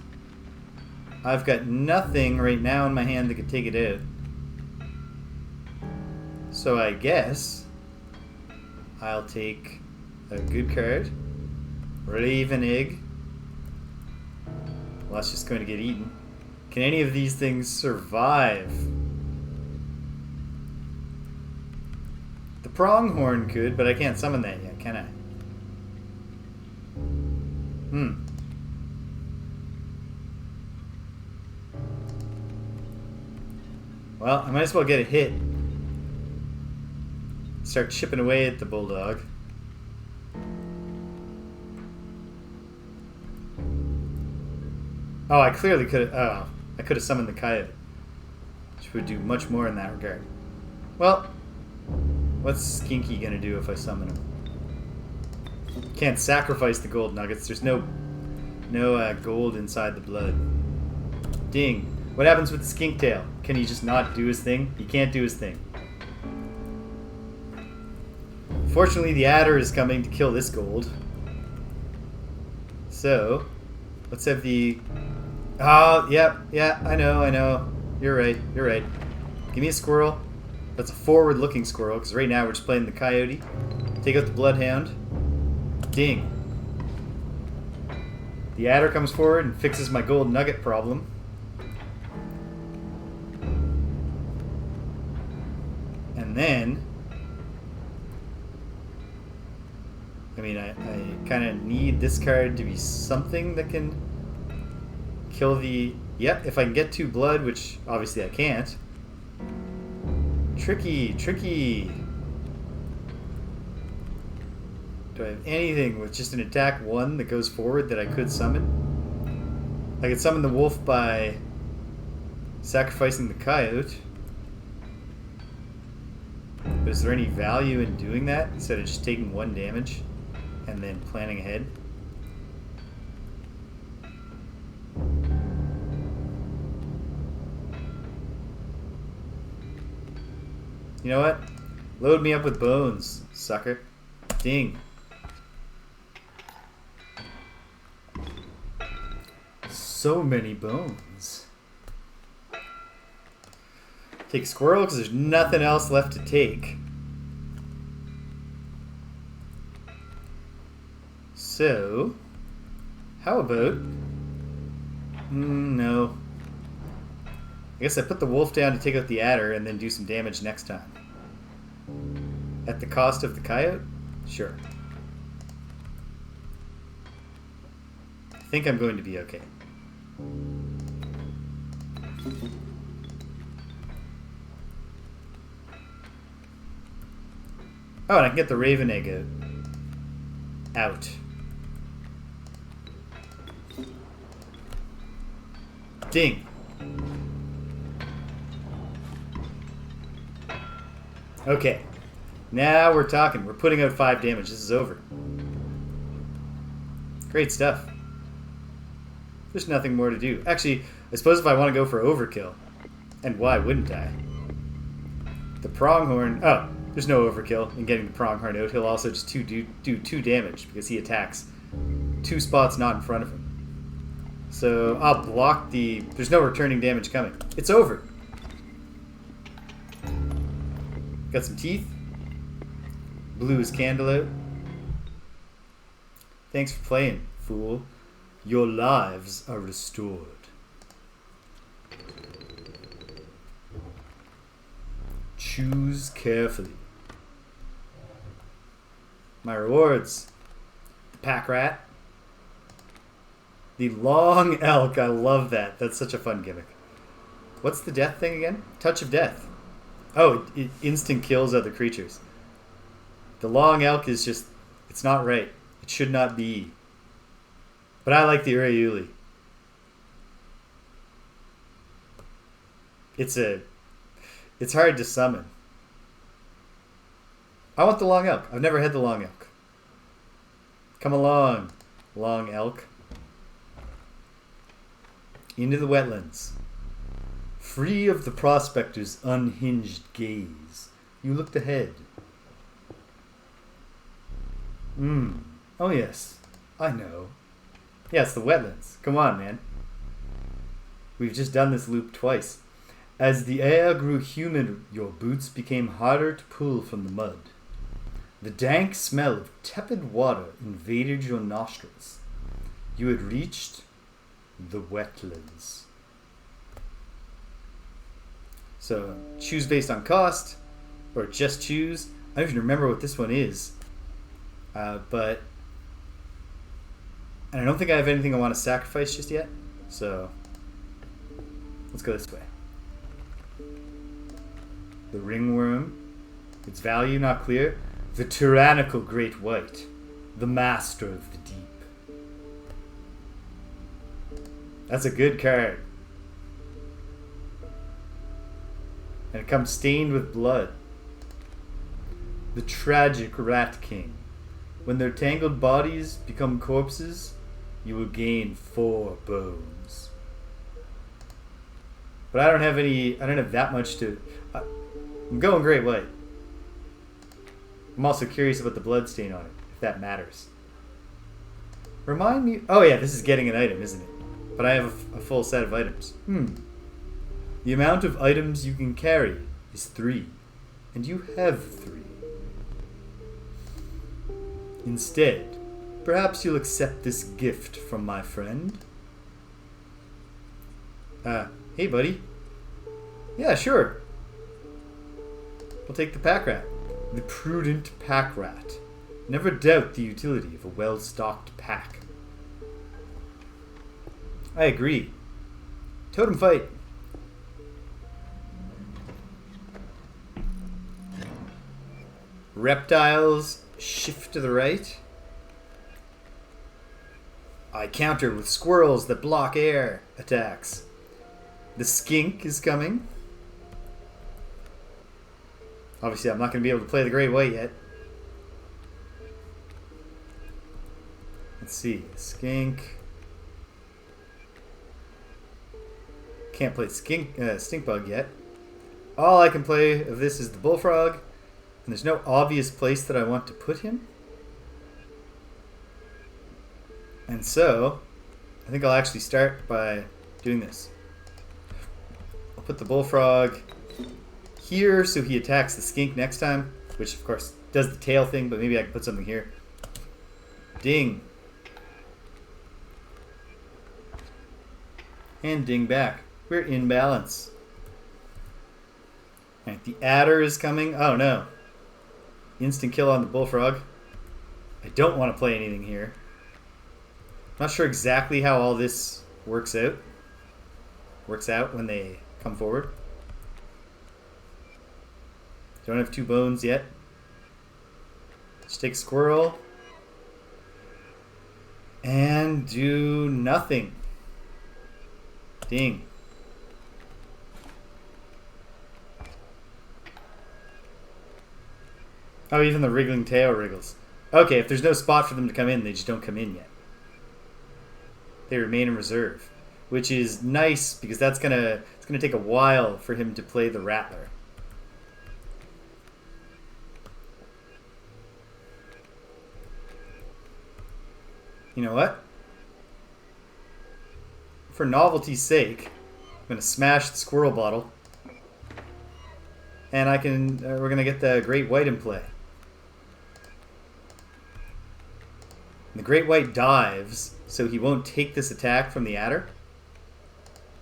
I've got nothing right now in my hand that could take it out. So I guess I'll take a good card. Raven Egg. Well, that's just going to get eaten. Can any of these things survive? The Pronghorn could, but I can't summon that yet, can I? Well, I might as well get a hit. Start chipping away at the Bulldog. Oh, I clearly could have... Oh, I could have summoned the Coyote, which would do much more in that regard. Well, what's Skinky gonna do if I summon him? Can't sacrifice the gold nuggets. There's no gold inside the blood. Ding. What happens with the skink tail? Can he just not do his thing? He can't do his thing. Fortunately, the adder is coming to kill this gold. So, let's have the... Oh, yeah, I know. You're right. Give me a squirrel. That's a forward-looking squirrel, because right now we're just playing the coyote. Take out the bloodhound. Ding. The adder comes forward and fixes my gold nugget problem. And then... I mean, I kind of need this card to be something that can kill the... Yep, if I can get 2 blood, which obviously I can't. Tricky. Do I have anything with just an attack 1 that goes forward that I could summon? I could summon the wolf by sacrificing the coyote. But is there any value in doing that instead of just taking 1 damage and then planning ahead? You know what? Load me up with bones, sucker. Ding. So many bones. Take squirrel because there's nothing else left to take. So, how about... no. I guess I put the wolf down to take out the adder and then do some damage next time. At the cost of the coyote? Sure. I think I'm going to be okay. Oh, and I can get the raven egg out. Ding. Okay. Now we're talking. We're putting out 5 damage. This is over. Great stuff. There's nothing more to do. Actually, I suppose if I want to go for overkill, and why wouldn't I? The pronghorn... Oh, there's no overkill in getting the pronghorn out. He'll also just do 2 damage because he attacks 2 spots not in front of him. So I'll block the... There's no returning damage coming. It's over. Got some teeth. Blew his candle out. Thanks for playing, fool. Your lives are restored. Choose carefully. My rewards. The pack rat. The long elk. I love that. That's such a fun gimmick. What's the death thing again? Touch of death. Oh, it instant kills other creatures. The long elk is just... It's not right. It should not be. But I like the Uriuli. It's hard to summon. I want the long elk. I've never had the long elk. Come along, long elk. Into the wetlands. Free of the prospector's unhinged gaze, you looked ahead. Oh yes, I know. Yeah, it's the wetlands. Come on, man. We've just done this loop twice. As the air grew humid, your boots became harder to pull from the mud. The dank smell of tepid water invaded your nostrils. You had reached the wetlands. So, choose based on cost, or just choose. I don't even remember what this one is. But, and I don't think I have anything I want to sacrifice just yet. So, let's go this way. The ringworm. Its value not clear. The tyrannical great white. The master of the deep. That's a good card. And it comes stained with blood. The tragic rat king. When their tangled bodies become corpses, you will gain 4 bones. But I don't have any. I don't have that much to. I'm going Great White. I'm also curious about the blood stain on it, if that matters. Remind me. Oh yeah, this is getting an item, isn't it? But I have a full set of items. The amount of items you can carry is 3, and you have 3. Instead, perhaps you'll accept this gift from my friend. Hey buddy. Yeah, sure. I'll take the pack rat. The prudent pack rat. Never doubt the utility of a well-stocked pack. I agree. Totem fight. Reptiles shift to the right. I counter with squirrels that block air attacks. The skink is coming. Obviously, I'm not going to be able to play the Great White yet. Let's see. Skink. Can't play stink bug yet. All I can play of this is the bullfrog. And there's no obvious place that I want to put him. And so, I think I'll actually start by doing this. I'll put the bullfrog here so he attacks the skink next time, which of course does the tail thing, but maybe I can put something here. Ding. And ding back. We're in balance. Alright, the adder is coming. Oh no. Instant kill on the bullfrog. I don't want to play anything here. Not sure exactly how all this works out. Works out when they come forward. Don't have 2 bones yet. Just take squirrel. And do nothing. Ding. Oh, even the wriggling tail wriggles. Okay, if there's no spot for them to come in, they just don't come in yet. They remain in reserve, which is nice because it's gonna take a while for him to play the rattler. You know what? For novelty's sake, I'm gonna smash the squirrel bottle, and we're gonna get the Great White in play. And the Great White dives, so he won't take this attack from the adder.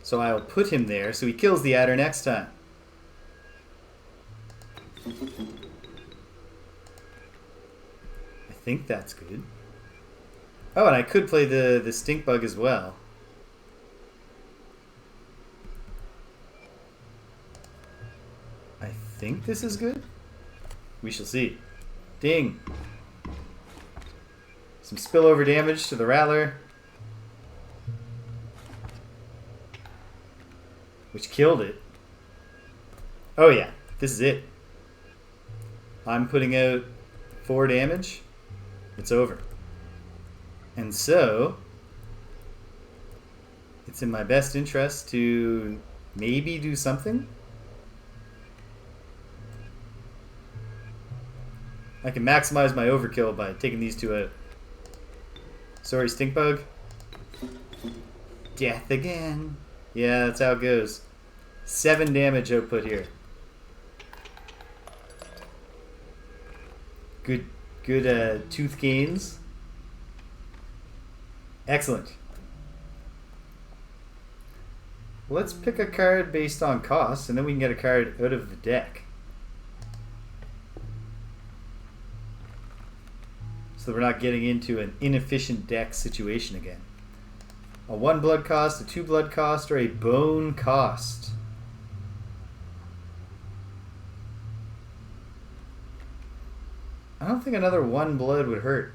So I will put him there so he kills the adder next time. I think that's good. Oh, and I could play the stink bug as well. I think this is good. We shall see. Ding. Some spillover damage to the rattler, which killed it. Oh yeah, this is it. I'm putting out 4 damage. It's over. And so, it's in my best interest to maybe do something. I can maximize my overkill by taking these 2 out. Sorry, stink bug. Death again. Yeah, that's how it goes. 7 damage output here. Good tooth gains. Excellent. Let's pick a card based on cost, and then we can get a card out of the deck. So we're not getting into an inefficient deck situation again. A 1 blood cost, a 2 blood cost, or a bone cost. I don't think another 1 blood would hurt.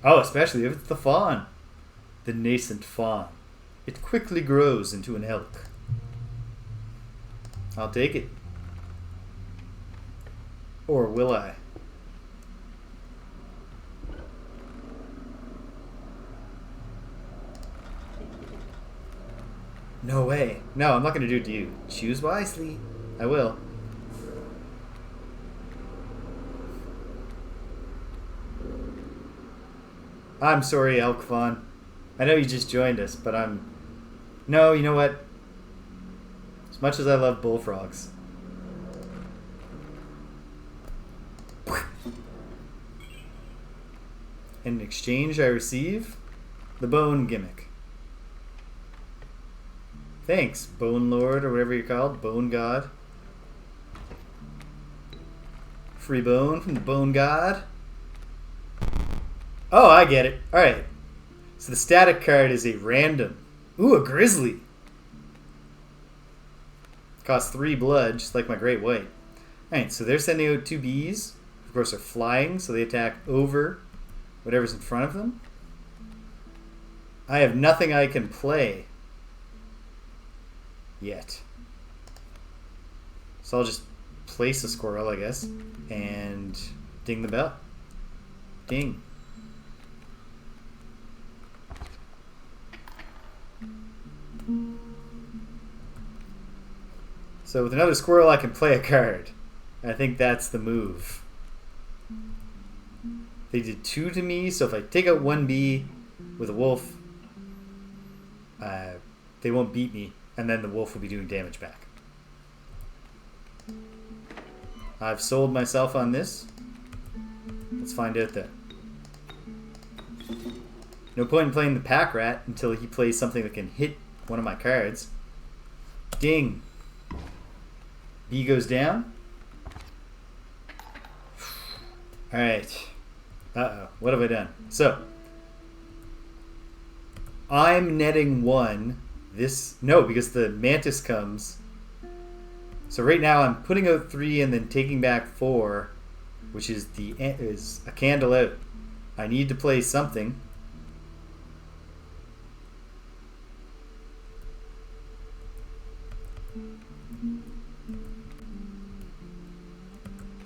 Oh, especially if it's the fawn. The nascent fawn. It quickly grows into an elk. I'll take it. Or will I? No way. No, I'm not going to do it to you. Choose wisely. I will. I'm sorry, Elkvon. I know you just joined us, but I'm... No, you know what? As much as I love bullfrogs. In exchange, I receive the bone gimmick. Thanks, Bone Lord, or whatever you're called. Bone God. Free bone from the Bone God. Oh, I get it. Alright. So the static card is a random. Ooh, a grizzly. Costs 3 blood, just like my great white. Alright, so they're sending out 2 bees. Of course, they're flying, so they attack over whatever's in front of them. I have nothing I can play yet. So I'll just place a squirrel, I guess, and ding the bell. Ding. So with another squirrel, I can play a card. I think that's the move. They did 2 to me, so if I take out 1 bee with a wolf, they won't beat me, and then the wolf will be doing damage back. I've sold myself on this. Let's find out then. No point in playing the pack rat until he plays something that can hit one of my cards. Ding. Bee goes down. Alright. Uh-oh. What have I done? So, I'm netting 1. No, because the mantis comes. So right now I'm putting out 3 and then taking back 4, which is a candle out. I need to play something.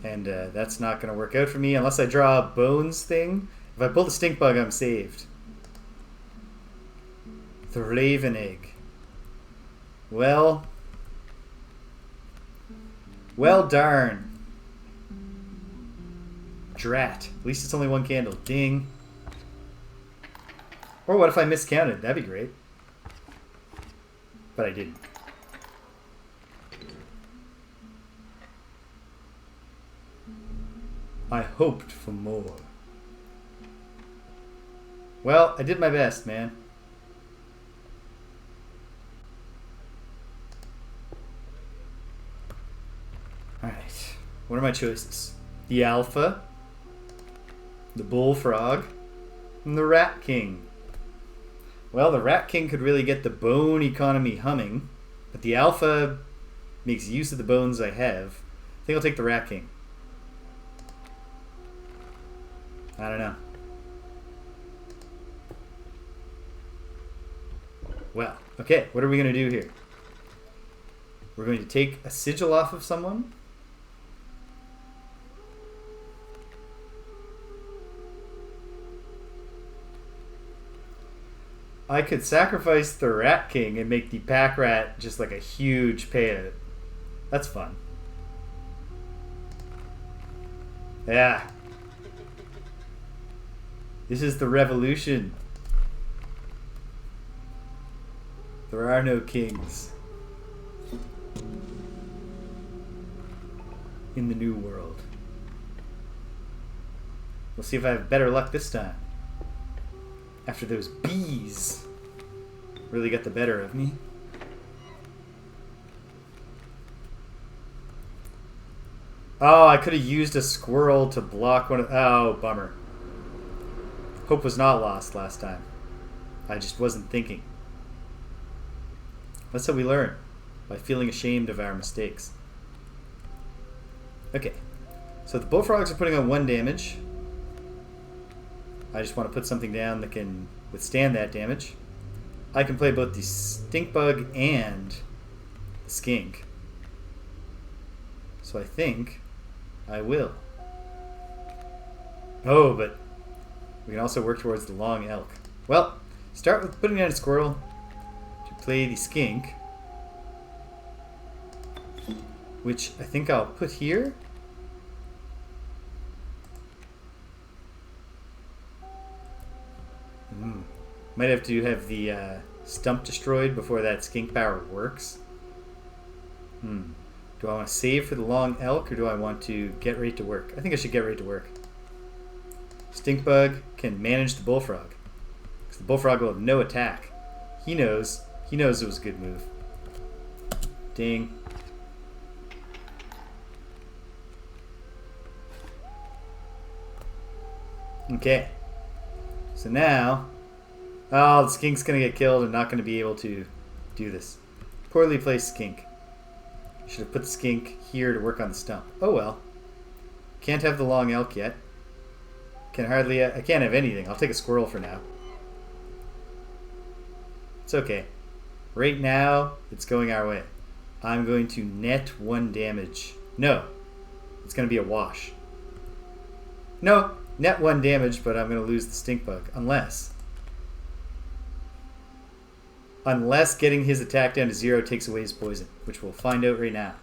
And that's not going to work out for me unless I draw a bones thing. If I pull the stink bug, I'm saved. The raven egg. Well darn. Drat. At least it's only 1 candle. Ding. Or what if I miscounted? That'd be great. But I didn't. I hoped for more. Well, I did my best, man. Alright. What are my choices? The Alpha, the Bullfrog, and the Rat King. Well, the Rat King could really get the bone economy humming, but the Alpha makes use of the bones I have. I think I'll take the Rat King. I don't know. Well, okay, what are we going to do here? We're going to take a sigil off of someone. I could sacrifice the Rat King and make the Pack Rat just like a huge payout. That's fun. Yeah. This is the revolution. There are no kings in the new world. We'll see if I have better luck this time. After those bees really got the better of me. Oh, I could have used a squirrel to block one of... Oh, bummer. Hope was not lost last time. I just wasn't thinking. That's how we learn. By feeling ashamed of our mistakes. Okay. So the bullfrogs are putting on 1 damage. I just want to put something down that can withstand that damage. I can play both the stink bug and the skink. So I think I will. Oh, but we can also work towards the long elk. Well, start with putting down a squirrel to play the skink, which I think I'll put here. Might have to have the stump destroyed before that skink power works. Do I want to save for the long elk, or do I want to get ready to work? I think I should get ready to work. Stink bug can manage the bullfrog, because the bullfrog will have no attack. He knows it was a good move. Ding. Okay. So now, the skink's going to get killed and not going to be able to do this. Poorly placed skink. Should have put the skink here to work on the stump. Oh well. Can't have the long elk yet. I can't have anything. I'll take a squirrel for now. It's okay. Right now, it's going our way. I'm going to net 1 damage. No. It's going to be a wash. No. Net 1 damage, but I'm going to lose the stink bug. Unless getting his attack down to 0 takes away his poison, which we'll find out right now.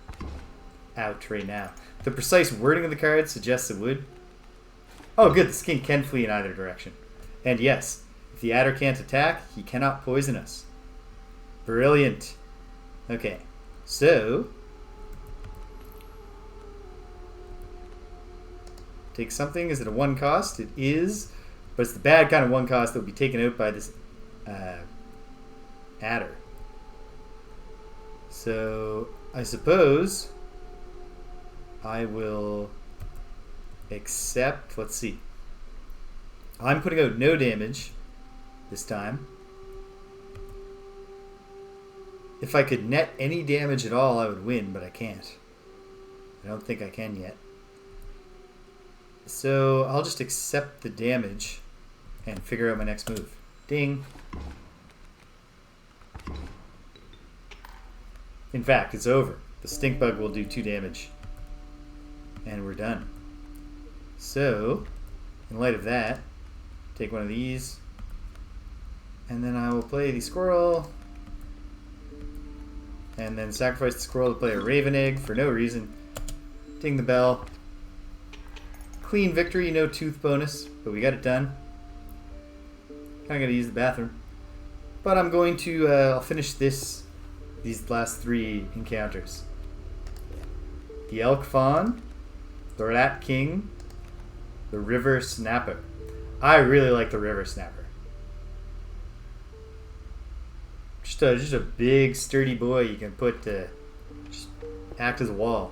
Right now. The precise wording of the card suggests it would. Oh, good. The skink can flee in either direction. And yes, if the adder can't attack, he cannot poison us. Brilliant. Okay, so take something. Is it a 1 cost? It is, but it's the bad kind of 1 cost that will be taken out by this adder. So I suppose I will accept. Let's see. I'm putting out no damage this time. If I could net any damage at all, I would win, but I can't. I don't think I can yet. So I'll just accept the damage and figure out my next move. Ding. In fact, it's over. The stink bug will do 2 damage. And we're done. So, in light of that, take one of these. And then I will play the squirrel. And then sacrifice the squirrel to play a raven egg for no reason. Ding the bell. Clean victory, no tooth bonus, but we got it done. Kinda gotta use the bathroom. But I'm going to, I'll finish these last 3 encounters. The elk fawn, the rat king, the river snapper. I really like the river snapper. Just a big sturdy boy you can put to just act as a wall.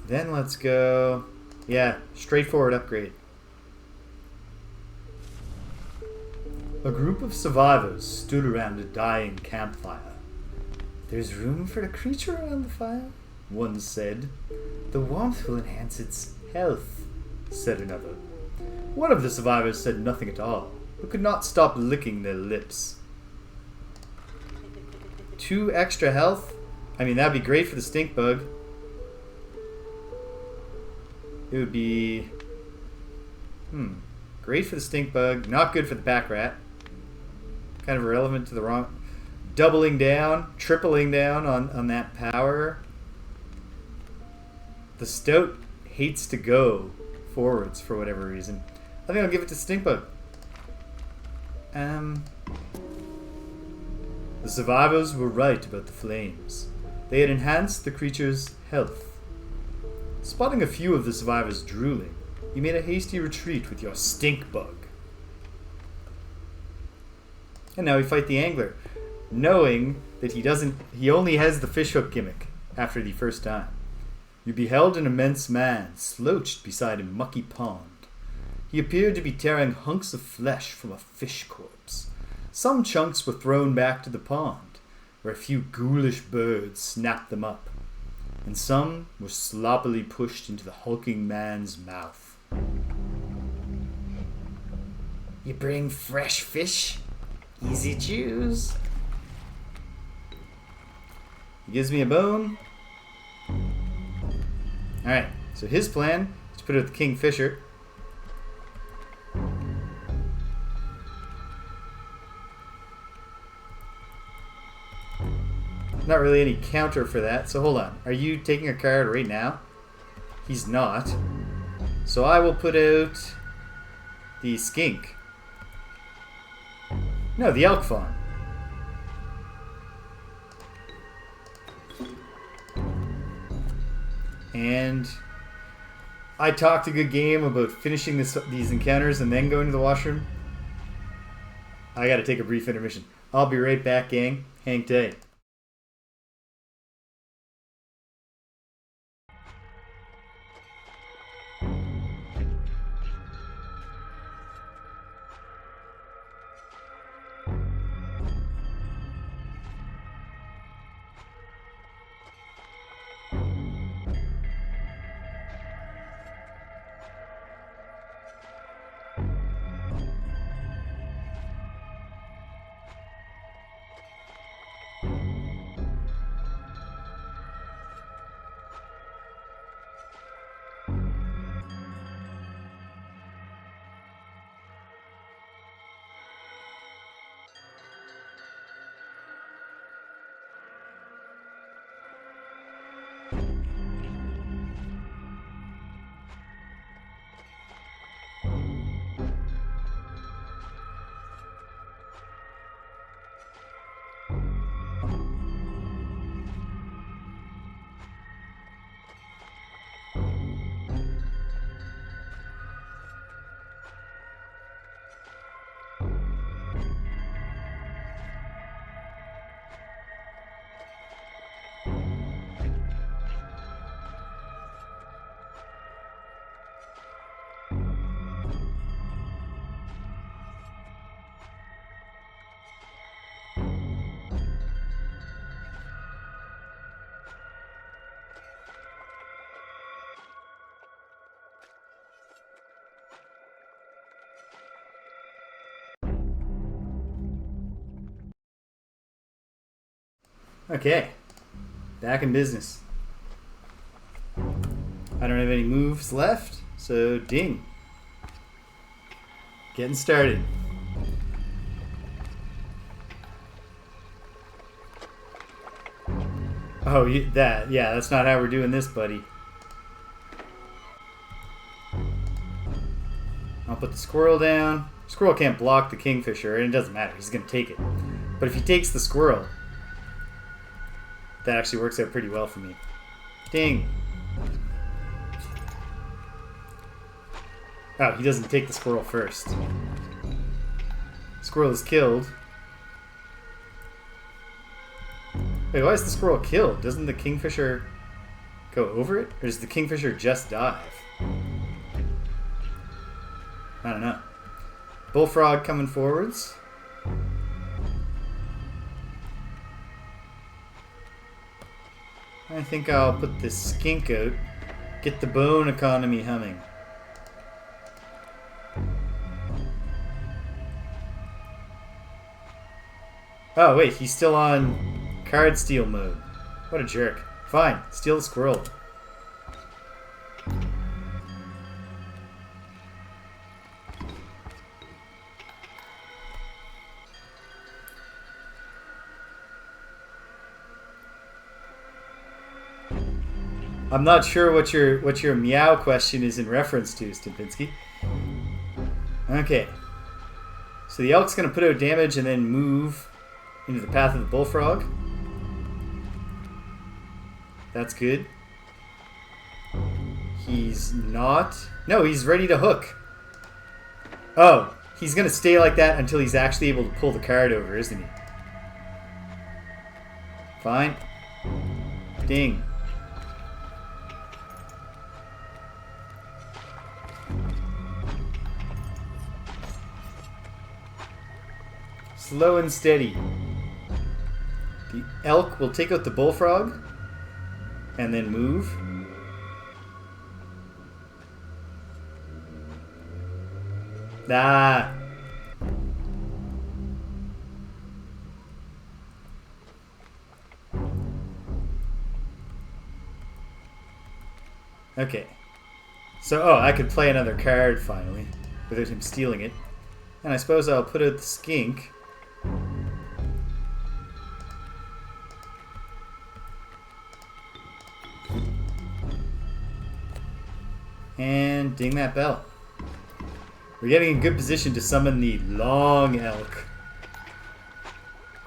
Then let's go, yeah, straightforward upgrade. A group of survivors stood around a dying campfire. "There's room for a creature around the fire," one said. "The warmth will enhance its health," said another. One of the survivors said nothing at all, but could not stop licking their lips. 2 extra health? I mean, that'd be great for the stink bug. It would be... great for the stink bug, not good for the pack rat. Kind of irrelevant to the wrong... Doubling down, tripling down on that power. The stoat hates to go forwards for whatever reason. I think I'll give it to stink bug. The survivors were right about the flames. They had enhanced the creature's health. Spotting a few of the survivors drooling, you made a hasty retreat with your stink bug. And now we fight the angler, knowing that he only has the fishhook gimmick after the first time. You beheld an immense man slouched beside a mucky pond. He appeared to be tearing hunks of flesh from a fish corpse. Some chunks were thrown back to the pond, where a few ghoulish birds snapped them up, and some were sloppily pushed into the hulking man's mouth. "You bring fresh fish? Easy choose." He gives me a bone. Alright, so his plan is to put out the kingfisher. Not really any counter for that. So hold on. Are you taking a card right now? He's not. So I will put out the skink. No, the elk fawn. And I talked a good game about finishing these encounters and then going to the washroom. I gotta take a brief intermission. I'll be right back, gang. Hang tight. Okay, back in business. I don't have any moves left, so ding. Getting started. Oh, that's not how we're doing this, buddy. I'll put the squirrel down. Squirrel can't block the kingfisher, and it doesn't matter. He's going to take it. But if he takes the squirrel, that actually works out pretty well for me. Ding. Oh, he doesn't take the squirrel first. Squirrel is killed. Wait, why is the squirrel killed? Doesn't the kingfisher go over it? Or does the kingfisher just dive? I don't know. Bullfrog coming forwards. I think I'll put the skink out. Get the bone economy humming. Oh wait, he's still on card steal mode. What a jerk. Fine, steal the squirrel. I'm not sure what your meow question is in reference to, Stupinski. Okay. So the elk's going to put out damage and then move into the path of the bullfrog. That's good. He's not... No, he's ready to hook. Oh, he's going to stay like that until he's actually able to pull the card over, isn't he? Fine. Ding. Slow and steady. The elk will take out the bullfrog and then move. Ah. Okay. So, I could play another card finally without him stealing it. And I suppose I'll put out the skink. And ding that bell. We're getting in good position to summon the long elk.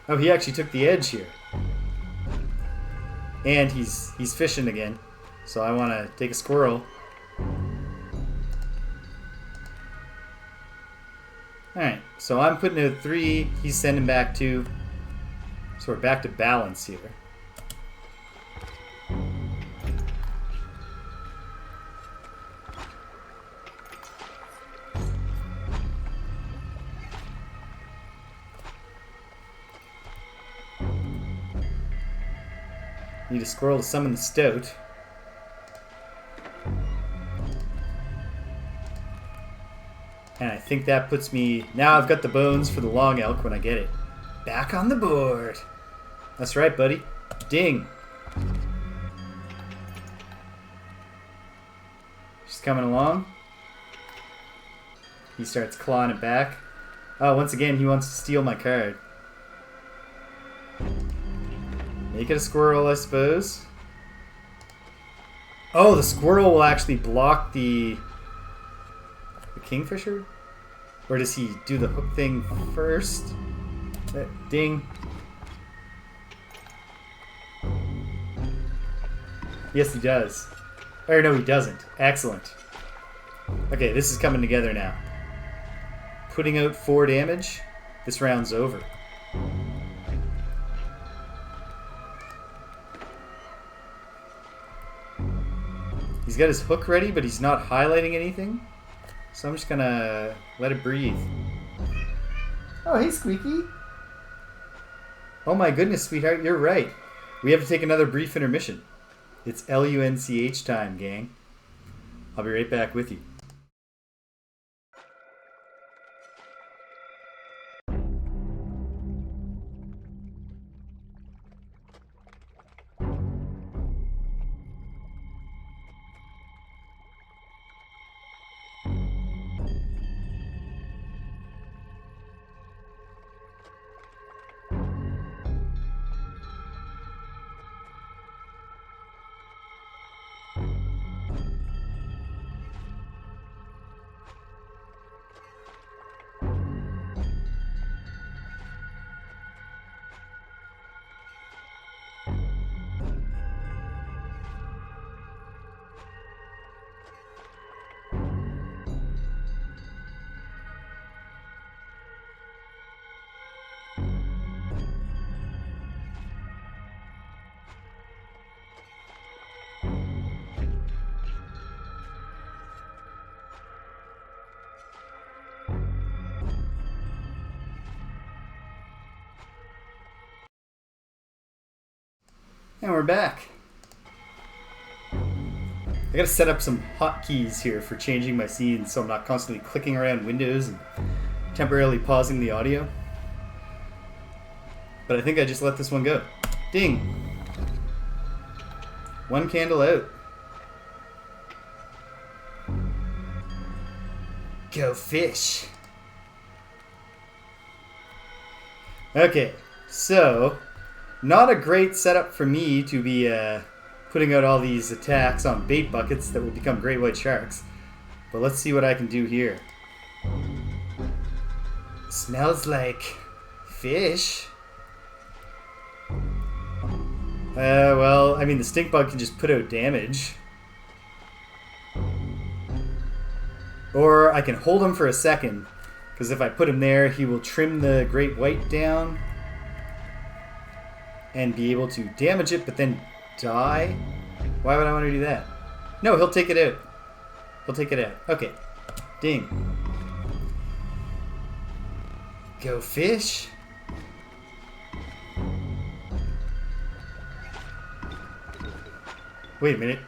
Oh, he actually took the edge here. And he's fishing again. So I want to take a squirrel. Alright, so I'm putting out 3, he's sending back 2. So we're back to balance here. Need a squirrel to summon the stoat. And I think that puts me... Now I've got the bones for the long elk when I get it. Back on the board. That's right, buddy. Ding. She's coming along. He starts clawing it back. Oh, once again, he wants to steal my card. Make it a squirrel, I suppose. Oh, the squirrel will actually block the kingfisher? Or does he do the hook thing first? Ding. Yes, he does. Or no, he doesn't. Excellent. Okay, this is coming together now. Putting out 4 damage. This round's over. He's got his hook ready, but he's not highlighting anything. So I'm just gonna let it breathe. Oh, hey, Squeaky. Oh my goodness, sweetheart, you're right. We have to take another brief intermission. It's LUNCH time, gang. I'll be right back with you. And we're back. I gotta set up some hotkeys here for changing my scenes so I'm not constantly clicking around windows and temporarily pausing the audio. But I think I just let this one go. Ding! 1 candle out. Go fish! Okay, so... Not a great setup for me to be putting out all these attacks on bait buckets that will become great white sharks. But let's see what I can do here. Smells like fish. Well, I mean the stink bug can just put out damage. Or I can hold him for a second, because if I put him there, he will trim the great white down and be able to damage it, but then die? Why would I want to do that? No, he'll take it out. He'll take it out. Okay. Ding. Go fish. Wait a minute.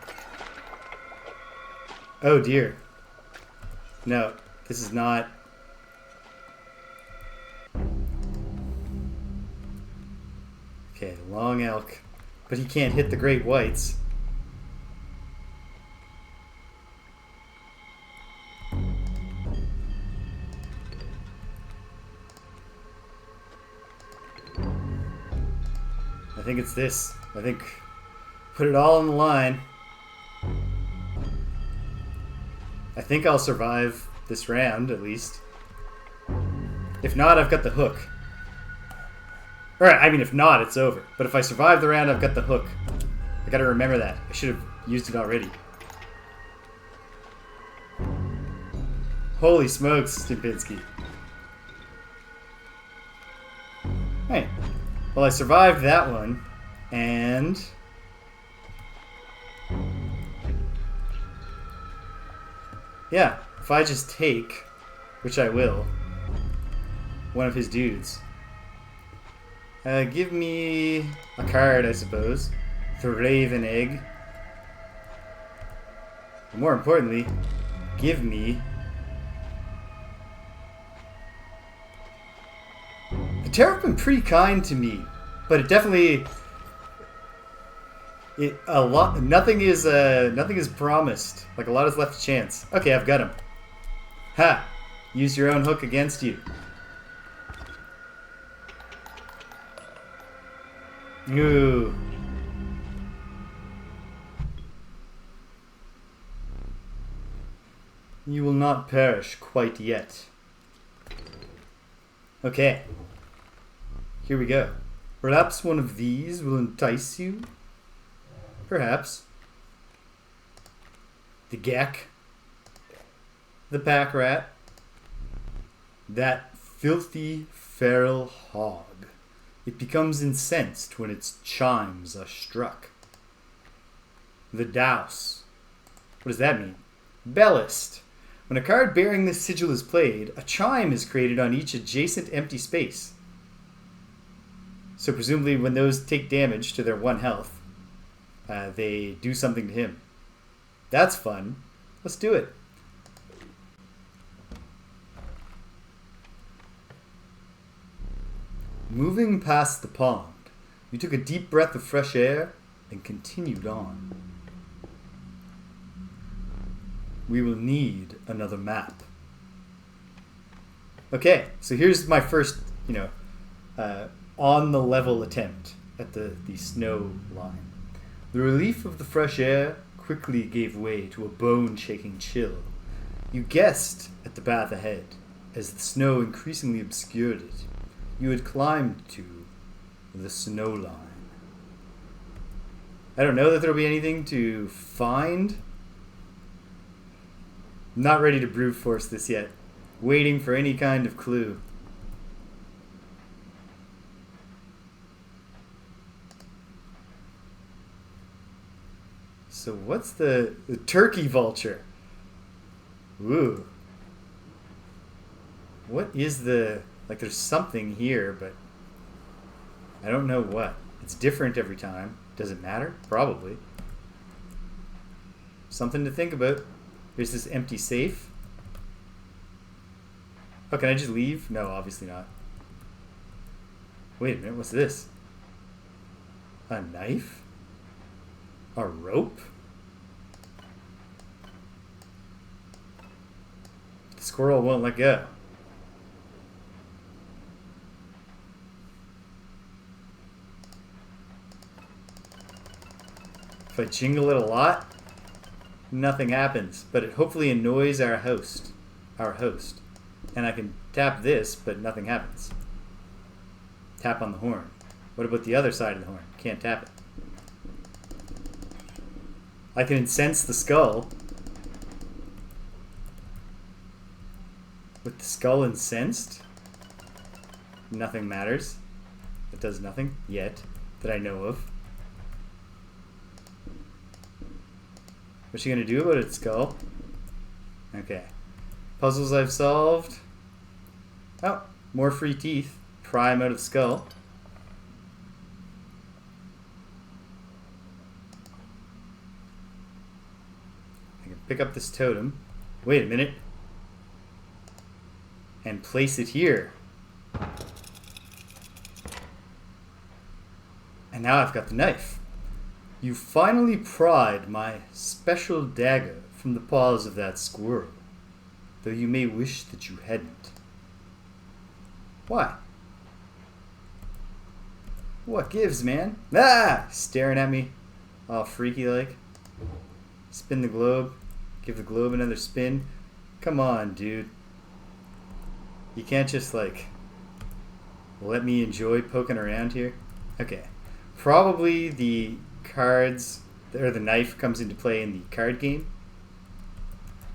Oh dear. No, this is not... Okay, long elk. But he can't hit the great whites. I think it's this. I think put it all on the line. I think I'll survive this round, at least. If not, I've got the hook. Alright, I mean, if not, it's over. But if I survive the round, I've got the hook. I gotta remember that. I should have used it already. Holy smokes, Stupinski. Hey. Well, I survived that one. And... yeah, if I just take, which I will, one of his dudes. Give me a card, I suppose. The Raven Egg. And more importantly, give me the Terror have been pretty kind to me, but it definitely nothing is promised. Like, a lot is left to chance. Okay, I've got him. Ha! Use your own hook against you. Ooh. You will not perish quite yet. Okay. Here we go. Perhaps one of these will entice you? Perhaps. The Gek. The Pack Rat. That filthy feral hog. It becomes incensed when its chimes are struck. The Douse. What does that mean? Bellist. When a card bearing this sigil is played, a chime is created on each adjacent empty space. So presumably when those take damage to their 1 health, they do something to him. That's fun. Let's do it. Moving past the pond, you took a deep breath of fresh air and continued on. We will need another map. Okay, so here's my first, on the level attempt at the snow line. The relief of the fresh air quickly gave way to a bone-shaking chill. You guessed at the path ahead as the snow increasingly obscured it. You had climbed to the snow line. I don't know that there'll be anything to find. Not ready to brute force this yet. Waiting for any kind of clue. So what's the turkey vulture? Ooh. What is the... like, there's something here, but I don't know what. It's different every time. Does it matter? Probably. Something to think about. Here's this empty safe. Oh, can I just leave? No, obviously not. Wait a minute, what's this? A knife? A rope? The squirrel won't let go. If I jingle it a lot, nothing happens, but it hopefully annoys our host. And I can tap this, but nothing happens. Tap on the horn. What about the other side of the horn? Can't tap it. I can incense the skull. With the skull incensed, nothing matters. It does nothing yet that I know of. What's she gonna do about its skull? Okay. Puzzles I've solved. Oh, more free teeth. Pry 'em out of the skull. I can pick up this totem. Wait a minute. And place it here. And now I've got the knife. You finally pried my special dagger from the paws of that squirrel, though you may wish that you hadn't. Why? What gives, man? Ah! Staring at me all freaky like. Spin the globe. Give the globe another spin. Come on, dude. You can't just, like, let me enjoy poking around here. Okay. Probably the cards, or the knife comes into play in the card game.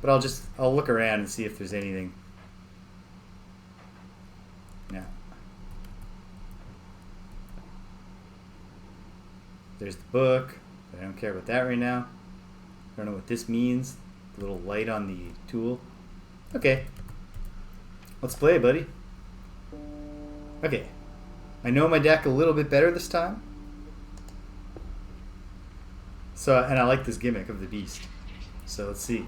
But I'll look around and see if there's anything. No. There's the book, but I don't care about that right now. I don't know what this means. The little light on the tool. Okay. Let's play, buddy. Okay. I know my deck a little bit better this time. So, and I like this gimmick of the beast. So let's see.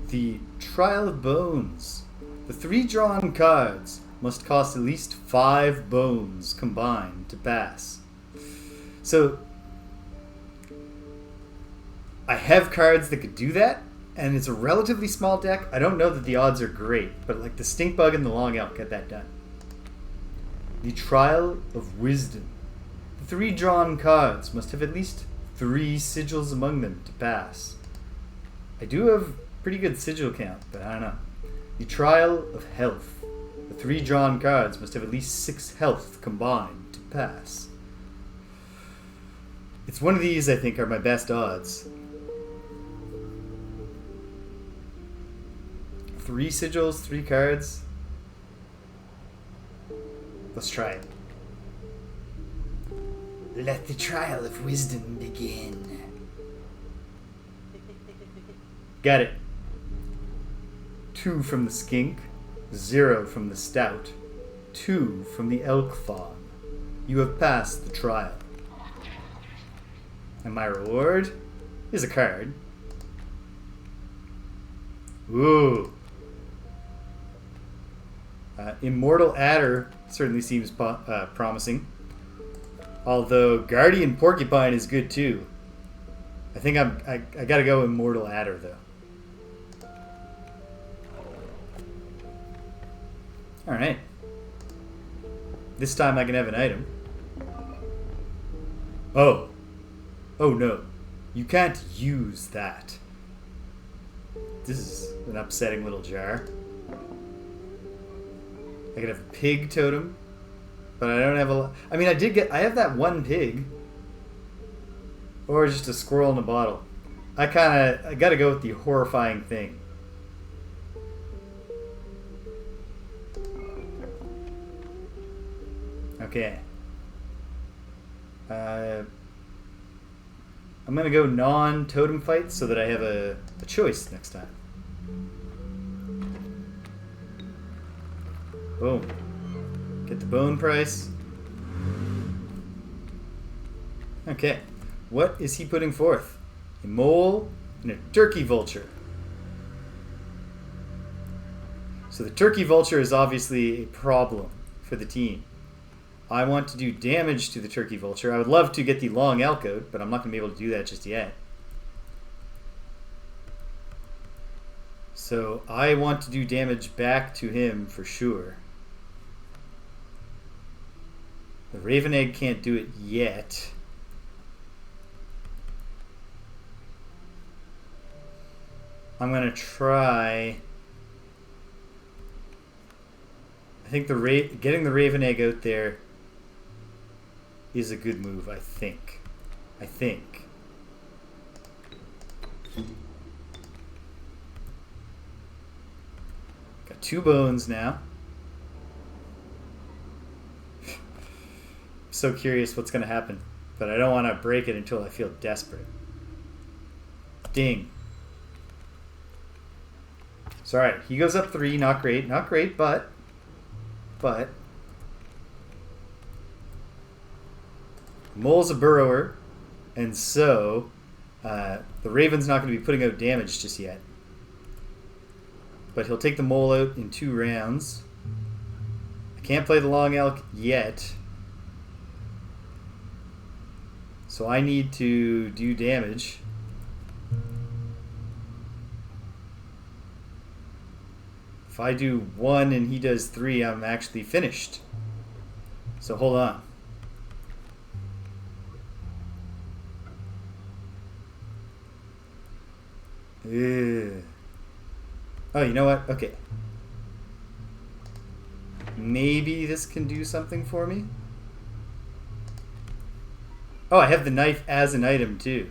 The Trial of Bones. The 3 drawn cards must cost at least 5 bones combined to pass. So, I have cards that could do that, and it's a relatively small deck. I don't know that the odds are great, but like the Stink Bug and the Long Elk get that done. The Trial of Wisdom. The 3 drawn cards must have at least 3 sigils among them to pass. I do have pretty good sigil count, but I don't know. The Trial of Health. The 3 drawn cards must have at least 6 health combined to pass. It's one of these I think are my best odds. 3 sigils, 3 cards. Let's try it. Let the Trial of Wisdom begin. Got it. 2 from the Skink, 0 from the Stout, 2 from the Elk Fawn. You have passed the trial. And my reward is a card. Ooh. Immortal Adder certainly seems promising. Although Guardian Porcupine is good too. I think I gotta go Immortal Adder though. Alright. This time I can have an item. Oh. Oh no. You can't use that. This is an upsetting little jar. I could have a pig totem. But I don't have a lot. I mean, I have that one pig. Or just a squirrel in a bottle. I gotta go with the horrifying thing. Okay. I'm gonna go non-totem fight so that I have a choice next time. Boom. Get the bone price. Okay. What is he putting forth? A mole and a turkey vulture. So the turkey vulture is obviously a problem for the team. I want to do damage to the turkey vulture. I would love to get the long elk out, but I'm not going to be able to do that just yet. So I want to do damage back to him for sure. The Raven Egg can't do it yet. I'm going to try... I think getting the Raven Egg out there is a good move, I think. Got 2 bones now. So curious what's going to happen, but I don't want to break it until I feel desperate. Ding. So alright, he goes up 3, not great, but Mole's a burrower, and so the Raven's not going to be putting out damage just yet. But he'll take the Mole out in 2 rounds. I can't play the Long Elk yet. So I need to do damage. If I do 1 and he does 3, I'm actually finished. So hold on. Ugh. Oh, you know what? Okay. Maybe this can do something for me? Oh, I have the knife as an item too.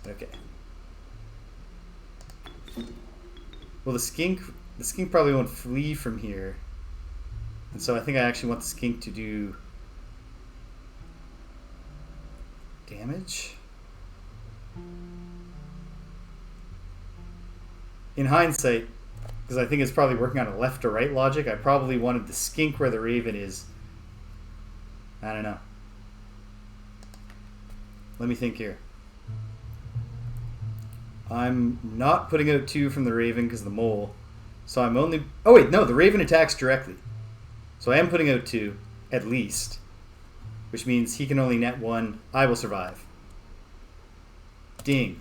Okay. Well, the skink probably won't flee from here. And so I think I actually want the skink to do damage. In hindsight, because I think it's probably working on a left to right logic, I probably wanted the skink where the raven is. I don't know. Let me think here. I'm not putting out 2 from the raven because of the mole. So I'm only... Oh wait, no, the raven attacks directly. So I am putting out 2, at least. Which means he can only net 1. I will survive. Ding.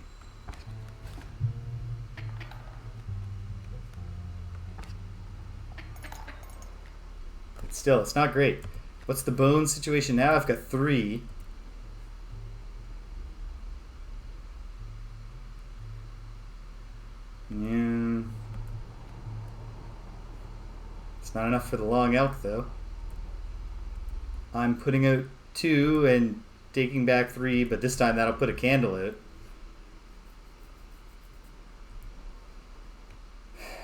But still, it's not great. What's the bone situation now? I've got 3. Yeah. It's not enough for the long elk, though. I'm putting out 2 and taking back 3, but this time that'll put a candle out.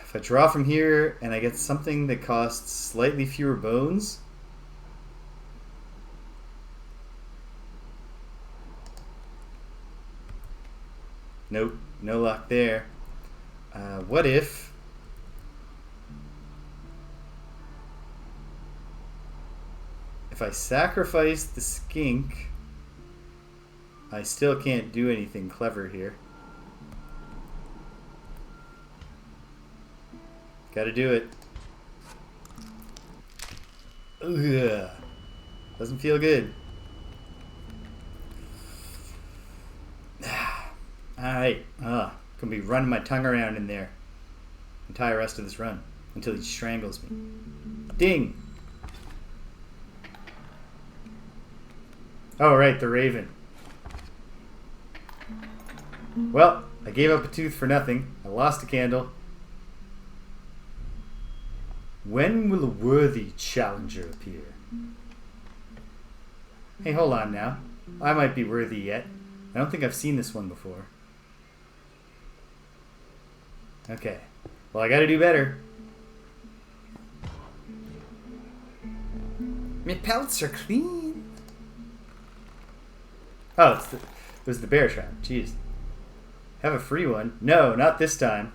If I draw from here and I get something that costs slightly fewer bones... Nope, no luck there. What if I sacrifice the skink, I still can't do anything clever here. Gotta do it. Ugh. Doesn't feel good. Alright. Gonna be running my tongue around in there the entire rest of this run until he strangles me. Ding! Oh, right, the raven. Well, I gave up a tooth for nothing. I lost a candle. When will a worthy challenger appear? Hey, hold on now. I might be worthy yet. I don't think I've seen this one before. Okay. Well, I gotta do better. My pelts are clean. Oh, it was the bear trap. Jeez. Have a free one. No, not this time.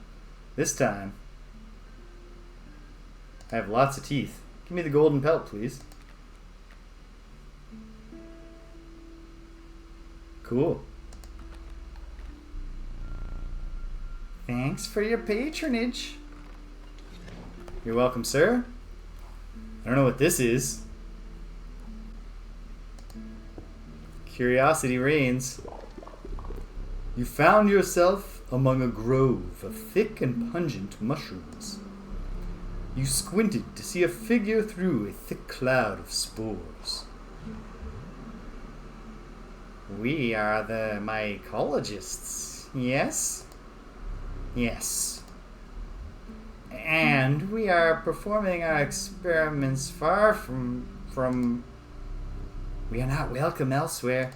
This time, I have lots of teeth. Give me the golden pelt, please. Cool. Thanks for your patronage. You're welcome, sir. I don't know what this is. Curiosity reigns. You found yourself among a grove of thick and pungent mushrooms. You squinted to see a figure through a thick cloud of spores. We are the mycologists, yes? Yes. And we are performing our experiments far from... We are not welcome elsewhere.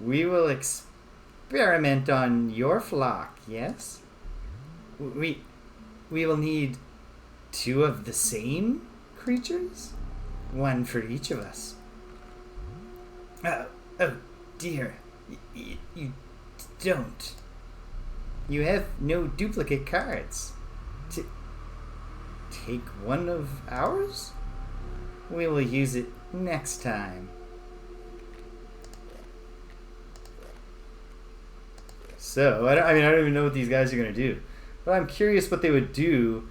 We will experiment on your flock, yes? We will need 2 of the same creatures? 1 for each of us. Oh dear. You don't. You have no duplicate cards. Take 1 of ours? We will use it next time. So, I don't even know what these guys are going to do. But I'm curious what they would do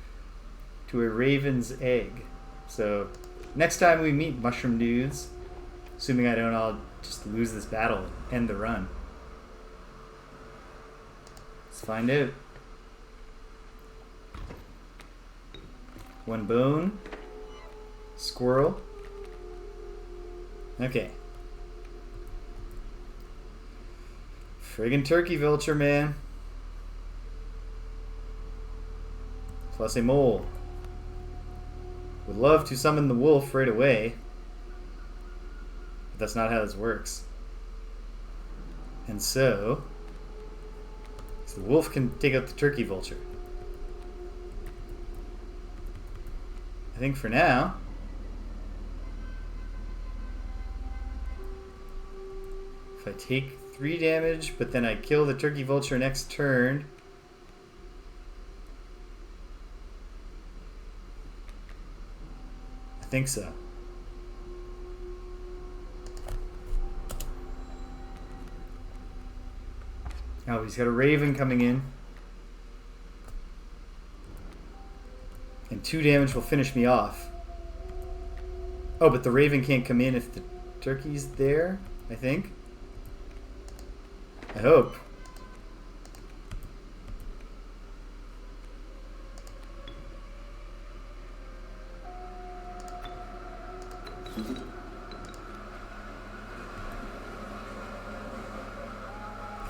to a raven's egg. So, next time we meet mushroom dudes, assuming I don't all just lose this battle and end the run. Let's find out. 1 bone. Squirrel. Okay. Friggin' turkey vulture, man. Plus a mole. Would love to summon the wolf right away. But that's not how this works. And so the wolf can take out the turkey vulture. I think for now, if I take 3 damage, but then I kill the turkey vulture next turn, I think so. Oh, he's got a raven coming in. And 2 damage will finish me off. Oh, but the raven can't come in if the turkey's there, I think. I hope.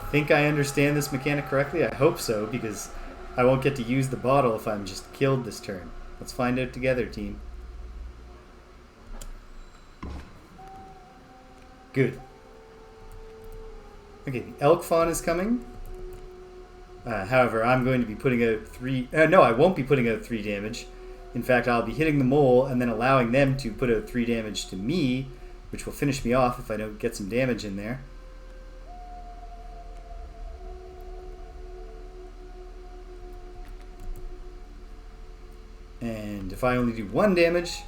I think I understand this mechanic correctly. I hope so, because I won't get to use the bottle if I'm just killed this turn. Let's find out together, team. Good. Okay, the elk fawn is coming. However, I'm going to be putting out 3... no, I won't be putting out 3 damage. In fact, I'll be hitting the mole and then allowing them to put out 3 damage to me, which will finish me off if I don't get some damage in there. And if I only do 1 damage,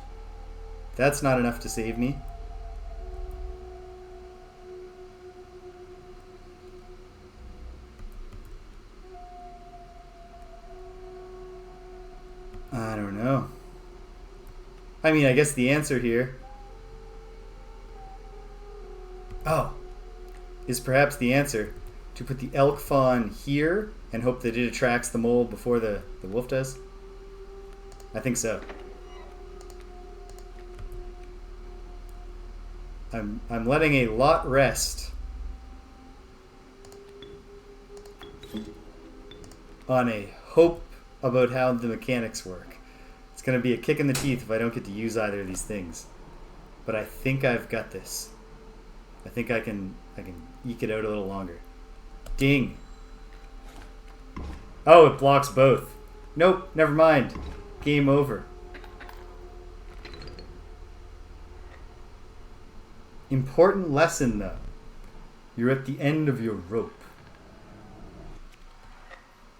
that's not enough to save me. I don't know. I mean, I guess the answer here... Oh. Is perhaps the answer to put the elk fawn here and hope that it attracts the mole before the wolf does? I think so. I'm letting a lot rest on a hope about how the mechanics work. It's going to be a kick in the teeth if I don't get to use either of these things. But I think I've got this. I think I can eke it out a little longer. Ding. Oh, it blocks both. Nope, never mind. Game over. Important lesson, though. You're at the end of your rope.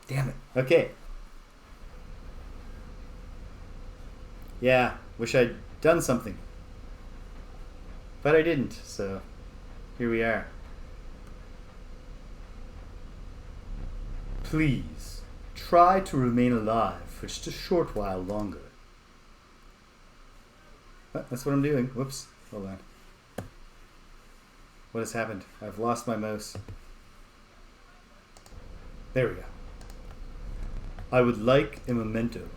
Damn it. Okay. Yeah, wish I'd done something. But I didn't, so here we are. Please, try to remain alive for just a short while longer. That's what I'm doing. Whoops. Hold on. What has happened? I've lost my mouse. There we go. I would like a memento.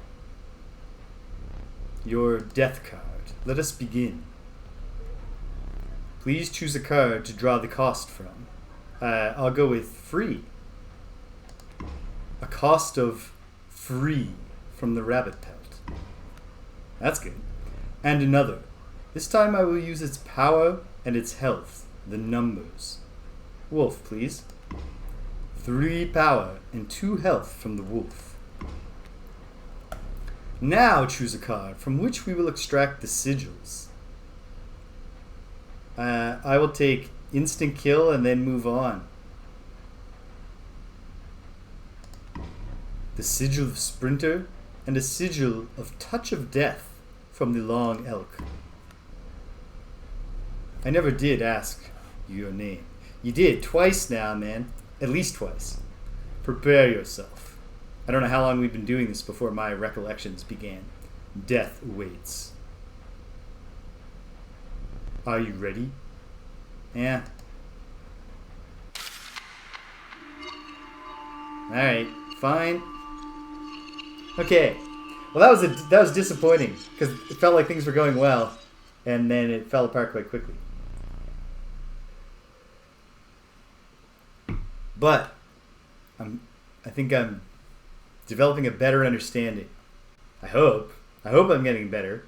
Your death card. Let us begin. Please choose a card to draw the cost from. I'll go with free. A cost of free from the rabbit pelt. That's good. And another. This time I will use its power and its health, the numbers. Wolf, please. 3 power and 2 health from the wolf. Now choose a card from which we will extract the sigils. I will take instant kill and then move on. The sigil of Sprinter and a sigil of Touch of Death from the Long Elk. I never did ask you your name. You did twice now, man. At least twice. Prepare yourself. I don't know how long we've been doing this before my recollections began. Death awaits. Are you ready? Yeah. Alright, fine. Okay. Well, that was disappointing because it felt like things were going well, and then it fell apart quite quickly. But I think I'm developing a better understanding. I hope I'm getting better.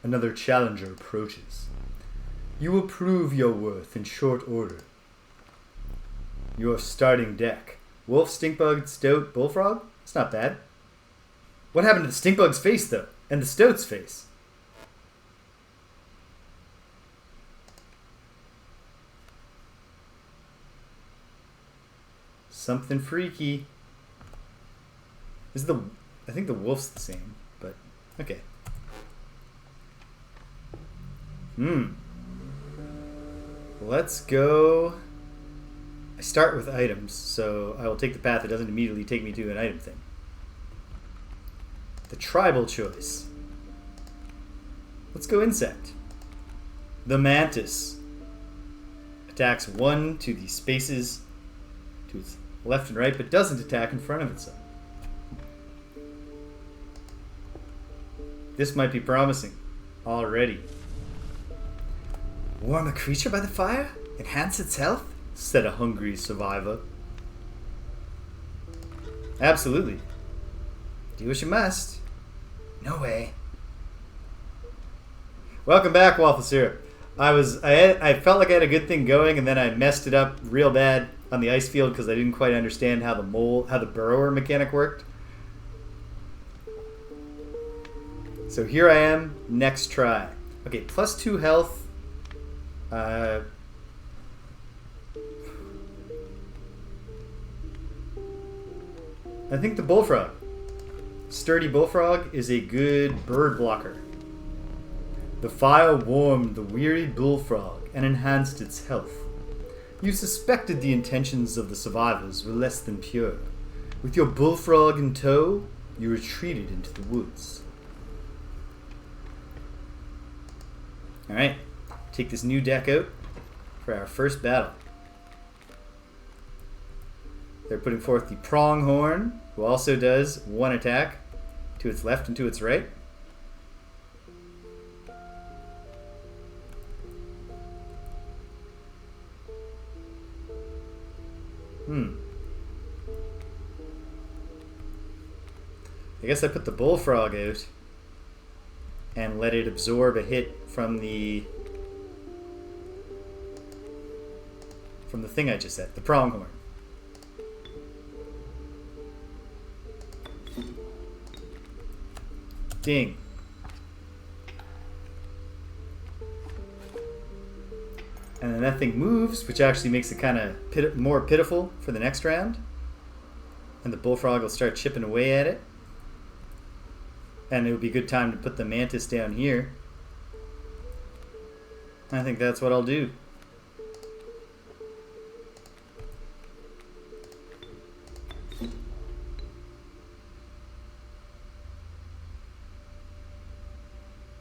Another challenger approaches. You will prove your worth in short order. Your starting deck. Wolf, Stinkbug, Stoat, Bullfrog? It's not bad. What happened to the Stinkbug's face, though? And the Stoat's face? Something freaky. I think the wolf's the same, but okay. Let's go. I start with items, so I will take the path that doesn't immediately take me to an item thing. The tribal choice. Let's go insect. The mantis attacks 1 to the spaces to its left and right, but doesn't attack in front of itself. This might be promising already. Warm a creature by the fire? Enhance its health? Said a hungry survivor. Absolutely. Do what you must. No way. Welcome back, Waffle Syrup. I felt like I had a good thing going, and then I messed it up real bad on the ice field because I didn't quite understand how the burrower mechanic worked. So here I am, next try. Okay, +2 health. I think the bullfrog. Sturdy bullfrog is a good bird blocker. The fire warmed the weary bullfrog and enhanced its health. You suspected the intentions of the survivors were less than pure. With your bullfrog in tow, you retreated into the woods. Alright, take this new deck out for our first battle. They're putting forth the pronghorn, who also does 1 attack to its left and to its right. I guess I put the bullfrog out and let it absorb a hit from the thing I just said, the pronghorn. Ding. And then that thing moves, which actually makes it kind of more pitiful for the next round. And the bullfrog will start chipping away at it. And it would be a good time to put the mantis down here. I think that's what I'll do.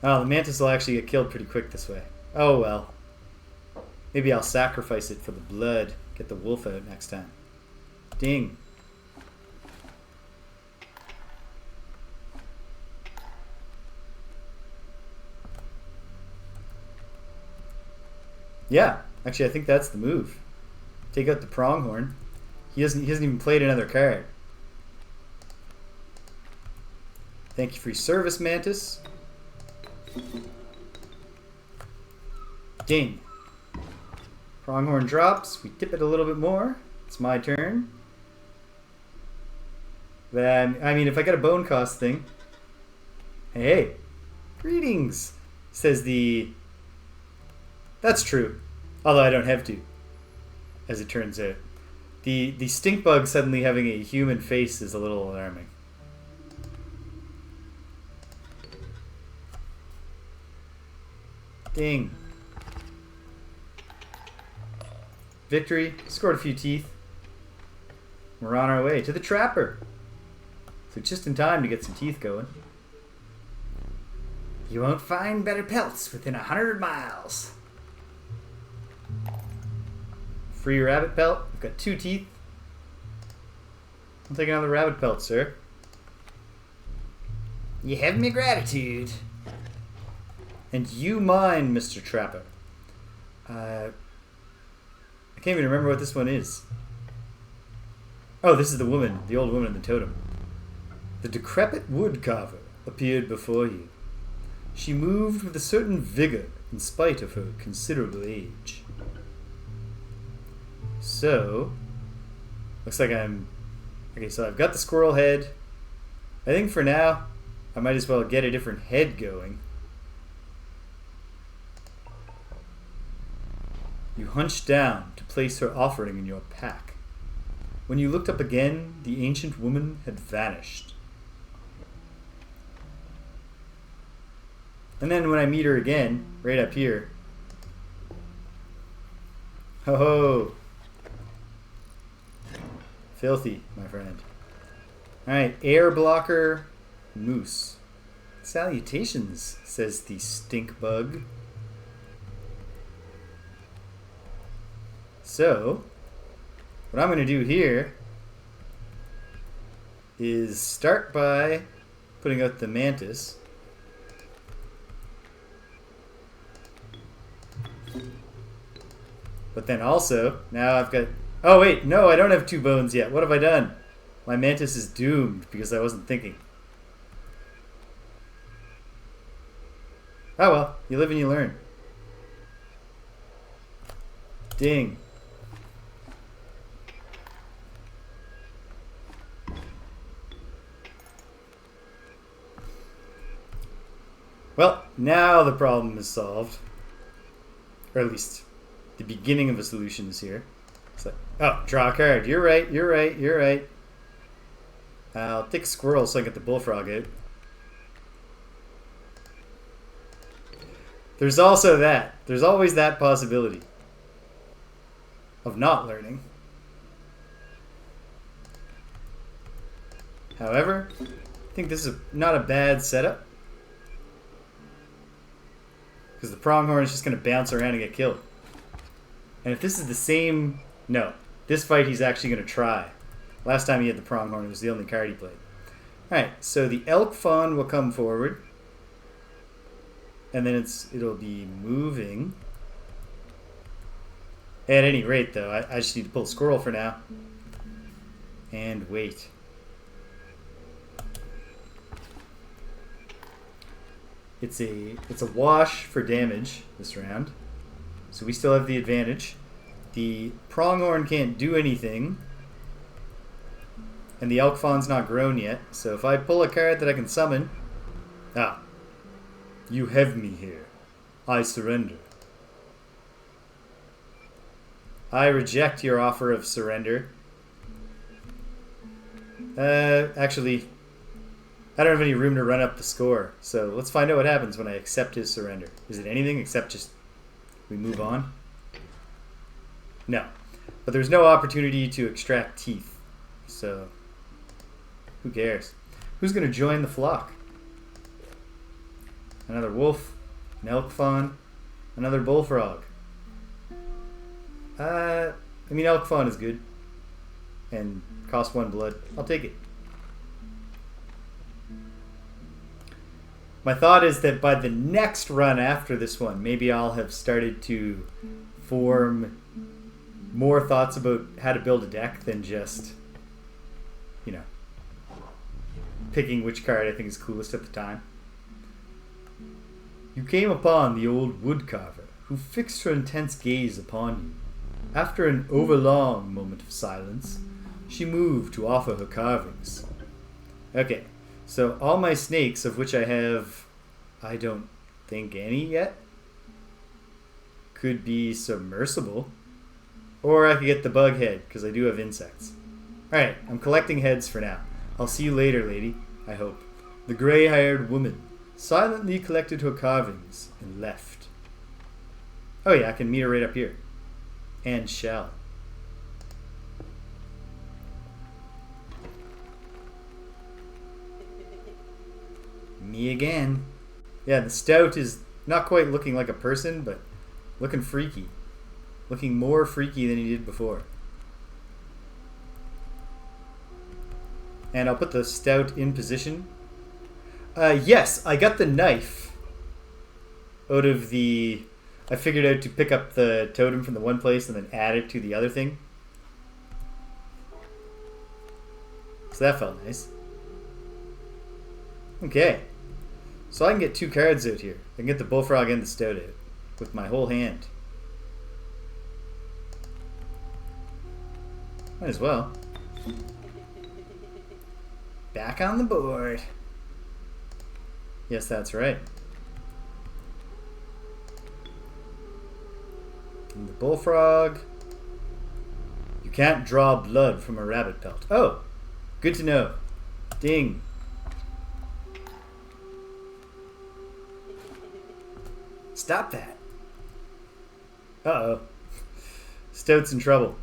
Oh, the mantis will actually get killed pretty quick this way. Oh well. Maybe I'll sacrifice it for the blood. Get the wolf out next time. Ding. Yeah, actually I think that's the move. Take out the pronghorn. He hasn't even played another card. Thank you for your service, Mantis. Ding. Pronghorn drops. We tip it a little bit more. It's my turn. Then, I mean, if I get a bone cost thing. Hey. Greetings, says the... That's true. Although I don't have to, as it turns out. The stink bug suddenly having a human face is a little alarming. Ding. Victory. Scored a few teeth. We're on our way to the trapper. So just in time to get some teeth going. You won't find better pelts within 100 miles. Free rabbit pelt. I've got 2 teeth. I'll take another rabbit pelt, sir. You have me gratitude. And you mine, Mr. Trapper. I can't even remember what this one is. Oh, this is the woman, the old woman in the totem. The decrepit woodcarver appeared before you. She moved with a certain vigor in spite of her considerable age. So, looks like I'm... Okay, so I've got the squirrel head. I think for now, I might as well get a different head going. You hunched down to place her offering in your pack. When you looked up again, the ancient woman had vanished. And then when I meet her again, right up here. Ho ho! Filthy, my friend. Alright, air blocker moose. Salutations, says the stink bug. So, what I'm going to do here is start by putting out the mantis. But then also, now I've got... Oh wait, no, I don't have 2 bones yet. What have I done? My mantis is doomed because I wasn't thinking. Oh well, you live and you learn. Ding. Well, now the problem is solved. Or at least the beginning of a solution is here. It's like, oh, draw a card. You're right, you're right, you're right. I'll take a squirrel so I get the bullfrog out. There's also that. There's always that possibility of not learning. However, I think this is not a bad setup. Because the pronghorn is just going to bounce around and get killed. And if this is the same... No. This fight he's actually going to try. Last time he had the pronghorn, it was the only card he played. Alright, so the elk fawn will come forward. And then it'll be moving. At any rate, though, I just need to pull a squirrel for now. And wait. It's a wash for damage this round. So we still have the advantage. The pronghorn can't do anything. And the elk fawn's not grown yet. So if I pull a card that I can summon... Ah. You have me here. I surrender. I reject your offer of surrender. Actually, I don't have any room to run up the score. So let's find out what happens when I accept his surrender. Is it anything except just we move on? No. But there's no opportunity to extract teeth. So who cares? Who's going to join the flock? Another wolf, an elk fawn, another bullfrog. I mean, elk fawn is good. And costs 1 blood. I'll take it. My thought is that by the next run after this one, maybe I'll have started to form more thoughts about how to build a deck than just, you know, picking which card I think is coolest at the time. You came upon the old woodcarver, who fixed her intense gaze upon you. After an overlong moment of silence, she moved to offer her carvings. Okay, so all my snakes, of which I have, I don't think any yet, could be submersible. Or I could get the bug head, because I do have insects. Alright, I'm collecting heads for now. I'll see you later, lady, I hope. The gray-haired woman silently collected her carvings and left. Oh yeah, I can meet her right up here. And shall. Me again. Yeah, the stout is not quite looking like a person, but looking freaky. Looking more freaky than he did before. And I'll put the stout in position. Yes, I got the knife out of the... I figured out to pick up the totem from the one place and then add it to the other thing. So that felt nice. Okay. So I can get 2 cards out here. I can get the bullfrog and the stoat out with my whole hand. Might as well. Back on the board. Yes, that's right. And the bullfrog. You can't draw blood from a rabbit pelt. Oh, good to know. Ding. Stop that. Uh-oh. Stoat's in trouble.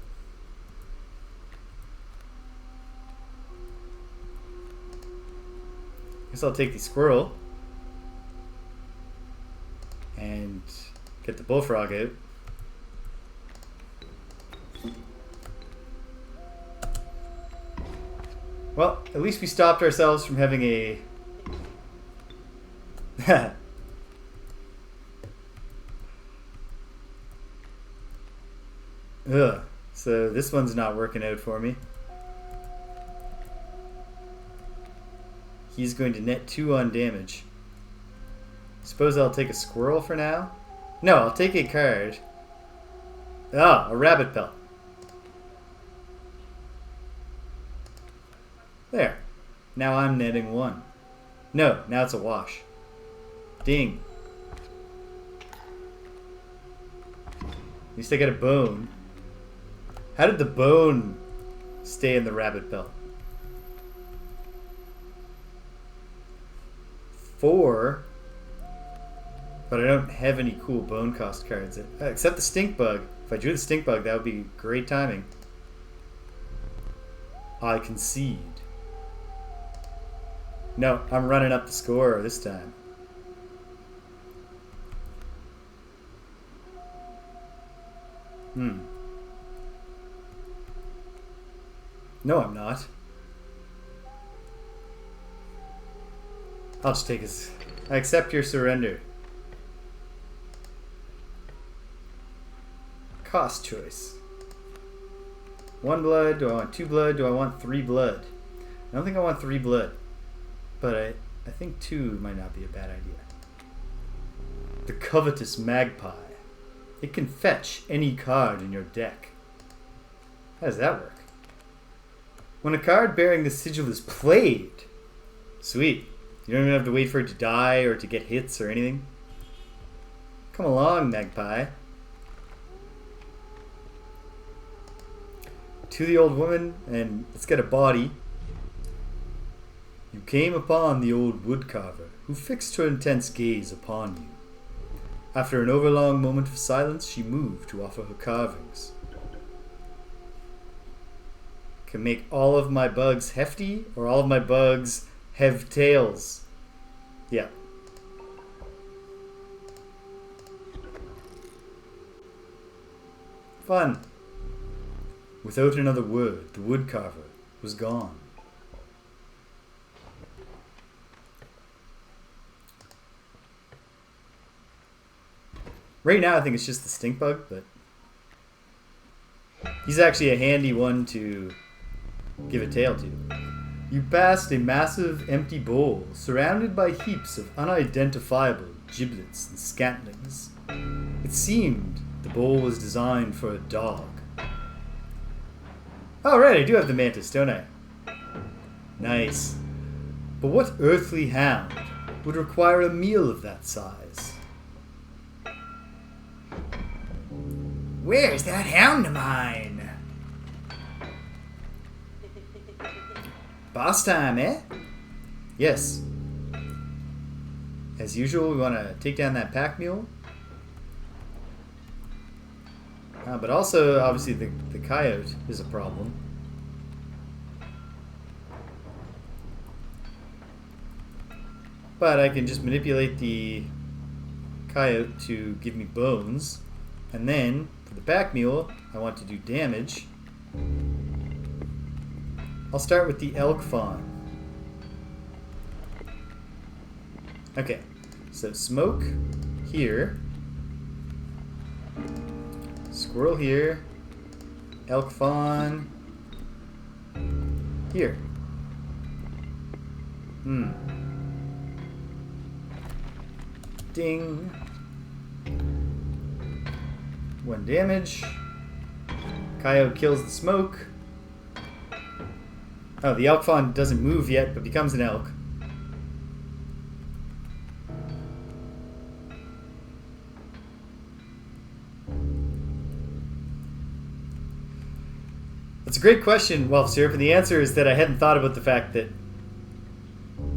Guess I'll take the squirrel and get the bullfrog out. Well, at least we stopped ourselves from having a... Ugh. So this one's not working out for me. He's going to net 2 on damage. Suppose I'll take a squirrel for now? No, I'll take a card. Ah, a rabbit pelt. There. Now I'm netting 1. No, now it's a wash. Ding. At least I get a bone. How did the bone stay in the rabbit pelt? 4. But I don't have any cool bone cost cards. Except the stink bug. If I drew the stink bug, that would be great timing. I concede. No, I'm running up the score this time. No, I'm not. I'll just take his... I accept your surrender. Cost choice. 1 blood. Do I want 2 blood? Do I want 3 blood? I don't think I want 3 blood. But I think 2 might not be a bad idea. The covetous magpie. It can fetch any card in your deck. How does that work? When a card bearing the sigil is played, sweet. You don't even have to wait for it to die or to get hits or anything. Come along, magpie. To the old woman, and let's get a body. You came upon the old woodcarver, who fixed her intense gaze upon you. After an overlong moment of silence, she moved to offer her carvings. Can make all of my bugs hefty, or all of my bugs have tails. Yeah. Fun. Without another word, the woodcarver was gone. Right now I think it's just the stink bug, but he's actually a handy one to give a tail to. You passed a massive empty bowl surrounded by heaps of unidentifiable giblets and scantlings. It seemed the bowl was designed for a dog. Oh right, I do have the mantis, don't I? Nice. But what earthly hound would require a meal of that size? Where's that hound of mine? Boss time, eh? Yes. As usual, we want to take down that pack mule. But also, obviously, the coyote is a problem. But I can just manipulate the coyote to give me bones. And then, for the pack mule, I want to do damage. I'll start with the elk fawn. Okay, so smoke here. Squirrel here. Elk fawn here. Ding. 1 damage. Coyote kills the smoke. Oh, the elk fawn doesn't move yet, but becomes an elk. That's a great question, Wolf Syrup, and the answer is that I hadn't thought about the fact that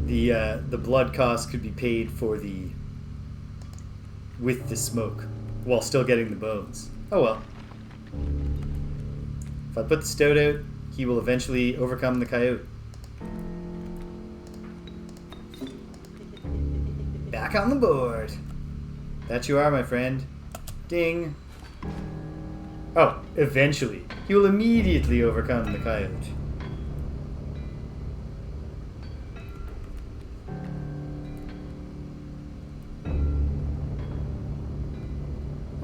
the blood cost could be paid for with the smoke while still getting the bones. Oh well. If I put the stoat out, he will eventually overcome the coyote. Back on the board. That you are, my friend. Ding. Oh, eventually. He will immediately overcome the coyote.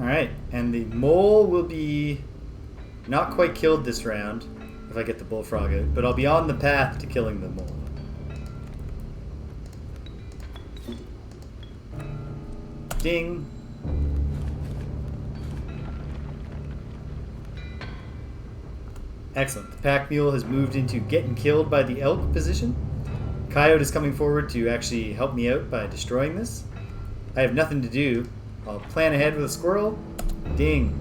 Alright, and the mole will be not quite killed this round if I get the bullfrog out, but I'll be on the path to killing the mole. Ding. Excellent. The pack mule has moved into getting killed by the elk position. Coyote is coming forward to actually help me out by destroying this. I have nothing to do. I'll plan ahead with a squirrel. Ding.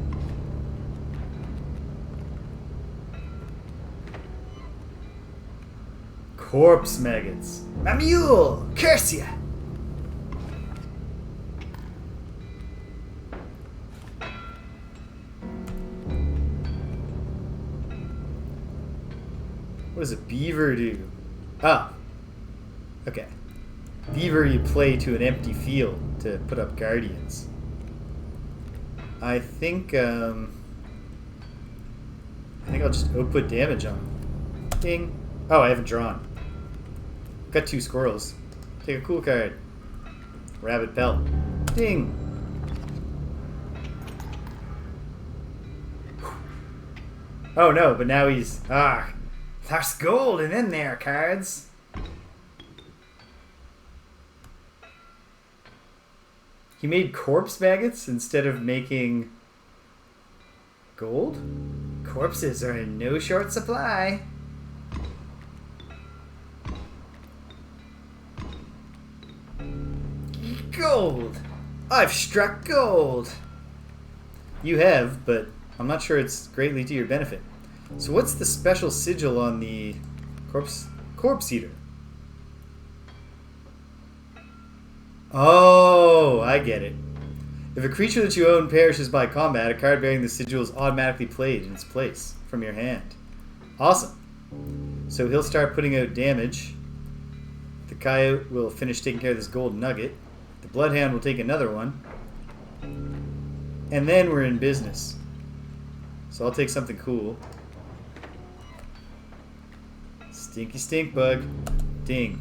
Corpse maggots. My mule! Curse ya! What does a beaver do? Ah. Okay. Beaver you play to an empty field to put up guardians. I think I'll just output damage on him. Ding. Oh, I haven't drawn. Got 2 squirrels. Take a cool card. Rabbit pelt. Ding. Oh no, but now he's there's gold in there, cards. He made corpse maggots instead of making gold? Corpses are in no short supply. Gold! I've struck gold! You have, but I'm not sure it's greatly to your benefit. So what's the special sigil on the corpse eater? Oh, I get it. If a creature that you own perishes by combat, a card bearing the sigil is automatically played in its place from your hand. Awesome. So he'll start putting out damage. The coyote will finish taking care of this gold nugget. The bloodhound will take another one. And then we're in business. So I'll take something cool. Stinky stink bug. Ding.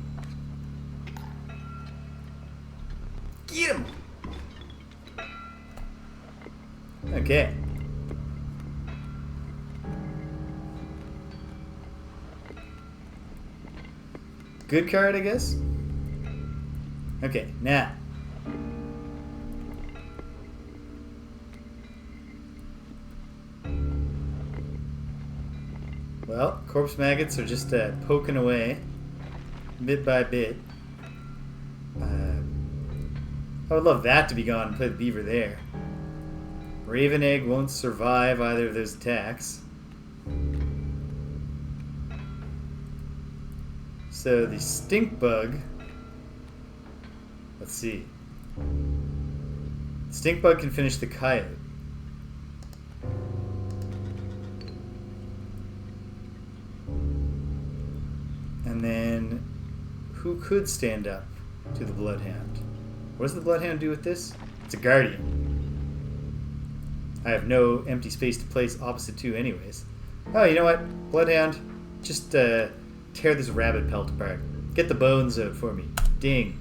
Get him! Okay. Good card, I guess? Okay, now. Well, corpse maggots are just poking away, bit by bit. I would love that to be gone and play the beaver there. Raven egg won't survive either of those attacks. So the stink bug. Let's see. The stink bug can finish the coyote. And then who could stand up to the bloodhound? What does the bloodhound do with this? It's a guardian. I have no empty space to place opposite to anyways. Oh, you know what? Bloodhound, just tear this rabbit pelt apart. Get the bones out for me. Ding.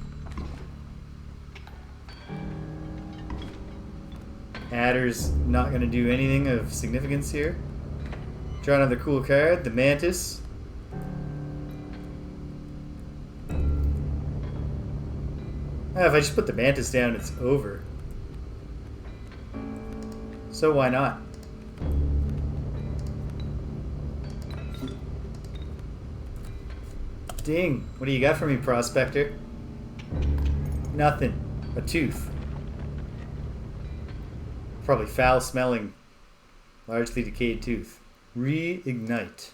Adder's not going to do anything of significance here. Draw another cool card. The mantis. If I just put the mantis down, it's over. So why not? Ding. What do you got for me, Prospector? Nothing. A tooth. Probably foul-smelling, largely decayed tooth. Reignite.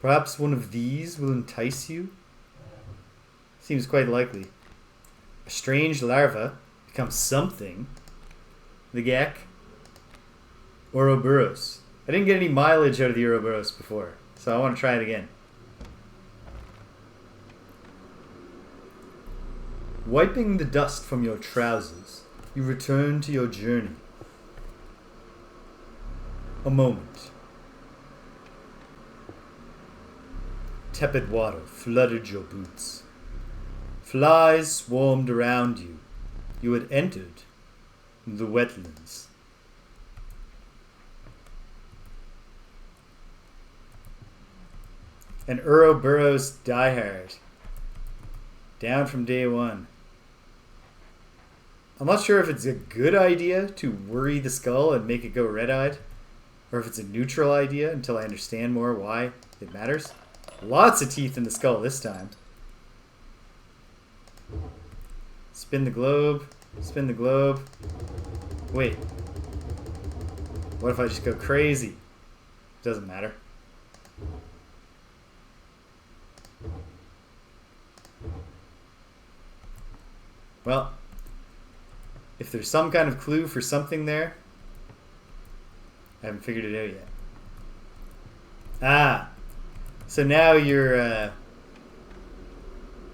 Perhaps one of these will entice you? Seems quite likely. A strange larva becomes something. The Gek. Ouroboros. I didn't get any mileage out of the Ouroboros before, so I want to try it again. Wiping the dust from your trousers, you return to your journey. A moment. Tepid water flooded your boots. Flies swarmed around you. You had entered the wetlands. An Ouroboros diehard. Down from day one. I'm not sure if it's a good idea to worry the skull and make it go red-eyed, or if it's a neutral idea until I understand more why it matters. Lots of teeth in the skull this time. Spin the globe. Spin the globe. Wait. What if I just go crazy? Doesn't matter. Well, if there's some kind of clue for something there, I haven't figured it out yet. Ah, so now you're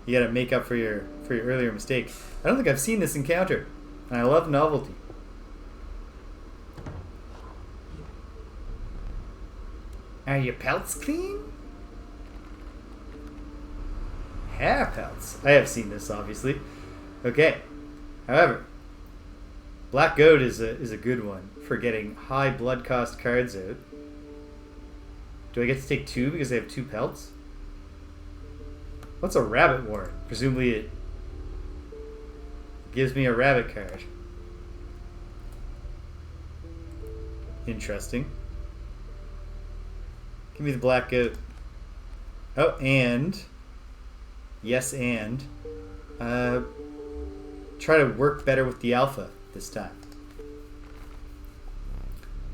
you gotta make up for your earlier mistake. I don't think I've seen this encounter, and I love novelty. Are your pelts clean? Hair pelts. I have seen this, obviously. Okay. However, Black Goat is a good one for getting high blood cost cards out. Do I get to take 2 because I have 2 pelts? What's a rabbit warrant? Presumably it gives me a rabbit card. Interesting. Give me the Black Goat. Oh, and... Yes, and... try to work better with the alpha this time.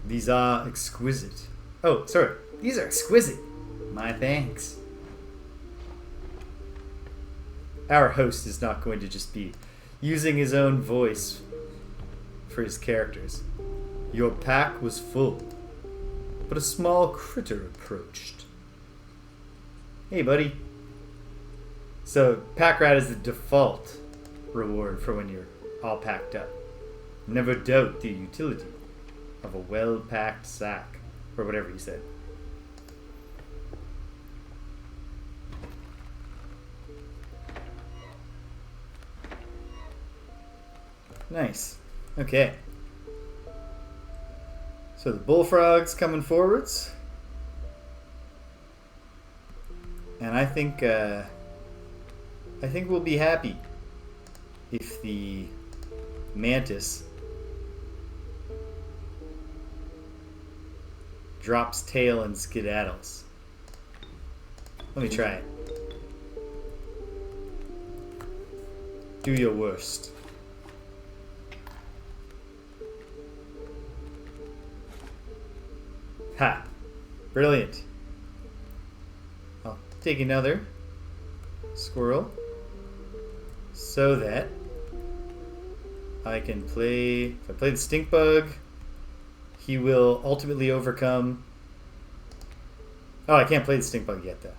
These are exquisite. Oh, sorry. These are exquisite. My thanks. Our host is not going to just be using his own voice for his characters. Your pack was full, but a small critter approached. Hey, buddy. So, pack rat is the default reward for when you're all packed up. Never doubt the utility of a well-packed sack, or whatever you said. Nice. Okay. So the bullfrog's coming forwards. And I think we'll be happy if the mantis drops tail and skedaddles. Let me try it. Do your worst. Ha! Brilliant. I'll take another squirrel so that I can play... If I play the stink bug, he will ultimately overcome... Oh, I can't play the stink bug yet, though.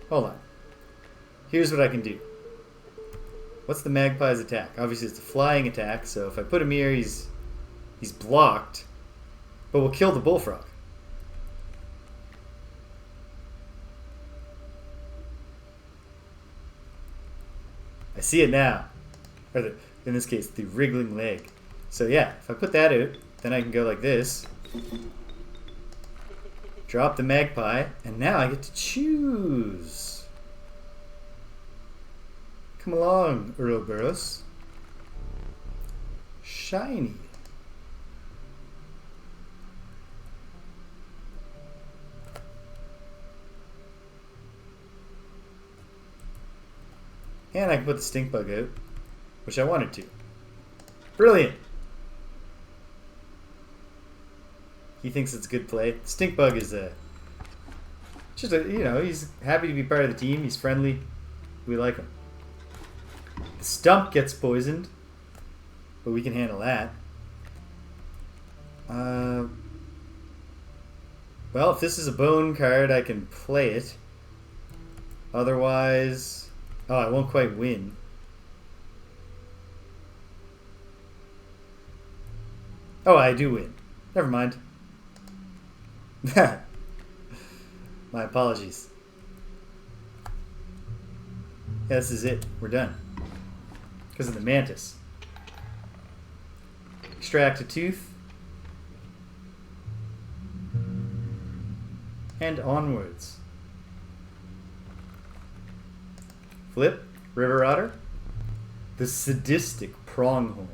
Hold on. Here's what I can do. What's the magpie's attack? Obviously, it's a flying attack, so if I put him here, he's blocked. But we'll kill the bullfrog. I see it now. Or in this case, the wriggling leg. So yeah, if I put that out, then I can go like this. Drop the magpie, and now I get to choose. Come along, Ouroboros. Shiny. And I can put the stink bug out, which I wanted to. Brilliant! He thinks it's good play. Stink bug is just a, you know, he's happy to be part of the team. He's friendly. We like him. The stump gets poisoned, but we can handle that. Well, if this is a bone card, I can play it. Otherwise, oh, I won't quite win. Oh, I do win. Never mind. My apologies. Yeah, this is it. We're done. Because of the mantis. Extract a tooth. And onwards. Flip. River otter. The sadistic pronghorn.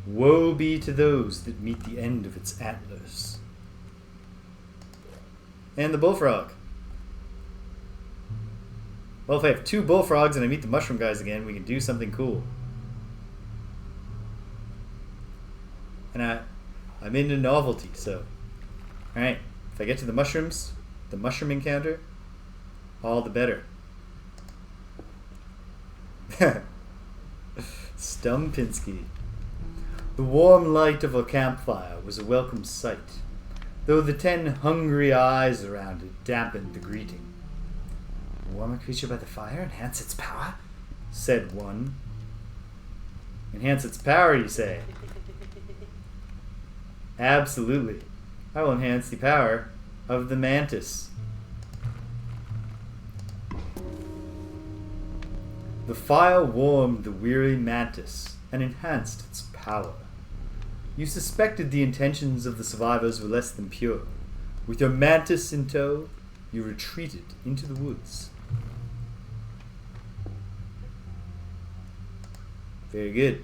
Woe be to those that meet the end of its antlers. And the bullfrog. Well, if I have two bullfrogs and I meet the mushroom guys again, we can do something cool. And I'm into novelty, so. Alright, if I get to the mushrooms, the mushroom encounter, all the better. Stumpinski. The warm light of a campfire was a welcome sight, though the 10 hungry eyes around it dampened the greeting. Warm a creature by the fire, enhance its power? Said one. Enhance its power, you say? Absolutely. I will enhance the power of the mantis. The fire warmed the weary mantis and enhanced its power. You suspected the intentions of the survivors were less than pure. With your mantis in tow, you retreated into the woods. Very good.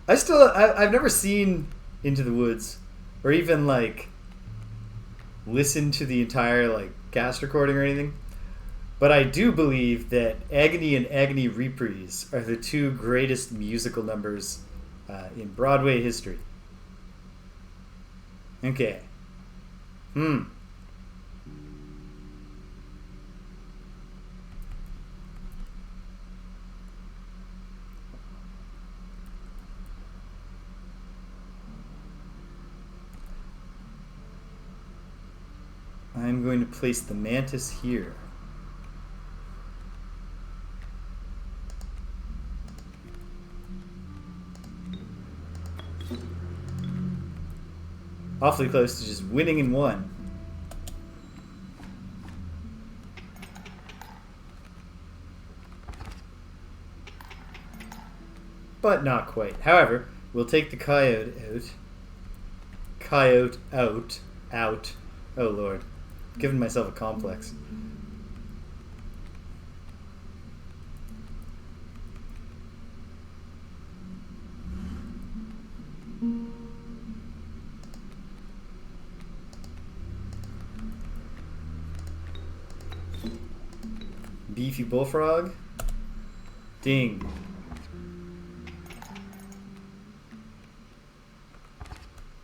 I've never seen Into the Woods, or even like listened to the entire like cast recording or anything. But I do believe that Agony and Agony Reprise are the two greatest musical numbers in Broadway history. Okay. I'm going to place the mantis here. Awfully close to just winning in one. But not quite. However, we'll take the coyote out. Coyote out. Out. Oh lord. Giving myself a complex. Beefy bullfrog. Ding.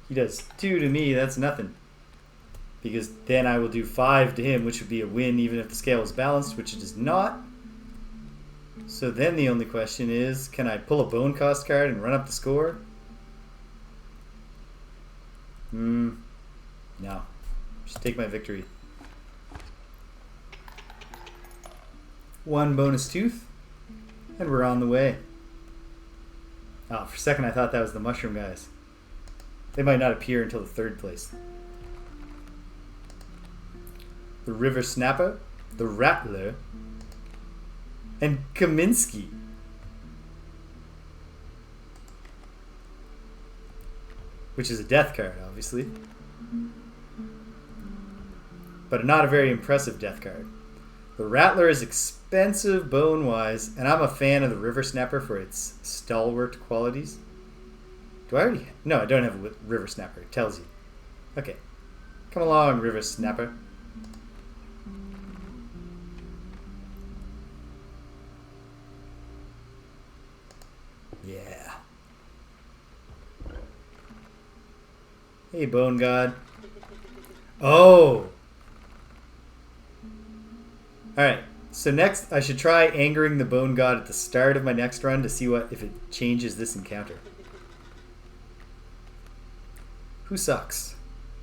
He does 2 to me, that's nothing. Because then I will do 5 to him, which would be a win even if the scale is balanced, which it is not. So then the only question is, can I pull a bone cost card and run up the score? No. Just take my victory. 1 bonus tooth, and we're on the way. Oh, for a second I thought that was the mushroom guys. They might not appear until the 3rd place. The River Snapper, the Rattler, and Kaminsky. which is a death card, obviously. But not a very impressive death card. The Rattler is expensive bone-wise, and I'm a fan of the River Snapper for its stalwart qualities. Do I already... No, I don't have a River Snapper. It tells you. Okay. Come along, River Snapper. Yeah. Hey, Bone God. Oh! Alright, so next I should try angering the Bone God at the start of my next run to see if it changes this encounter. Who sucks?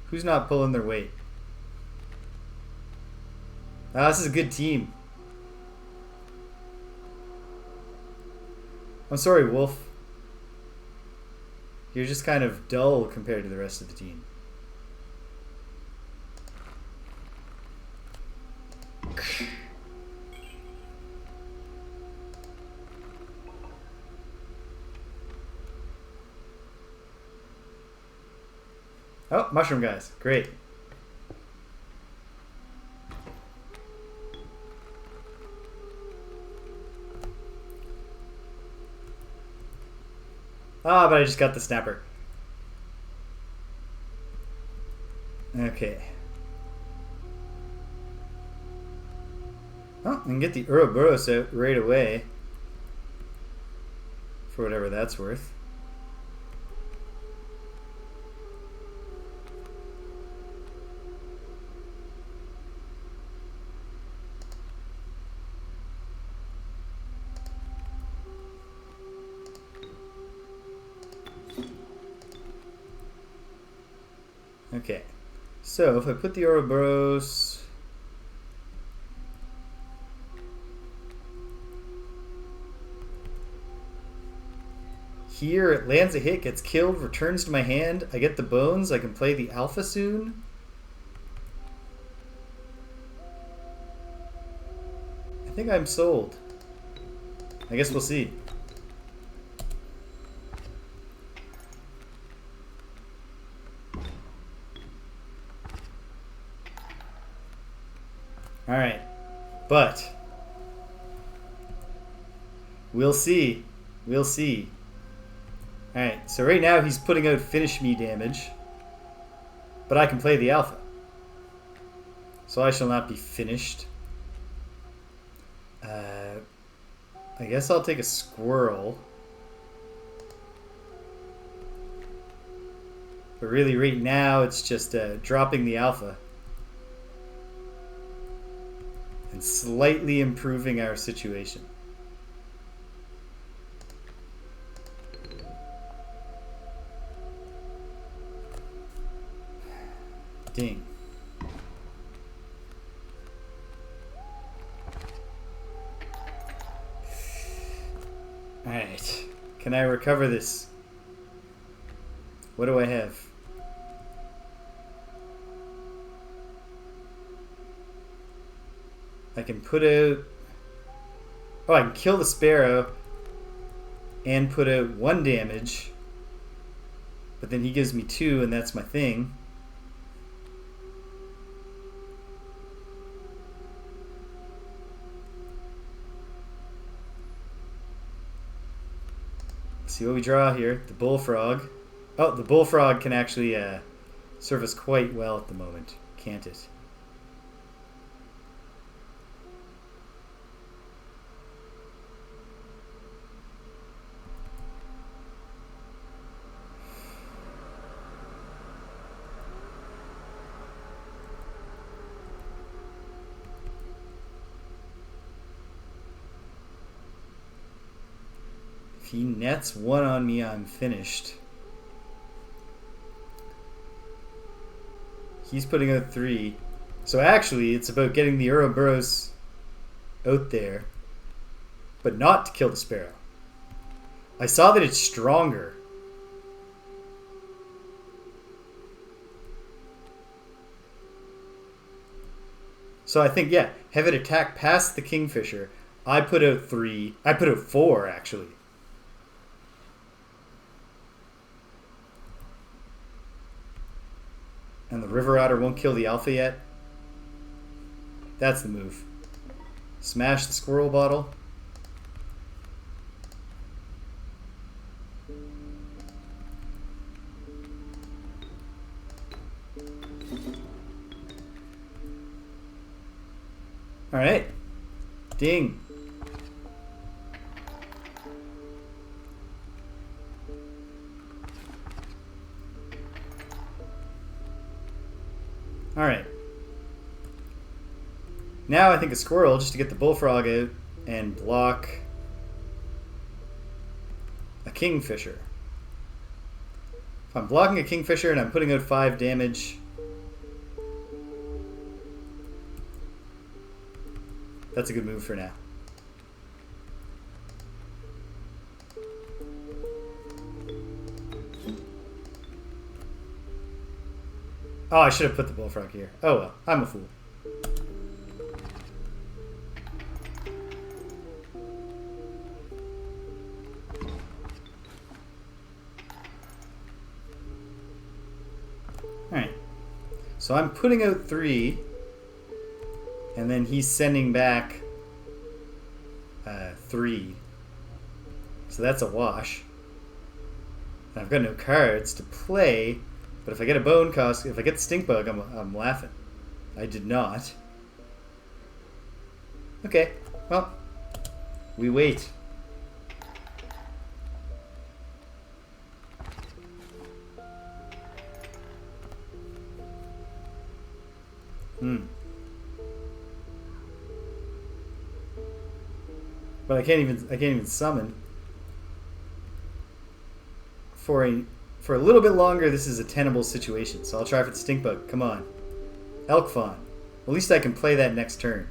Who's not pulling their weight? Ah, this is a good team. I'm sorry, Wolf. You're just kind of dull compared to the rest of the team. Oh, mushroom guys. Great. Ah, but I just got the snapper. Okay. Oh, I can get the Ouroboros out right away. For whatever that's worth. Okay, so if I put the Ouroboros here, it lands a hit, gets killed, returns to my hand, I get the bones, I can play the alpha soon. I think I'm sold. I guess we'll see. Alright, but we'll see. We'll see. Alright, so right now he's putting out finish me damage, but I can play the alpha. So I shall not be finished. I guess I'll take a squirrel. But really right now it's just dropping the alpha. And slightly improving our situation. Ding. Alright. Can I recover this? What do I have? I can put out... Oh, I can kill the sparrow and put out 1 damage. But then he gives me 2 and that's my thing. Let's see what we draw here. The bullfrog. Oh, the bullfrog can actually serve us quite well at the moment, can't it? If he nets 1 on me, I'm finished. He's putting out 3. So actually, it's about getting the Ouroboros out there, but not to kill the sparrow. I saw that it's stronger. So I think, yeah, have it attack past the kingfisher. I put out 3. I put out 4, actually. River Otter won't kill the alpha yet. That's the move. Smash the squirrel bottle. Alright. Ding. Alright. Now I think a squirrel just to get the bullfrog out and block a kingfisher. If I'm blocking a kingfisher and I'm putting out 5 damage, that's a good move for now. Oh, I should have put the bullfrog here. Oh well, I'm a fool. Alright. So I'm putting out 3, and then he's sending back 3. So that's a wash. And I've got no cards to play. But if I get a bone cost, if I get the stink bug, I'm laughing. I did not. Okay, well, we wait. But I can't even summon. For a little bit longer, this is a tenable situation, so I'll try for the stink bug. Come on. Elk fawn. At least I can play that next turn.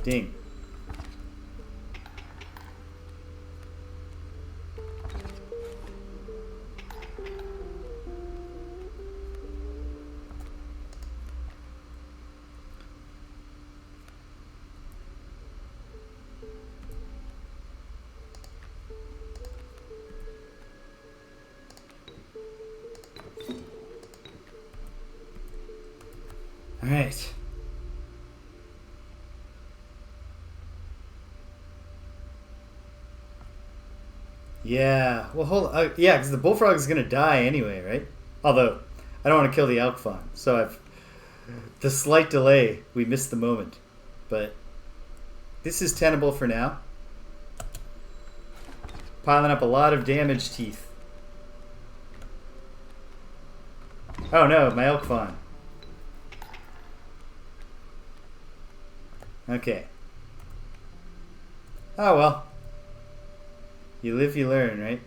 Ding. All right. Yeah. Well, hold on. Yeah, because the bullfrog is going to die anyway, right? Although, I don't want to kill the elk fawn. So the slight delay, we missed the moment. But this is tenable for now. Piling up a lot of damage teeth. Oh no, my elk fawn. Okay. Oh well. You live, you learn, right?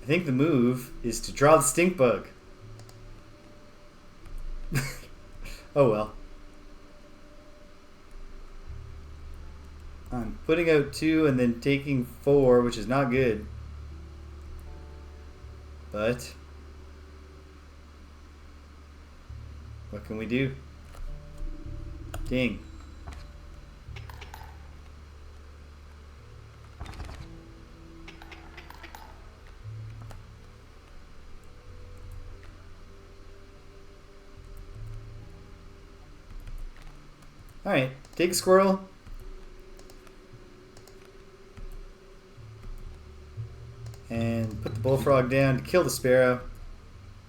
I think the move is to draw the stink bug. Oh well. I'm putting out 2 and then taking 4, which is not good. But what can we do? Ding. Alright, take a squirrel. And put the bullfrog down to kill the sparrow.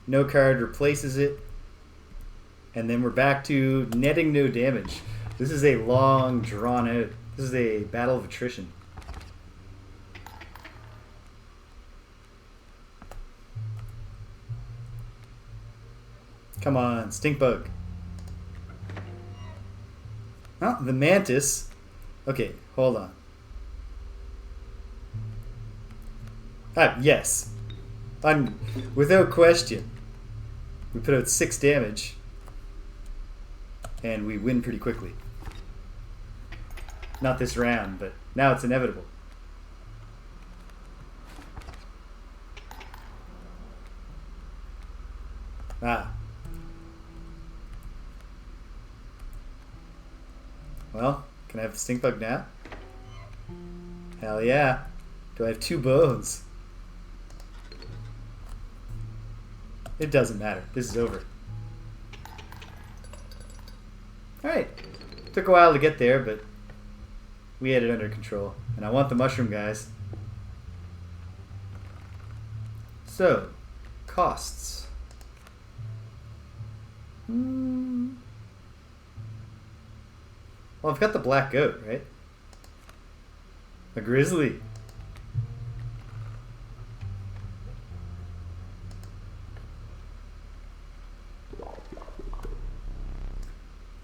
No card replaces it. And then we're back to netting no damage. This is a long, drawn out. This is a battle of attrition. Come on, stink bug. Oh, the mantis. Okay, hold on. Yes. Without question. We put out 6 damage. And we win pretty quickly. Not this round, but now it's inevitable. Well, can I have the stink bug now? Hell yeah. Do I have 2 bones? It doesn't matter. This is over. Alright. Took a while to get there, but we had it under control. And I want the mushroom, guys. So, costs. Well, I've got the black goat, right? A grizzly.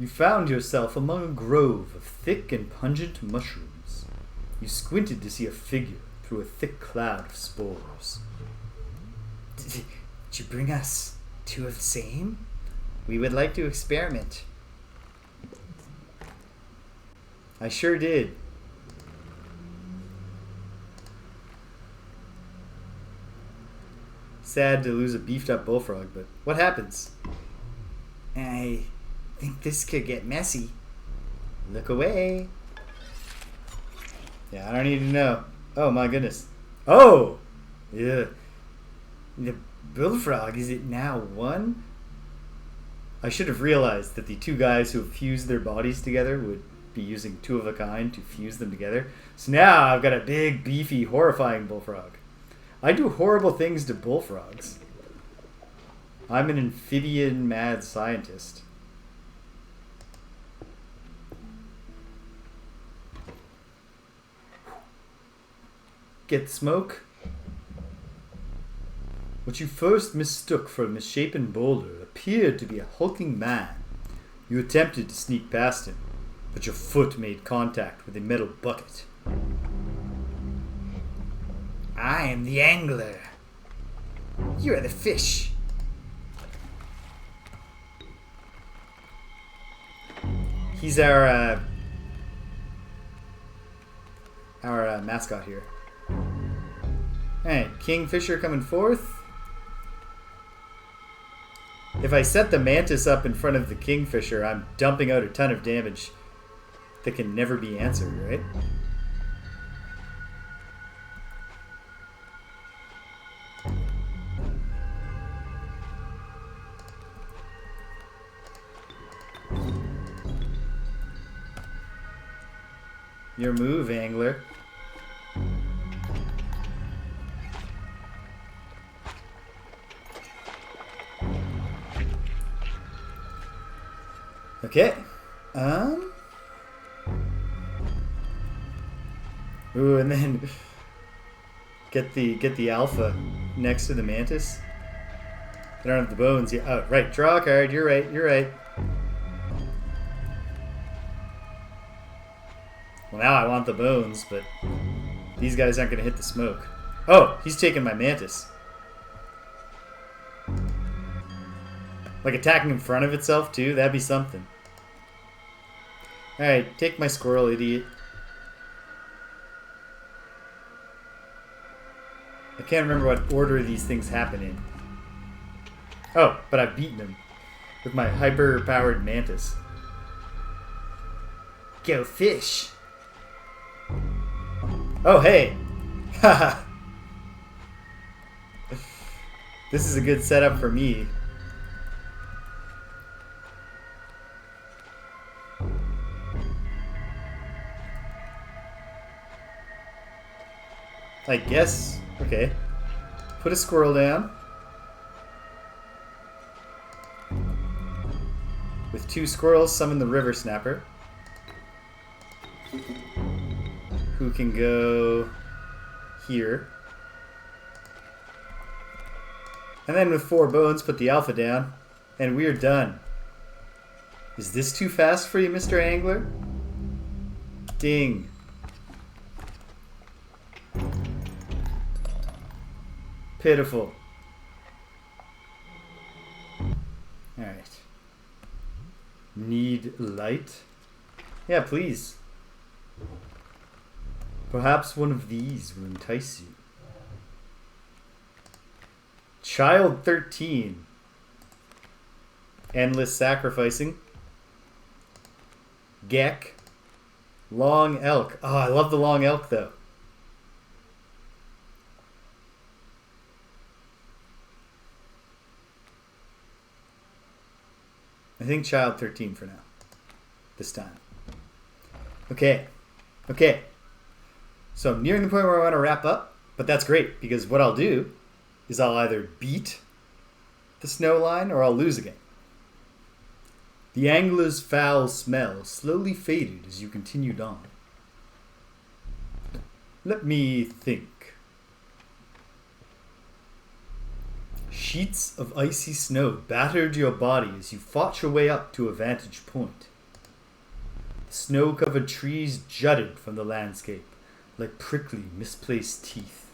You found yourself among a grove of thick and pungent mushrooms. You squinted to see a figure through a thick cloud of spores. Did you bring us 2 of the same? We would like to experiment. I sure did. Sad to lose a beefed up bullfrog, but what happens? I think this could get messy. Look away. Yeah, I don't need to know. Oh my goodness. Oh! Yeah. The bullfrog, is it now 1? I should have realized that the 2 guys who have fused their bodies together would be using 2 of a kind to fuse them together. So now I've got a big, beefy, horrifying bullfrog. I do horrible things to bullfrogs. I'm an amphibian mad scientist. Get smoke? What you first mistook for a misshapen boulder appeared to be a hulking man. You attempted to sneak past him, but your foot made contact with a metal bucket. I am the angler. You are the fish. He's our mascot here. Alright, Kingfisher coming forth. If I set the mantis up in front of the Kingfisher, I'm dumping out a ton of damage that can never be answered, right? Your move, angler. Okay. Ooh, and then get the alpha next to the mantis. I don't have the bones yet. Oh, right. Draw a card. You're right. You're right. Well, now I want the bones, but these guys aren't going to hit the smoke. Oh, he's taking my mantis. Like attacking in front of itself, too? That'd be something. Alright, take my squirrel, idiot. I can't remember what order these things happen in. Oh, but I've beaten him with my hyper-powered mantis. Go fish. Oh, hey! Haha! This is a good setup for me. I guess. Okay. Put a squirrel down. With 2 squirrels, summon the river snapper. Who can go here. And then with 4 bones, put the alpha down. And we're done. Is this too fast for you, Mr. Angler? Ding. Pitiful. Alright. Need light? Yeah, please. Perhaps one of these will entice you. Child 13. Endless sacrificing. Geck. Long elk. Oh, I love the long elk, though. I think child 13 for now. This time. Okay. Okay. So I'm nearing the point where I want to wrap up, but that's great because what I'll do is I'll either beat the snow line or I'll lose again. The angler's foul smell slowly faded as you continued on. Let me think. Sheets of icy snow battered your body as you fought your way up to a vantage point. The snow-covered trees jutted from the landscape like prickly, misplaced teeth.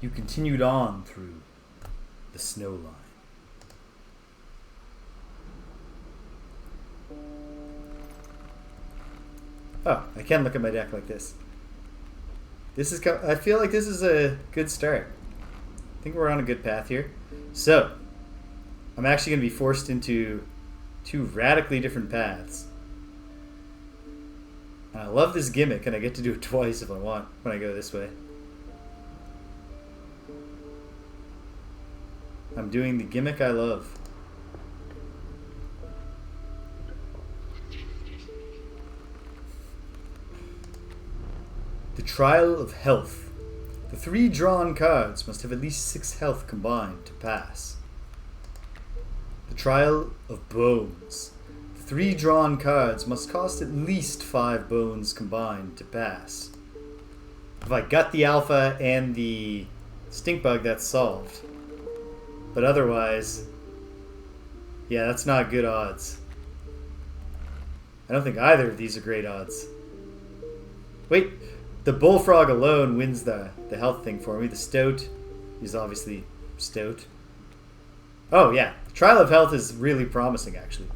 You continued on through the snow line. Oh, I can look at my deck like this. I feel like this is a good start. I think we're on a good path here. So, I'm actually going to be forced into two radically different paths. And I love this gimmick, and I get to do it twice if I want when I go this way. I'm doing the gimmick I love. The Trial of Health. The 3 drawn cards must have at least 6 health combined to pass. The Trial of Bones. The 3 drawn cards must cost at least 5 bones combined to pass. If I got the alpha and the stink bug, that's solved. But otherwise, yeah, that's not good odds. I don't think either of these are great odds. Wait, the bullfrog alone wins the health thing for me. The stoat is obviously stoat. Oh yeah, the Trial of Health is really promising actually.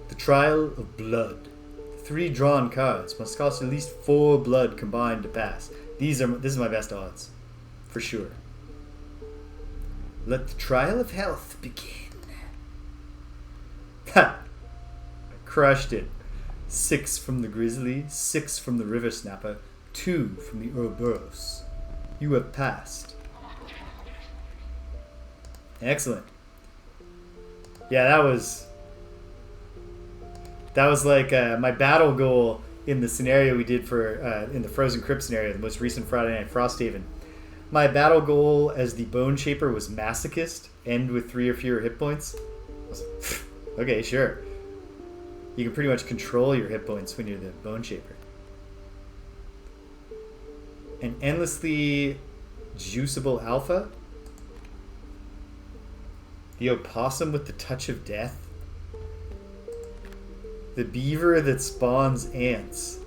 The Trial of Blood. The 3 drawn cards must cost at least 4 blood combined to pass. This is my best odds, for sure. Let the Trial of Health begin. Ha! I crushed it. 6 from the Grizzly, 6 from the River Snapper, 2 from the Ouroboros. You have passed. Excellent. Yeah, that was like my battle goal in the scenario we did for in the Frozen Crypt scenario, the most recent Friday Night Frosthaven. My battle goal as the Bone Shaper was Masochist, end with 3 or fewer hit points. I was like, okay, sure. You can pretty much control your hit points when you're the Bone Shaper. An endlessly juiceable alpha. The opossum with the touch of death. The beaver that spawns ants.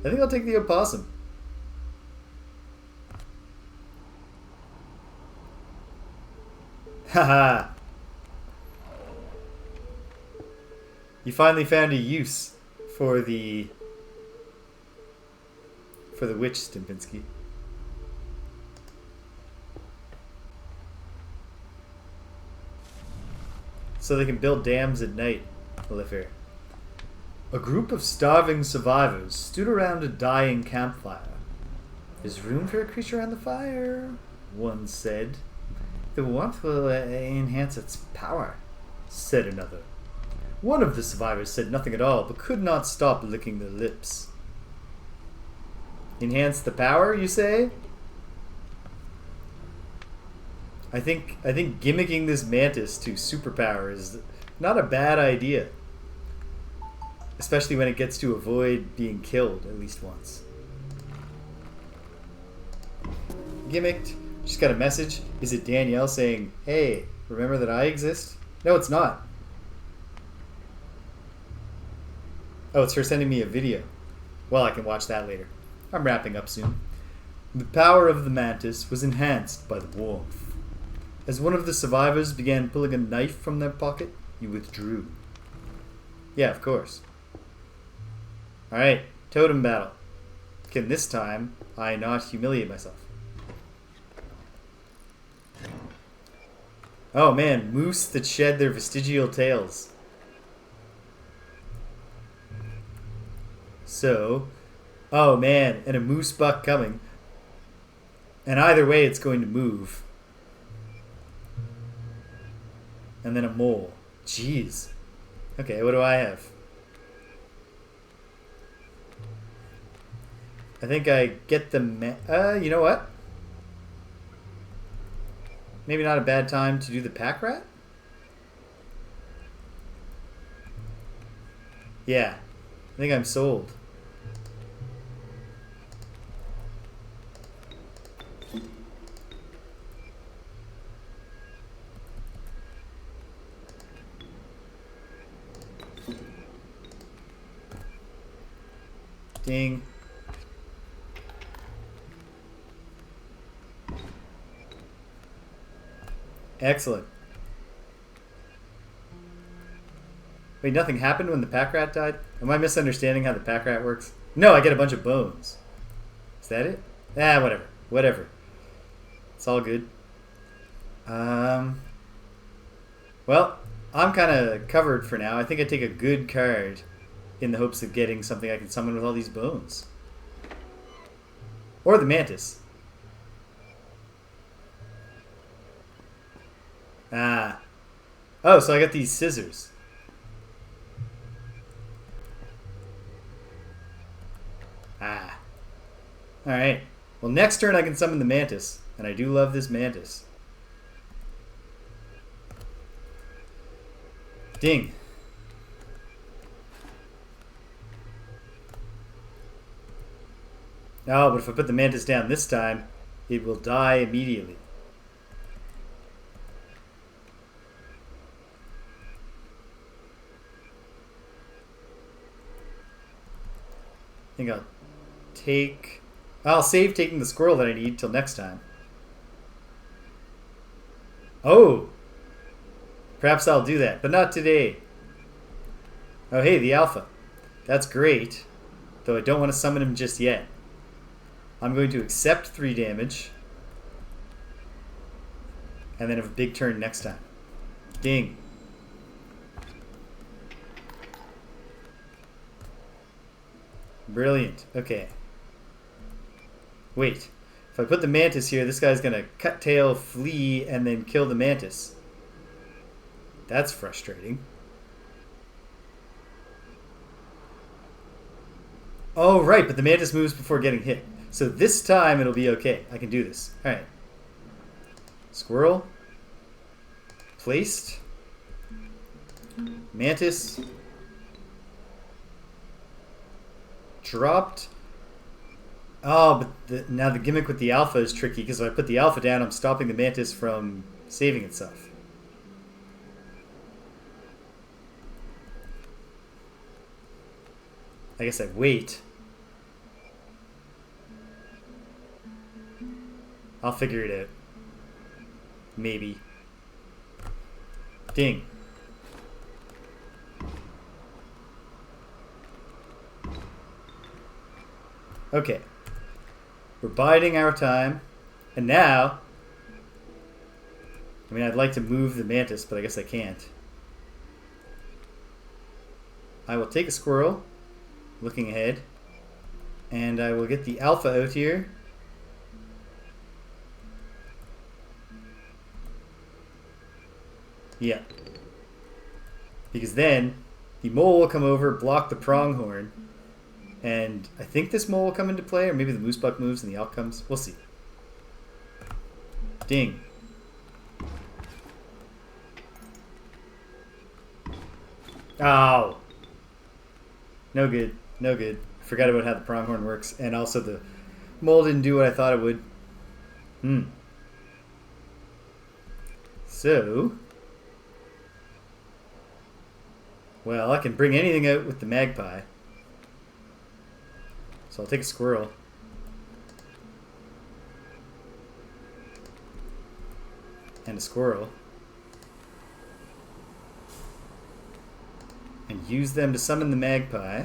I think I'll take the opossum. Haha. You finally found a use for the witch, Stimpinski. So they can build dams at night, Oliver. A group of starving survivors stood around a dying campfire. There's room for a creature on the fire, one said. The warmth will enhance its power, said another. One of the survivors said nothing at all, but could not stop licking their lips. Enhance the power, you say? I think gimmicking this mantis to superpower is not a bad idea. Especially when it gets to avoid being killed at least once. Gimmicked. Just got a message. Is it Danielle saying, hey, remember that I exist? No, it's not. Oh, it's her sending me a video. Well, I can watch that later. I'm wrapping up soon. The power of the mantis was enhanced by the warmth. As one of the survivors began pulling a knife from their pocket, he withdrew. Yeah, of course. Alright, totem battle. Can this time I not humiliate myself? Oh man, moose that shed their vestigial tails. So, oh man, and a moose buck coming. And either way it's going to move. And then a mole. Jeez. Okay, what do I have? I think I get the... you know what? Maybe not a bad time to do the pack rat? Yeah. I think I'm sold. Ding. Excellent. Wait, nothing happened when the pack rat died? Am I misunderstanding how the pack rat works? No, I get a bunch of bones. Is that it? Ah, whatever. Whatever. It's all good. Well, I'm kind of covered for now. I think I take a good card in the hopes of getting something I can summon with all these bones. Or the mantis. Ah. Oh, so I got these scissors. Ah. Alright. Well, next turn I can summon the mantis. And I do love this mantis. Ding. Oh, but if I put the mantis down this time, it will die immediately. I think I'll save taking the squirrel that I need till next time. Oh! Perhaps I'll do that, but not today. Oh, hey, the alpha. That's great, though I don't want to summon him just yet. I'm going to accept 3 damage, and then have a big turn next time. Ding. Brilliant. Okay. Wait. If I put the mantis here, this guy's going to cut tail, flee, and then kill the mantis. That's frustrating. Oh, right, but the mantis moves before getting hit. So this time it'll be okay. I can do this. Alright. Squirrel. Placed. Mantis. Dropped. Oh, but now the gimmick with the alpha is tricky, because if I put the alpha down, I'm stopping the mantis from saving itself. I guess I wait. I'll figure it out. Maybe. Ding. Okay. We're biding our time. And now... I mean, I'd like to move the mantis, but I guess I can't. I will take a squirrel, looking ahead, and I will get the alpha out here. Yeah. Because then the mole will come over, block the pronghorn, and I think this mole will come into play, or maybe the moose buck moves and the elk comes. We'll see. Ding. Oh. No good. No good. Forgot about how the pronghorn works, and also the mole didn't do what I thought it would. So... well, I can bring anything out with the magpie. So I'll take a squirrel. And a squirrel. And use them to summon the magpie.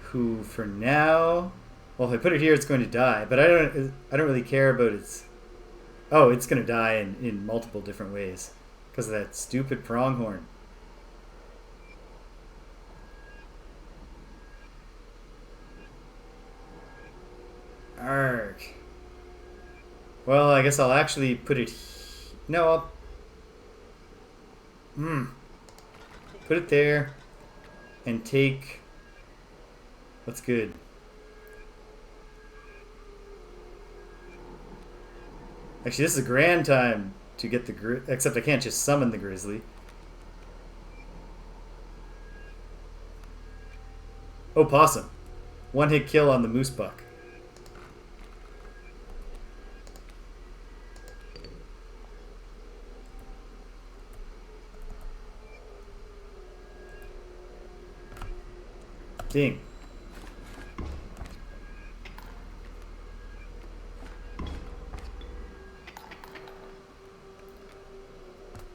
Who, for now... well, if I put it here, it's going to die. But I don't really care about its... oh, it's going to die in multiple different ways. Because of that stupid pronghorn. Arg. Well, I guess I'll actually put it... no, I'll... Put it there and take what's good. Actually, this is a grand time to get the except I can't just summon the grizzly. Oh, possum. One hit kill on the moose buck. Ding.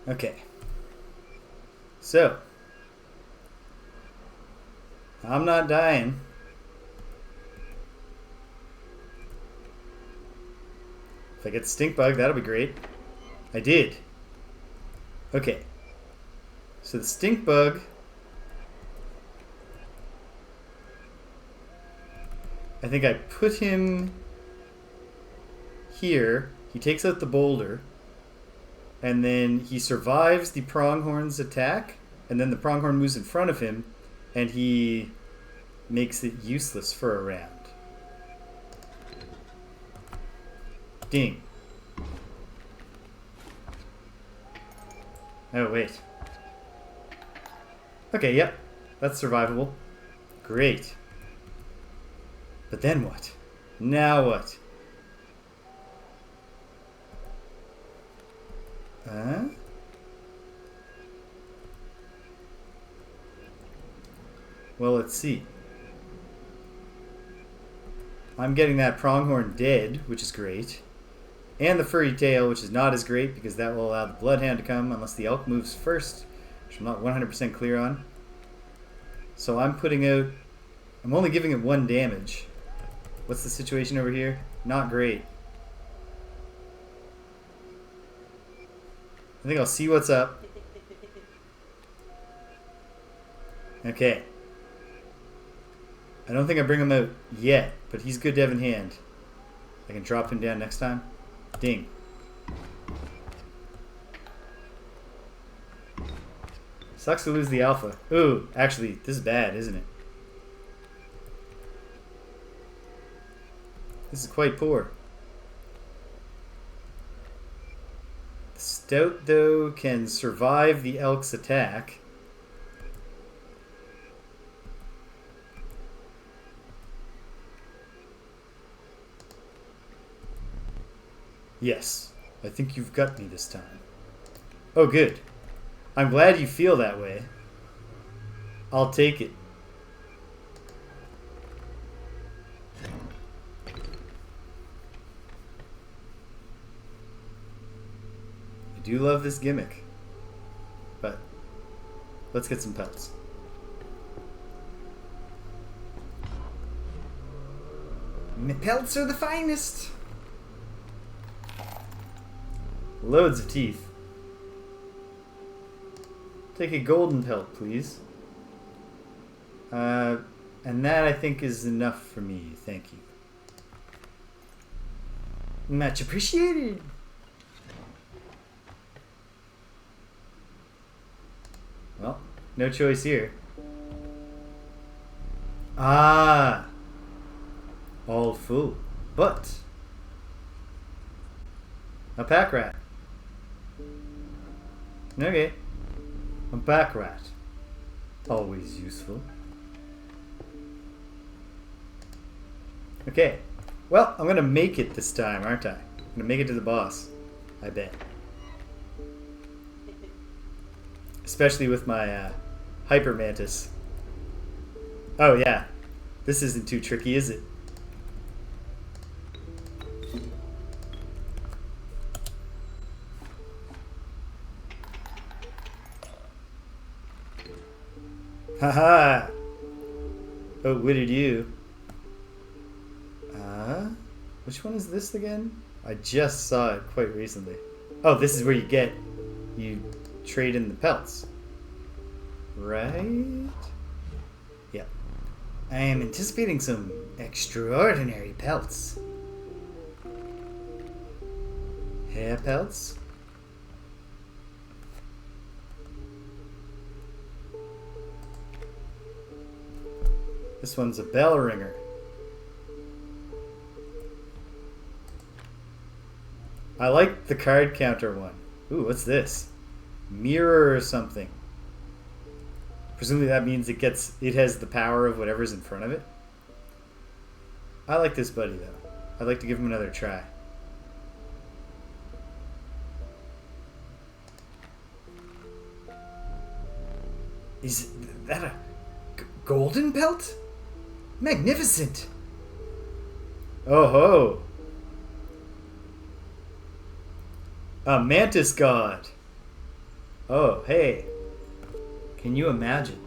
Okay. So. I'm not dying. If I get stink bug, that'll be great. I did. Okay. So the stink bug. I think I put him here. He takes out the boulder. And then he survives the pronghorn's attack. And then the pronghorn moves in front of him. And he makes it useless for a round. Ding. Oh, wait. Okay, yep. That's survivable. Great. But then what? Now what? Well, let's see. I'm getting that pronghorn dead, which is great. And the furry tail, which is not as great because that will allow the bloodhound to come unless the elk moves first, which I'm not 100% clear on. So I'm putting out... I'm only giving it 1 damage. What's the situation over here? Not great. I think I'll see what's up. Okay. I don't think I bring him out yet, but he's good to have in hand. I can drop him down next time. Ding. Sucks to lose the alpha. Ooh, actually, this is bad, isn't it? This is quite poor. The stout, though, can survive the elk's attack. Yes, I think you've got me this time. Oh, good. I'm glad you feel that way. I'll take it. I do love this gimmick. But let's get some pelts. My pelts are the finest. Loads of teeth. Take a golden pelt, please. And that, I think, is enough for me. Thank you. Much appreciated. Well, no choice here. Ah! All full. But a pack rat. Okay. A pack rat. Always useful. Okay. Well, I'm gonna make it this time, aren't I? I'm gonna make it to the boss. I bet. Especially with my hyper mantis. Oh yeah. This isn't too tricky, is it? Haha! Oh, what did you? Which one is this again? I just saw it quite recently. Oh, this is where you trade in the pelts. Right? Yeah. I am anticipating some extraordinary pelts. Hair pelts? This one's a bell ringer. I like the card counter one. Ooh, what's this? Mirror or something. Presumably that means it has the power of whatever's in front of it. I like this buddy though. I'd like to give him another try. Is that a golden belt? Magnificent! Oh ho! A mantis god. Oh, hey. Can you imagine?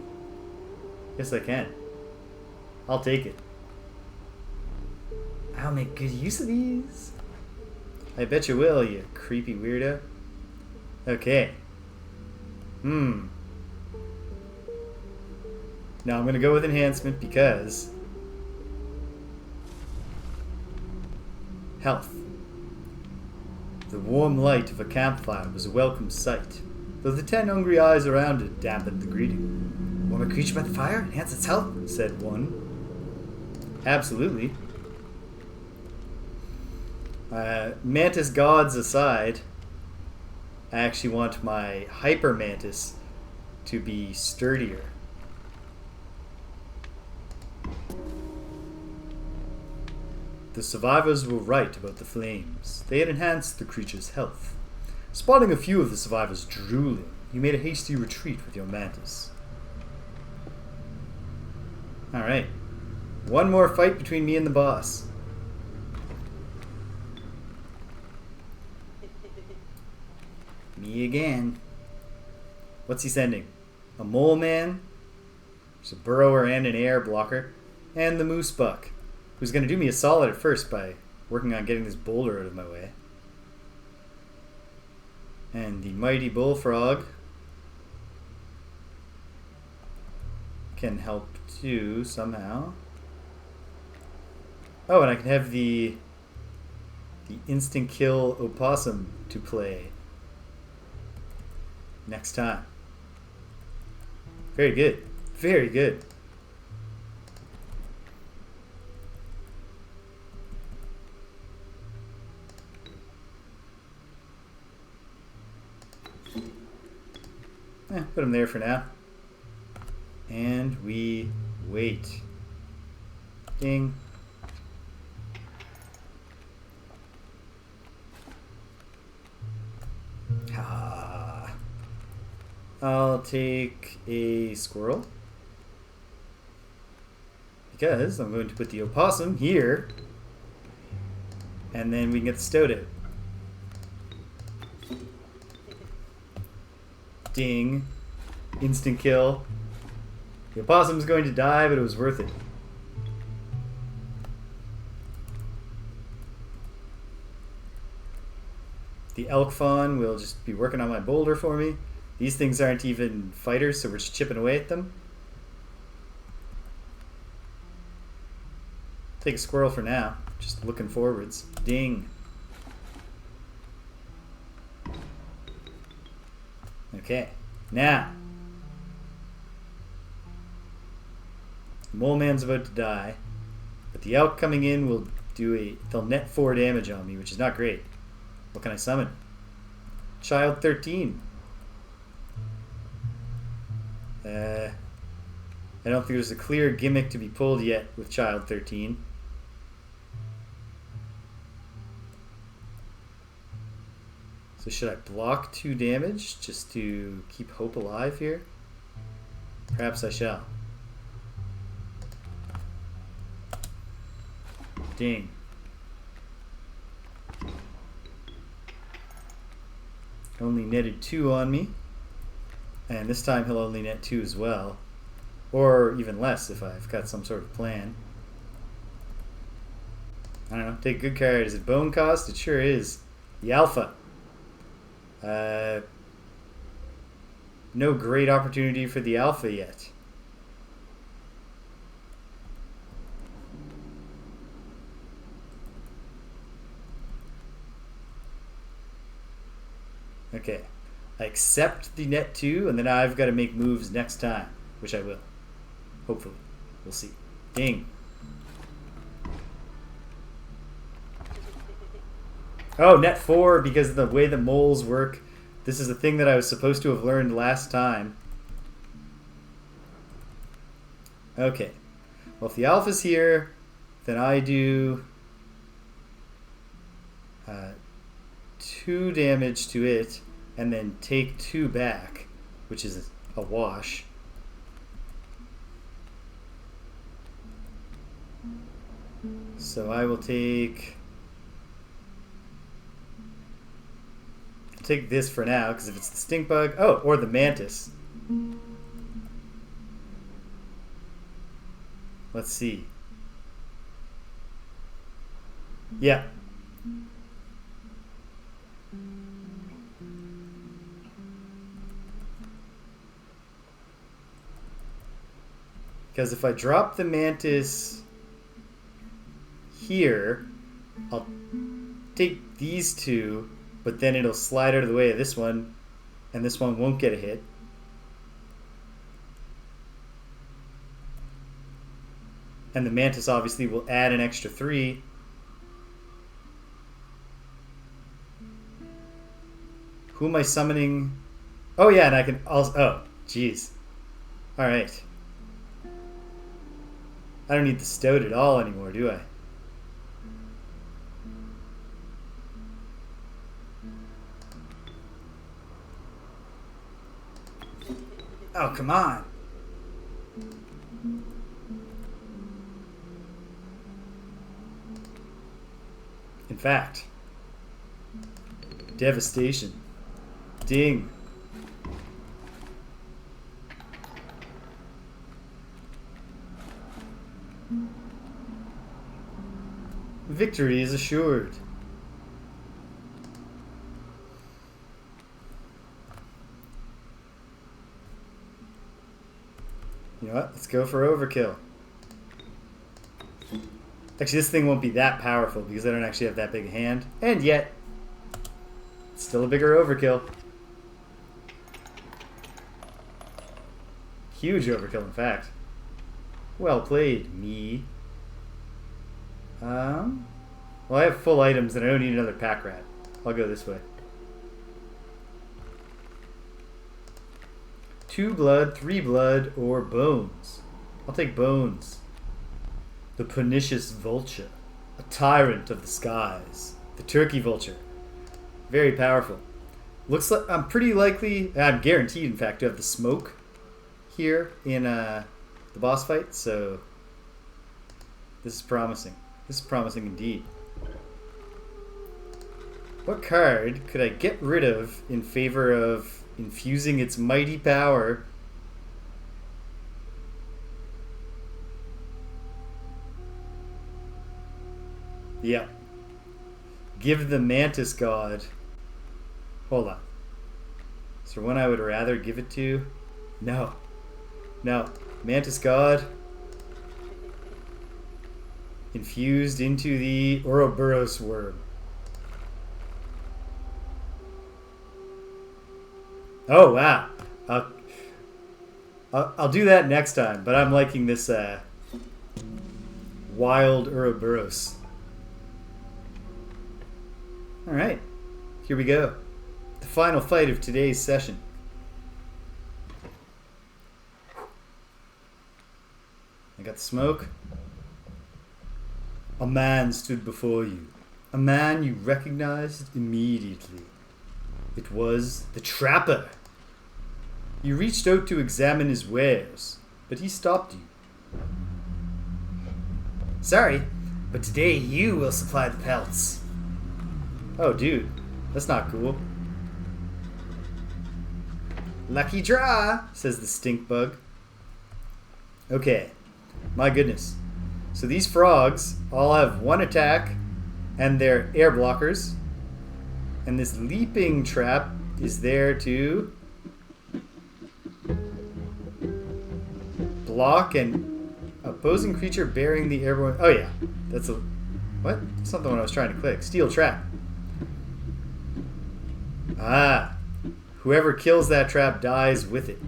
Yes, I can. I'll take it. I'll make good use of these. I bet you will, you creepy weirdo. Okay. Now I'm going to go with enhancement because... health. The warm light of a campfire was a welcome sight, though the 10 hungry eyes around it dampened the greeting. Warm a creature by the fire? Enhance its health? Said one. Absolutely. Mantis gods aside, I actually want my hyper mantis to be sturdier. The survivors were right about the flames. They had enhanced the creature's health. Spotting a few of the survivors drooling, you made a hasty retreat with your mantis. Alright. One more fight between me and the boss. Me again. What's he sending? A mole man? There's a burrower and an air blocker. And the moose buck, who's going to do me a solid at first by working on getting this boulder out of my way. And the mighty bullfrog can help too somehow. Oh, and I can have the instant kill opossum to play next time. Very good. Very good. Put him there for now. And we wait. Ding. I'll take a squirrel, because I'm going to put the opossum here, and then we can get the stoat out. Ding. Instant kill. The opossum's going to die, but it was worth it. The elk fawn will just be working on my boulder for me. These things aren't even fighters, so we're just chipping away at them. Take a squirrel for now. Just looking forwards. Ding. Okay. Now. The mole man's about to die. But the elk coming in will they'll net 4 damage on me, which is not great. What can I summon? Child 13. I don't think there's a clear gimmick to be pulled yet with Child 13. So should I block 2 damage just to keep hope alive here? Perhaps I shall. Ding. Only netted 2 on me. And this time he'll only net 2 as well. Or even less if I've got some sort of plan. I don't know. Take a good card. Is it bone cost? It sure is. The alpha. No great opportunity for the alpha yet. Okay. I accept the net 2, and then I've got to make moves next time, which I will. Hopefully. We'll see. Ding. Oh, net 4 because of the way the moles work. This is a thing that I was supposed to have learned last time. Okay. Well, if the alpha's here, then I do 2 damage to it and then take 2 back, which is a wash. So I will take this for now, because if it's the stink bug, oh, or the mantis. Let's see. Yeah. Because if I drop the mantis here, I'll take these 2, but then it'll slide out of the way of this one, and this one won't get a hit. And the mantis obviously will add an extra 3. Who am I summoning? Oh yeah, and I can also... Oh, jeez. Alright. I don't need the stoat at all anymore, do I? Oh, come on. In fact, devastation. Ding. Victory is assured. You know what? Let's go for overkill. Actually, this thing won't be that powerful because I don't actually have that big a hand. And yet, it's still a bigger overkill. Huge overkill, in fact. Well played, me. Well, I have full items and I don't need another pack rat. I'll go this way. 2 blood, 3 blood, or bones. I'll take bones. The pernicious vulture, a tyrant of the skies. The turkey vulture, very powerful. Looks like I'm pretty likely, I'm guaranteed, in fact, to have the smoke here in the boss fight. So this is promising. This is promising indeed. What card could I get rid of in favor of infusing its mighty power? Yeah. Give the Mantis God. Hold on. Is there one I would rather give it to? No. No. Mantis God. Infused into the Ouroboros worm. Oh, wow. I'll do that next time, but I'm liking this wild Ouroboros. Alright, here we go. The final fight of today's session. I got the smoke. A man stood before you. A man you recognized immediately. It was the Trapper. You reached out to examine his wares, but he stopped you. Sorry, but today you will supply the pelts. Oh, dude, that's not cool. Lucky draw, says the stink bug. Okay, my goodness. So these frogs all have 1 attack, and they're air blockers. And this leaping trap is there to block an opposing creature bearing the airborne... Oh yeah, that's a... What? That's not the one I was trying to click. Steel trap. Ah. Whoever kills that trap dies with it.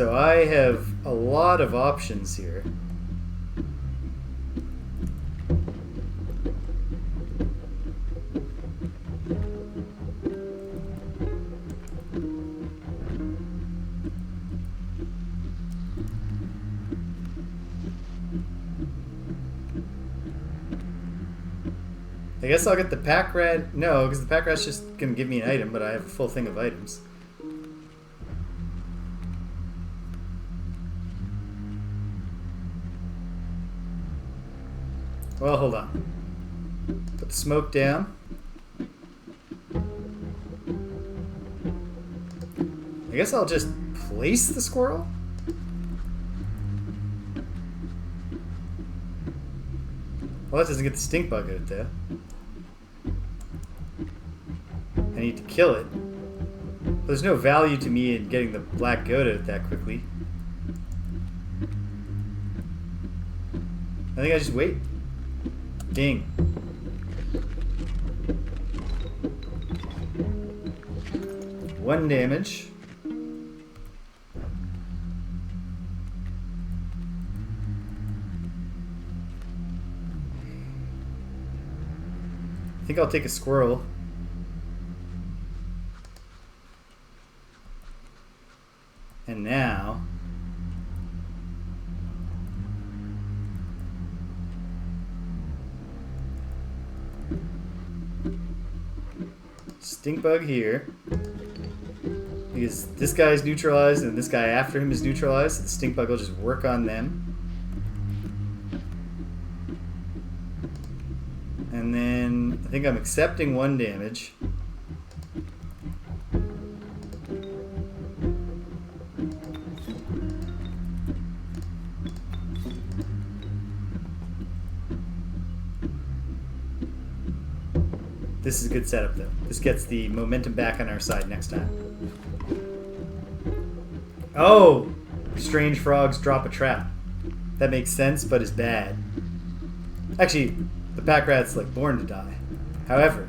So I have a lot of options here. I guess I'll get the pack rat. No, because the pack rat's just going to give me an item, but I have a full thing of items. Well, hold on. Put the smoke down. I guess I'll just place the squirrel? Well, that doesn't get the stink bug out there. I need to kill it. There's no value to me in getting the black goat out that quickly. I think I just wait. Ding. One damage. I think I'll take a squirrel. And now... stink bug here. Because this guy is neutralized and this guy after him is neutralized, so the stink bug will just work on them. And then I think I'm accepting one damage. This is a good setup though. This gets the momentum back on our side next time. Oh! Strange frogs drop a trap. That makes sense, but is bad. Actually, the pack rat's like born to die. However,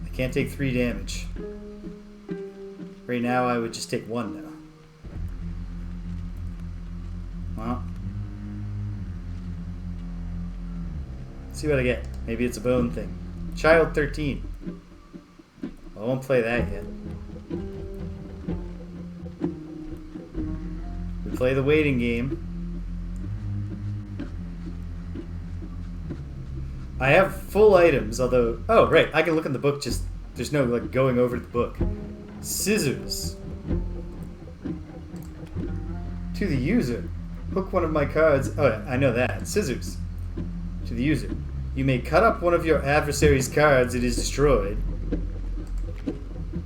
I can't take 3 damage. Right now I would just take 1 though. Well. Let's see what I get. Maybe it's a bone thing. Child 13. Well, I won't play that yet. We play the waiting game. I have full items, although... oh, right. I can look in the book, just... there's no, like, going over the book. Scissors. To the user. Hook one of my cards... oh, I know that. Scissors. To the user. You may cut up one of your adversary's cards. It is destroyed.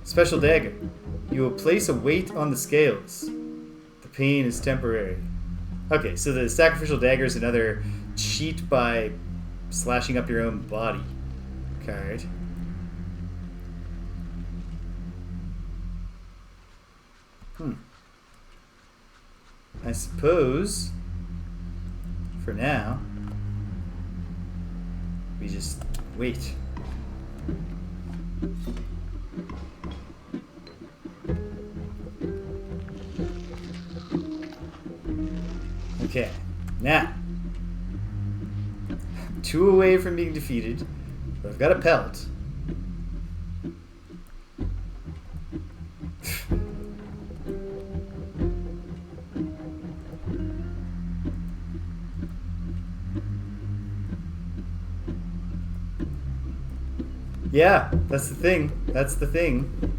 Special dagger. You will place a weight on the scales. The pain is temporary. Okay, so the sacrificial dagger is another cheat by slashing up your own body card. I suppose, for now, we just wait. Okay, now, I'm 2 away from being defeated, but I've got a pelt. Yeah, that's the thing. That's the thing.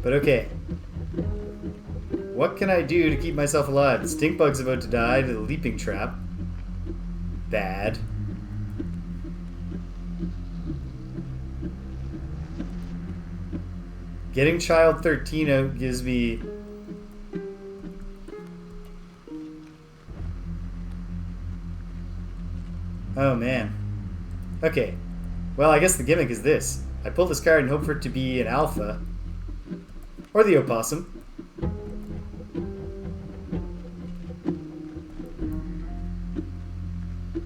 But okay. What can I do to keep myself alive? The stink bug's about to die to the leaping trap. Bad. Getting child 13 out gives me... oh man. Okay. Well, I guess the gimmick is this. I pull this card and hope for it to be an alpha. Or the opossum.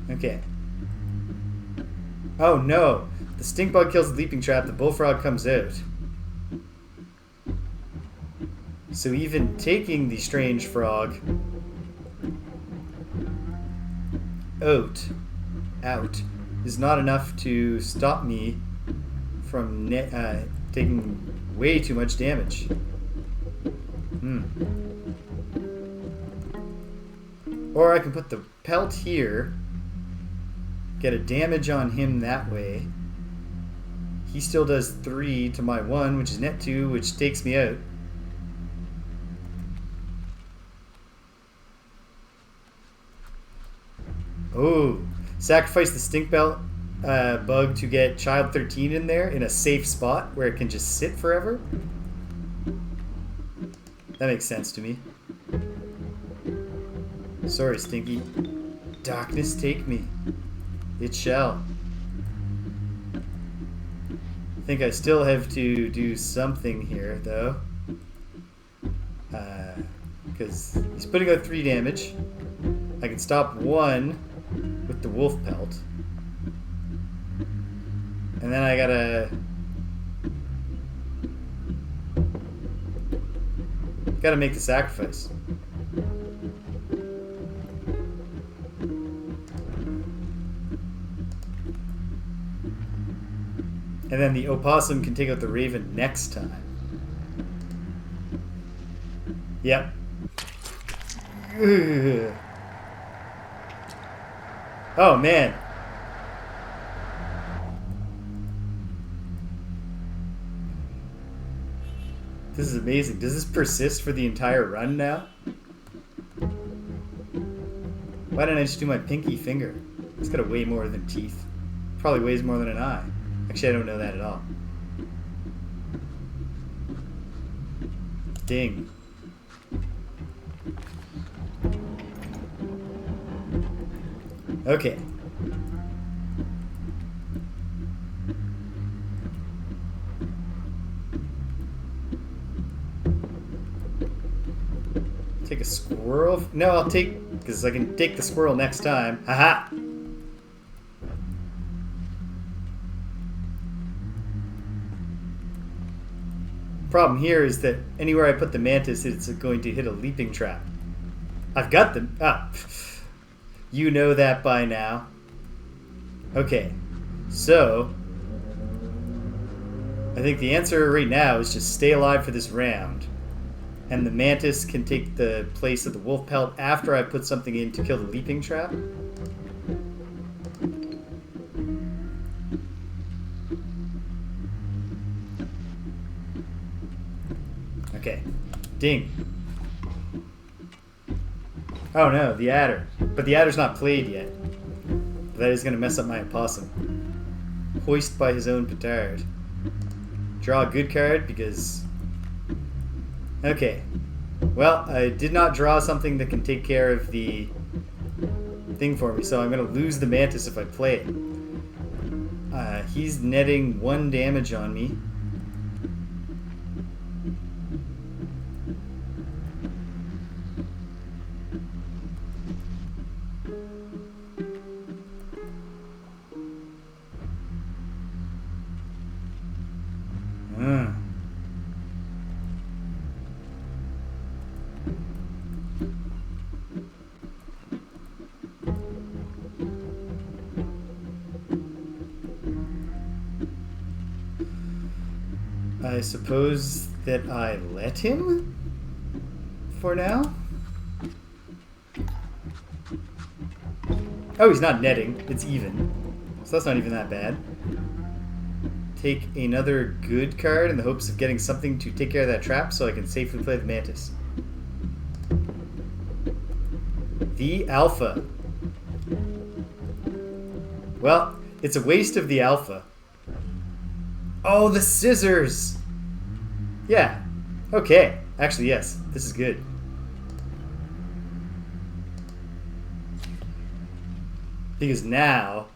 Okay. Oh no! The stink bug kills the leaping trap, the bullfrog comes out. So even taking the strange frog out is not enough to stop me from taking way too much damage. Or I can put the pelt here, get a damage on him that way. He still does 3 to my 1, which is net 2, which takes me out. Oh, sacrifice the stink belt bug to get child 13 in there in a safe spot where it can just sit forever. That makes sense to me. Sorry, Stinky. Darkness take me. It shall. I think I still have to do something here, though. Because he's putting out 3 damage. I can stop 1 with the wolf pelt. And then I gotta make the sacrifice. And then the opossum can take out the raven next time. Yep. Ugh. Oh, man. This is amazing. Does this persist for the entire run now? Why didn't I just do my pinky finger? It's gotta weigh more than teeth. Probably weighs more than an eye. Actually, I don't know that at all. Ding. Okay. Take a squirrel? No, I'll take... because I can take the squirrel next time. Haha! Problem here is that anywhere I put the mantis, it's going to hit a leaping trap. I've got them. You know that by now. Okay, so I think the answer right now is just stay alive for this round, and the mantis can take the place of the wolf pelt after I put something in to kill the leaping trap. Okay, ding. Oh no, the adder. But the adder's not played yet. That is going to mess up my opossum. Hoist by his own petard. Draw a good card because... Okay. Well, I did not draw something that can take care of the thing for me, so I'm going to lose the mantis if I play it. He's netting 1 damage on me. I suppose that I let him for now. Oh, he's not netting. It's even. So that's not even that bad. Take another good card in the hopes of getting something to take care of that trap so I can safely play the mantis. The alpha. Well, it's a waste of the alpha. Oh, the scissors! Yeah. Okay. Actually, yes. This is good. Because now...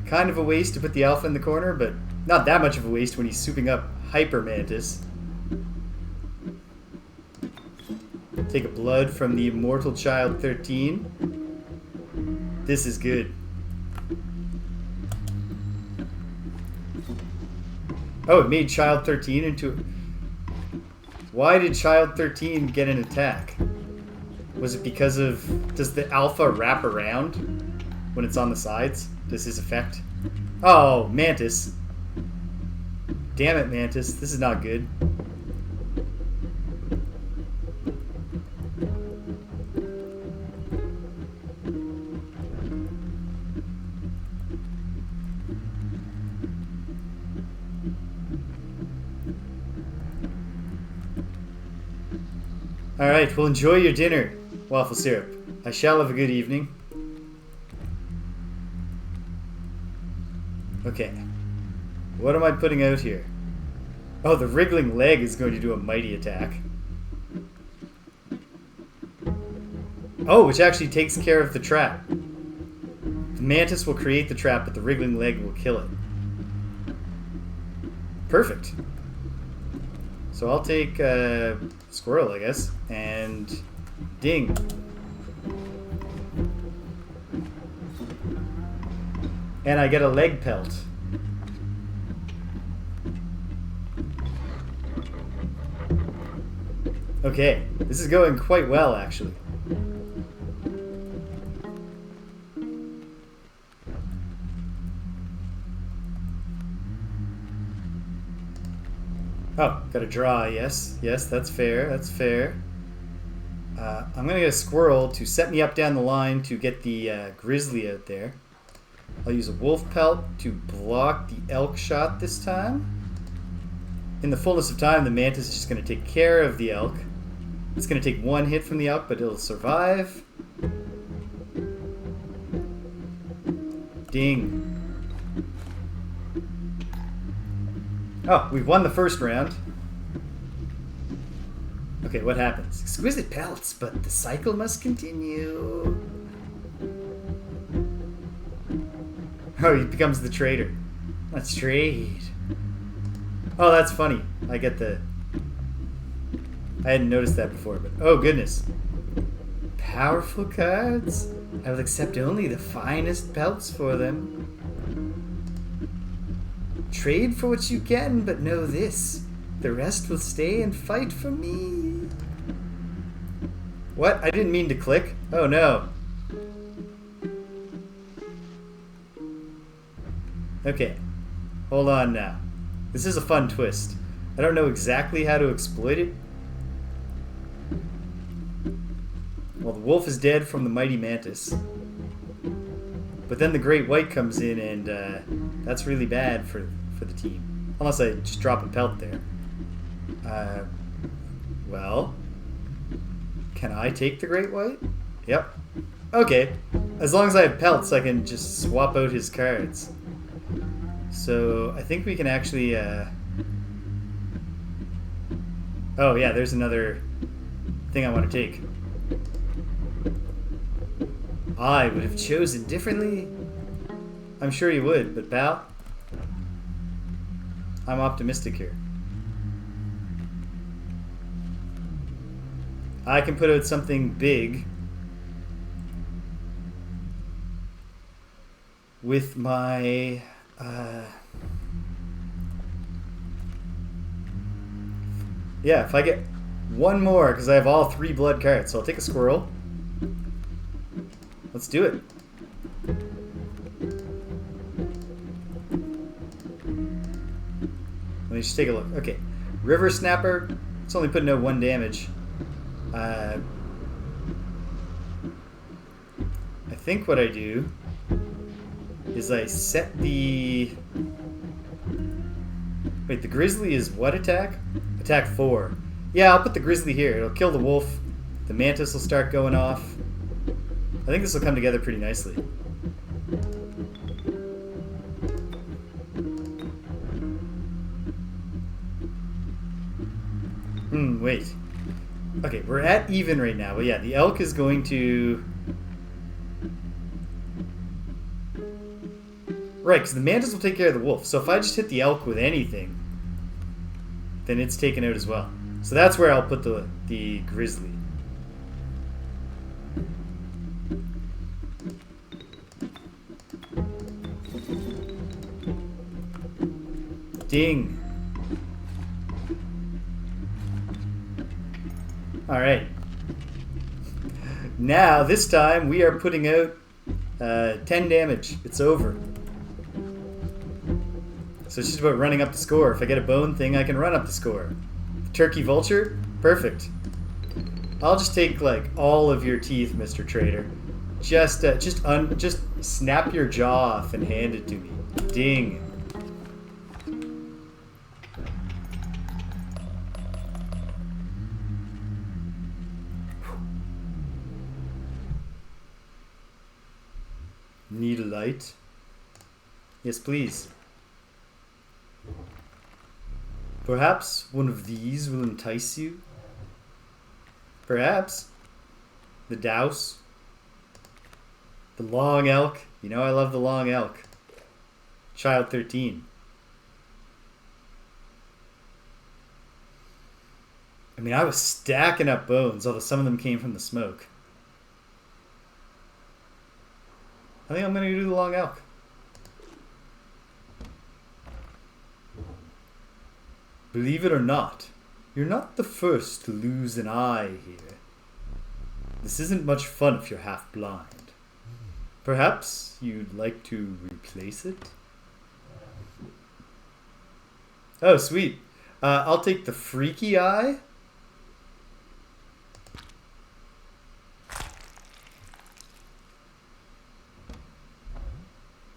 kind of a waste to put the alpha in the corner, but not that much of a waste when he's souping up Hyper Mantis. Take a blood from the Immortal Child 13. This is good. Oh, it made Child 13 into... Why did Child 13 get an attack? Was it because of... Does the alpha wrap around when it's on the sides? Does his effect? Oh, Mantis. Damn it, Mantis. This is not good. Alright, well, enjoy your dinner, waffle syrup. I shall have a good evening. Okay. What am I putting out here? Oh, the wriggling leg is going to do a mighty attack. Oh, which actually takes care of the trap. The mantis will create the trap, but the wriggling leg will kill it. Perfect. So I'll take squirrel, I guess, and ding. And I get a leg pelt. Okay, this is going quite well, actually. Oh, got a draw, yes. Yes, that's fair, that's fair. I'm going to get a squirrel to set me up down the line to get the grizzly out there. I'll use a wolf pelt to block the elk shot this time. In the fullness of time, the mantis is just going to take care of the elk. It's going to take one hit from the elk, but it'll survive. Ding. Oh, we've won the first round. Okay, what happens? Exquisite pelts, but the cycle must continue. Oh, he becomes the trader. Let's trade. Oh, that's funny. I get the... I hadn't noticed that before, but... Oh, goodness. Powerful cards? I will accept only the finest pelts for them. Trade for what you can, but know this. The rest will stay and fight for me. What? I didn't mean to click. Oh, no. Okay. Hold on now. This is a fun twist. I don't know exactly how to exploit it. Well, the wolf is dead from the mighty mantis. But then the great white comes in, and that's really bad for the team. Unless I just drop a pelt there. Well, can I take the great white? Yep. Okay. As long as I have pelts, I can just swap out his cards. So I think we can actually... Oh yeah, there's another thing I want to take. I would have chosen differently. I'm sure you would, but pal, I'm optimistic here. I can put out something big with my yeah, if I get one more, because I have all 3 blood cards, so I'll take a squirrel. Let's do it. Let me just take a look. Okay, River Snapper. It's only putting out 1 damage. I think what I do is I set the... Wait, the grizzly is what attack? Attack 4. Yeah, I'll put the grizzly here. It'll kill the wolf. The mantis will start going off. I think this will come together pretty nicely. Wait. Okay, we're at even right now. But yeah, the elk is going to... Right, because the mantis will take care of the wolf. So if I just hit the elk with anything, then it's taken out as well. So that's where I'll put the grizzly. Ding. Alright. Now, this time, we are putting out 10 damage. It's over. So it's just about running up the score. If I get a bone thing, I can run up the score. Turkey vulture? Perfect. I'll just take, like, all of your teeth, Mr. Trader. Just snap your jaw off and hand it to me. Ding. Need a light? Yes, please. Perhaps one of these will entice you? Perhaps. The douse. The long elk. You know I love the long elk. Child 13. I mean, I was stacking up bones, although some of them came from the smoke. I think I'm going to do the long elk. Believe it or not, you're not the first to lose an eye here. This isn't much fun if you're half blind. Perhaps you'd like to replace it? Oh, sweet. I'll take the freaky eye.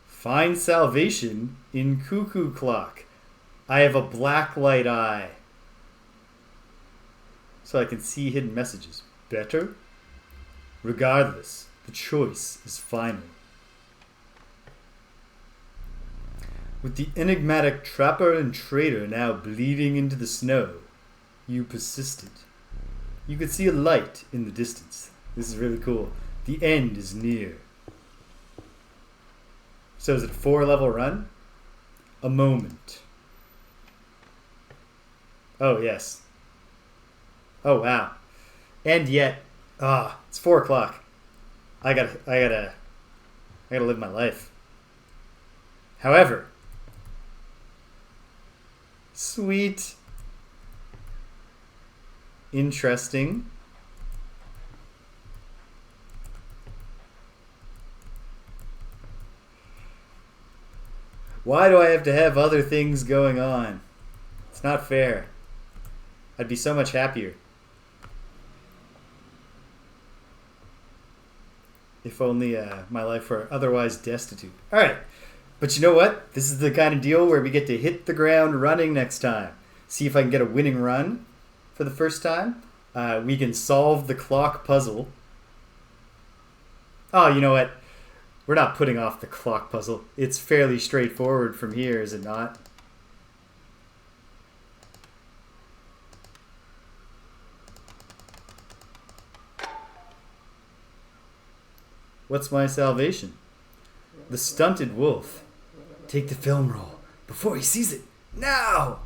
Find salvation in cuckoo clock. I have a black light eye. So I can see hidden messages. Better? Regardless, the choice is final. With the enigmatic trapper and trader now bleeding into the snow, you persisted. You could see a light in the distance. This is really cool. The end is near. So is it a 4-level run? A moment. Oh, yes. Oh, wow. And yet, it's 4 o'clock. I gotta live my life. However, sweet, interesting. Why do I have to have other things going on? It's not fair. I'd be so much happier if only my life were otherwise destitute. All right. But you know what? This is the kind of deal where we get to hit the ground running next time. See if I can get a winning run for the first time. We can solve the clock puzzle. Oh, you know what? We're not putting off the clock puzzle. It's fairly straightforward from here, is it not? What's my salvation? The stunted wolf. Take the film roll before he sees it. Now!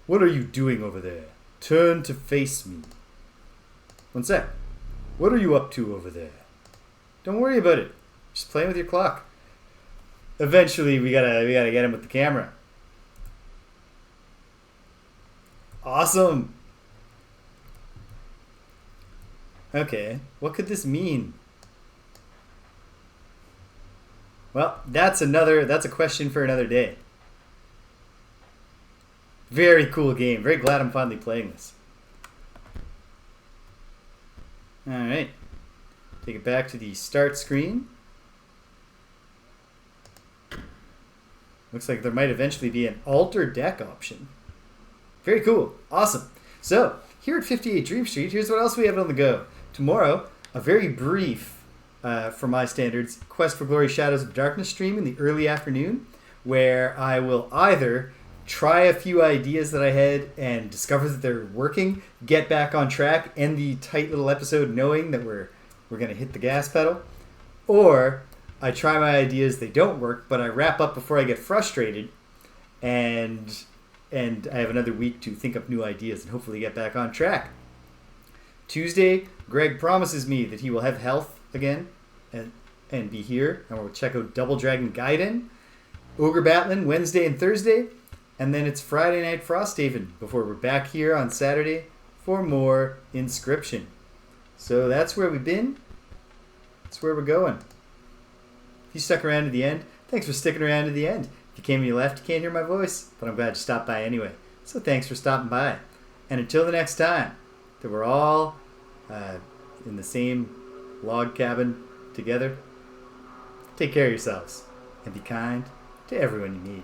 What are you doing over there? Turn to face me. One sec. What are you up to over there? Don't worry about it. Just playing with your clock. Eventually, we gotta get him with the camera. Awesome. Okay, what could this mean? Well, that's a question for another day. Very cool game. Very glad I'm finally playing this. Alright. Take it back to the start screen. Looks like there might eventually be an alter deck option. Very cool. Awesome. So, here at 58 Dream Street, here's what else we have on the go. Tomorrow, a very brief, for my standards, Quest for Glory Shadows of Darkness stream in the early afternoon, where I will either try a few ideas that I had and discover that they're working, get back on track, end the tight little episode knowing that we're going to hit the gas pedal, or I try my ideas, they don't work, but I wrap up before I get frustrated, and I have another week to think up new ideas and hopefully get back on track. Tuesday, Greg promises me that he will have health again and be here, and we'll check out Double Dragon Gaiden, Ogre Batlin Wednesday and Thursday, and then it's Friday Night Frosthaven before we're back here on Saturday for more Inscryption. So that's where we've been. That's where we're going. If you stuck around to the end, thanks for sticking around to the end. If you came and you left, you can't hear my voice, but I'm glad you stopped by anyway. So thanks for stopping by. And until the next time that we're all in the same log cabin together, take care of yourselves and be kind to everyone you meet.